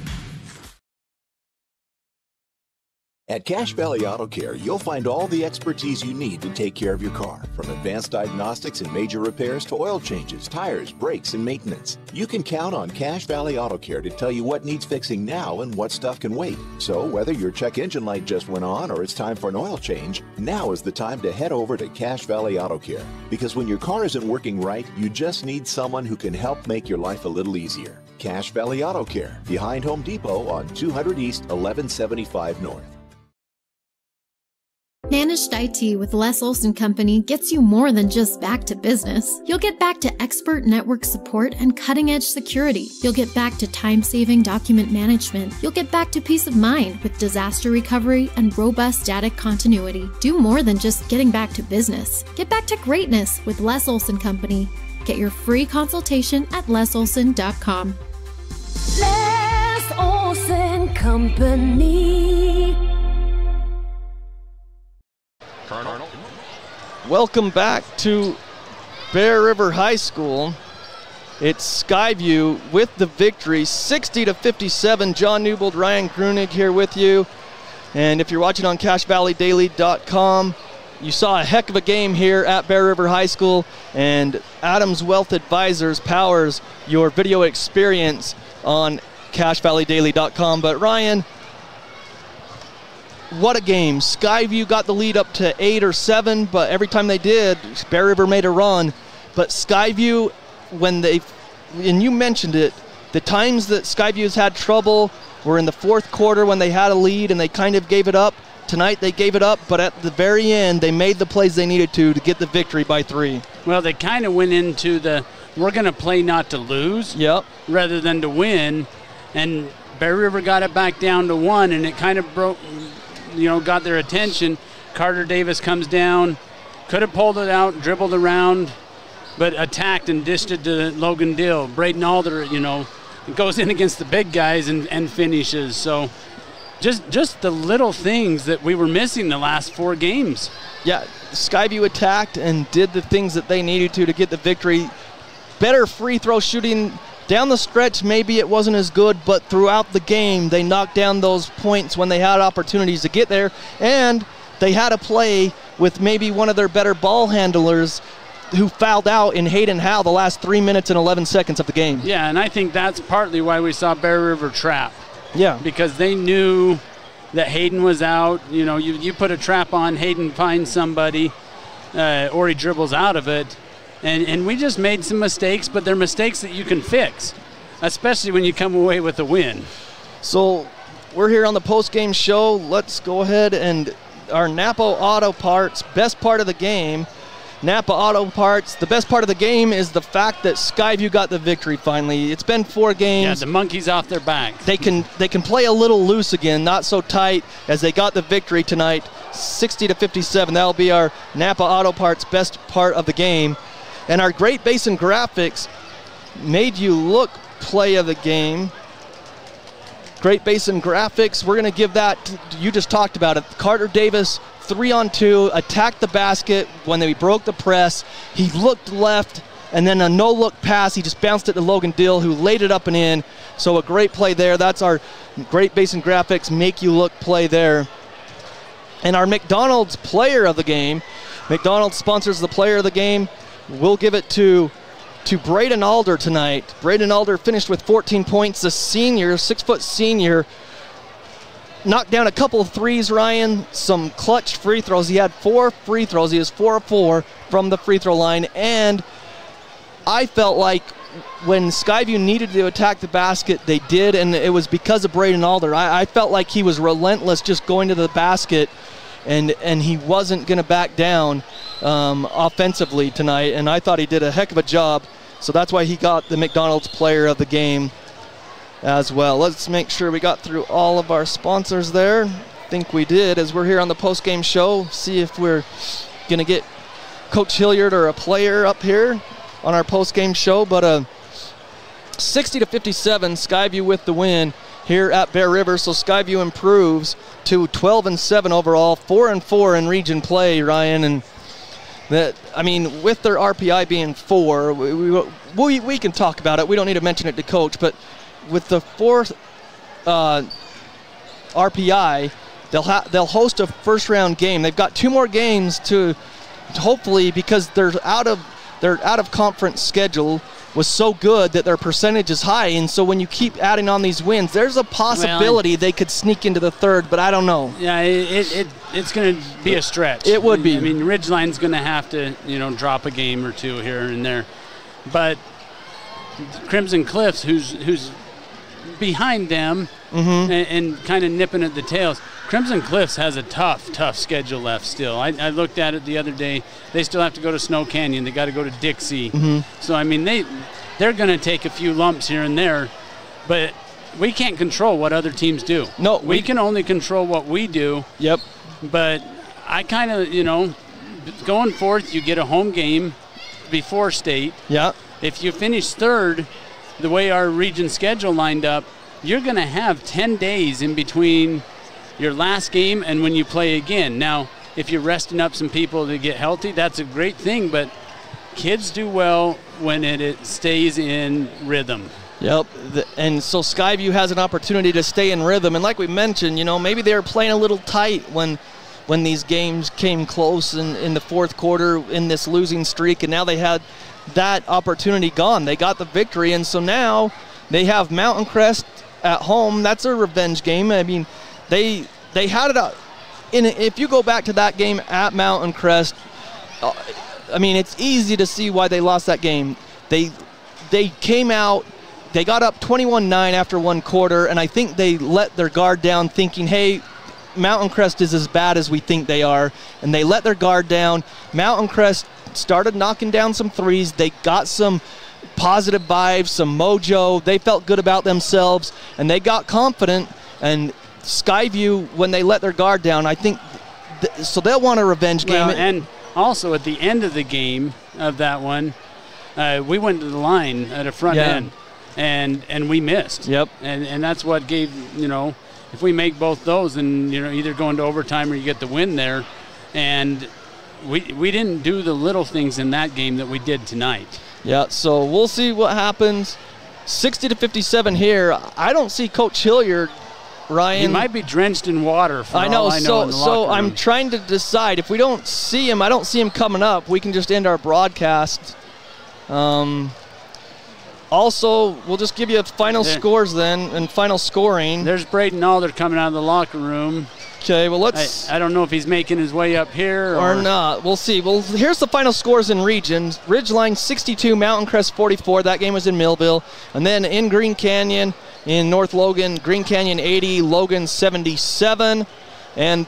At Cache Valley Auto Care, you'll find all the expertise you need to take care of your car, from advanced diagnostics and major repairs to oil changes, tires, brakes, and maintenance. You can count on Cache Valley Auto Care to tell you what needs fixing now and what stuff can wait. So whether your check engine light just went on or it's time for an oil change, now is the time to head over to Cache Valley Auto Care. Because when your car isn't working right, you just need someone who can help make your life a little easier. Cache Valley Auto Care, behind Home Depot on 200 East, 1175 North. Managed IT with Les Olson Company gets you more than just back to business. You'll get back to expert network support and cutting-edge security. You'll get back to time-saving document management. You'll get back to peace of mind with disaster recovery and robust data continuity. Do more than just getting back to business. Get back to greatness with Les Olson Company. Get your free consultation at lesolson.com. Les Olson Company. Welcome back to Bear River High School. It's Skyview with the victory, 60-57. John Newbold, Ryan Grunig here with you. And if you're watching on CashValleyDaily.com, you saw a heck of a game here at Bear River High School, and Adams Wealth Advisors powers your video experience on CashValleyDaily.com. But Ryan, what a game. Skyview got the lead up to 8 or 7, but every time they did, Bear River made a run. But Skyview, and you mentioned it, the times that Skyview's had trouble were in the fourth quarter when they had a lead and they kind of gave it up. Tonight they gave it up, but at the very end, they made the plays they needed to get the victory by 3. Well, they kind of went into we're going to play not to lose rather than to win. And Bear River got it back down to 1, and it kind of got their attention. Carter Davis comes down, could have pulled it out, dribbled around, but attacked and dished it to Logan Dill. Braden Alder, goes in against the big guys and finishes. So just the little things that we were missing the last 4 games. Yeah, Skyview attacked and did the things that they needed to get the victory. Better free throw shooting. Down the stretch, maybe it wasn't as good, but throughout the game, they knocked down those points when they had opportunities to get there, and they had a play with maybe one of their better ball handlers who fouled out in Hayden Howe the last 3 minutes and 11 seconds of the game. Yeah, and I think that's partly why we saw Bear River trap. Yeah. Because they knew that Hayden was out. You put a trap on, Hayden finds somebody, or he dribbles out of it. And we just made some mistakes, but they're mistakes that you can fix, especially when you come away with a win. So we're here on the post-game show. Let's go ahead and our Napa Auto Parts, best part of the game. Napa Auto Parts, the best part of the game is the fact that Skyview got the victory finally. It's been 4 games. Yeah, the monkey's off their back. They can play a little loose again, not so tight as they got the victory tonight, 60-57. That'll be our Napa Auto Parts best part of the game. And our Great Basin Graphics made you look play of the game. Great Basin Graphics, we're going to give that, you just talked about it. Carter Davis, 3-on-2, attacked the basket when they broke the press. He looked left, and then a no-look pass. He just bounced it to Logan Dill, who laid it up and in. So a great play there. That's our Great Basin Graphics make you look play there. And our McDonald's player of the game, McDonald's sponsors the player of the game. We'll give it to Braden Alder tonight. Braden Alder finished with 14 points. The senior, 6-foot senior, knocked down a couple of threes, Ryan, some clutch free throws. He had 4 free throws. He was 4 of 4 from the free throw line. And I felt like when Skyview needed to attack the basket, they did, and it was because of Braden Alder. I felt like he was relentless just going to the basket, and he wasn't going to back down offensively tonight, and I thought he did a heck of a job. So that's why he got the McDonald's player of the game as well. Let's make sure we got through all of our sponsors there. I think we did, as we're here on the post-game show. See if we're going to get Coach Hilliard or a player up here on our post-game show. But 60-57, Skyview with the win here at Bear River. So Skyview improves to 12-7 overall, 4-4 in region play, Ryan. And that, I mean, with their RPI being 4, we can talk about it. We don't need to mention it to Coach, but with the 4th RPI, they'll host a first-round game. They've got 2 more games to hopefully, because their out of conference schedule was so good that their percentage is high, and so when you keep adding on these wins, there's a possibility they could sneak into the 3rd, but I don't know. Yeah, it's going to be a stretch. It would be. I mean, Ridgeline's going to have to, drop a game or 2 here and there, but Crimson Cliffs, who's behind them and kind of nipping at the tails, Crimson Cliffs has a tough schedule left still. I looked at it the other day. They still have to go to Snow Canyon. They got to go to Dixie. So, I mean, they're going to take a few lumps here and there, but we can't control what other teams do. No. We can only control what we do. Yep. But I kind of, going forth, you get a home game before state. Yeah. If you finish third, the way our region schedule lined up, you're going to have 10 days in between your last game and when you play again. Now, if you're resting up some people to get healthy, that's a great thing, but kids do well when it stays in rhythm. Yep, and so Skyview has an opportunity to stay in rhythm. And like we mentioned, maybe they were playing a little tight when these games came close in the fourth quarter in this losing streak, and now they had that opportunity gone. They got the victory, and so now they have Mountain Crest at home. That's a revenge game. I mean, they had it out. If you go back to that game at Mountain Crest, I mean, it's easy to see why they lost that game. They came out, they got up 21-9 after one quarter, and I think they let their guard down thinking, hey, Mountain Crest is as bad as we think they are, and they let their guard down. Mountain Crest started knocking down some threes. They got some positive vibes, some mojo. They felt good about themselves, and they got confident. And Skyview, when they let their guard down, I think, so they'll want a revenge game. Well, and also at the end of the game of that one, we went to the line at a front end, and we missed. Yep. And that's what gave, if we make both those, then, either go into overtime or you get the win there. And we didn't do the little things in that game that we did tonight. Yeah, so we'll see what happens. 60-57 here. I don't see Coach Hilliard, Ryan. He might be drenched in water. I know. So I'm trying to decide. If we don't see him, I don't see him coming up. We can just end our broadcast. Also, we'll just give you final scores then and final scoring. There's Braden Alder coming out of the locker room. Okay, well, let's... I don't know if he's making his way up here or not. We'll see. Well, here's the final scores in regions. Ridgeline 62, Mountain Crest 44. That game was in Millville. And then in Green Canyon, in North Logan, Green Canyon 80, Logan 77. And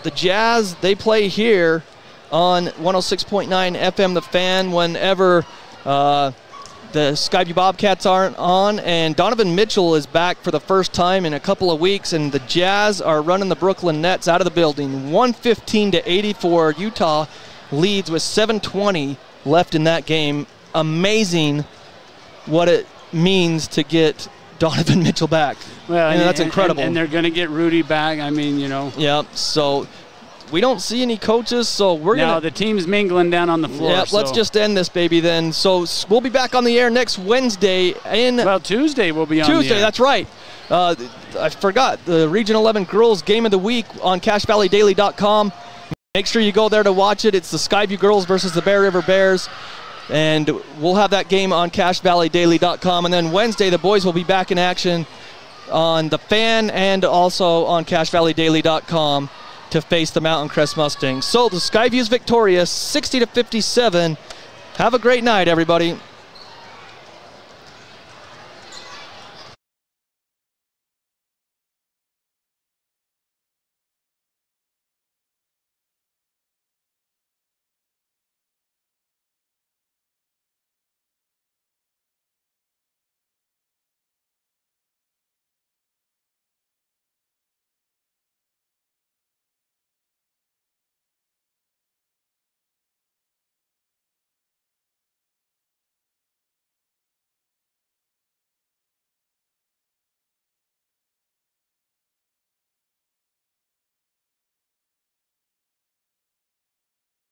the Jazz, they play here on 106.9 FM The Fan whenever the Skyview Bobcats aren't on, and Donovan Mitchell is back for the first time in a couple of weeks, and the Jazz are running the Brooklyn Nets out of the building. 115-84. Utah leads with 7:20 left in that game. Amazing what it means to get Donovan Mitchell back. Well, and that's incredible. And they're going to get Rudy back. I mean, Yeah, so we don't see any coaches, so we're going to... No, the team's mingling down on the floor. Yeah, let's just end this, baby, then. So we'll be back on the air next Wednesday. Well, Tuesday we'll be on the air. Tuesday, that's right. I forgot, the Region 11 Girls Game of the Week on CashValleyDaily.com. Make sure you go there to watch it. It's the Skyview Girls versus the Bear River Bears. And we'll have that game on CashValleyDaily.com. And then Wednesday, the boys will be back in action on The Fan and also on CashValleyDaily.com to face the Mountain Crest Mustangs. So the Skyview's victorious, 60-57. Have a great night, everybody.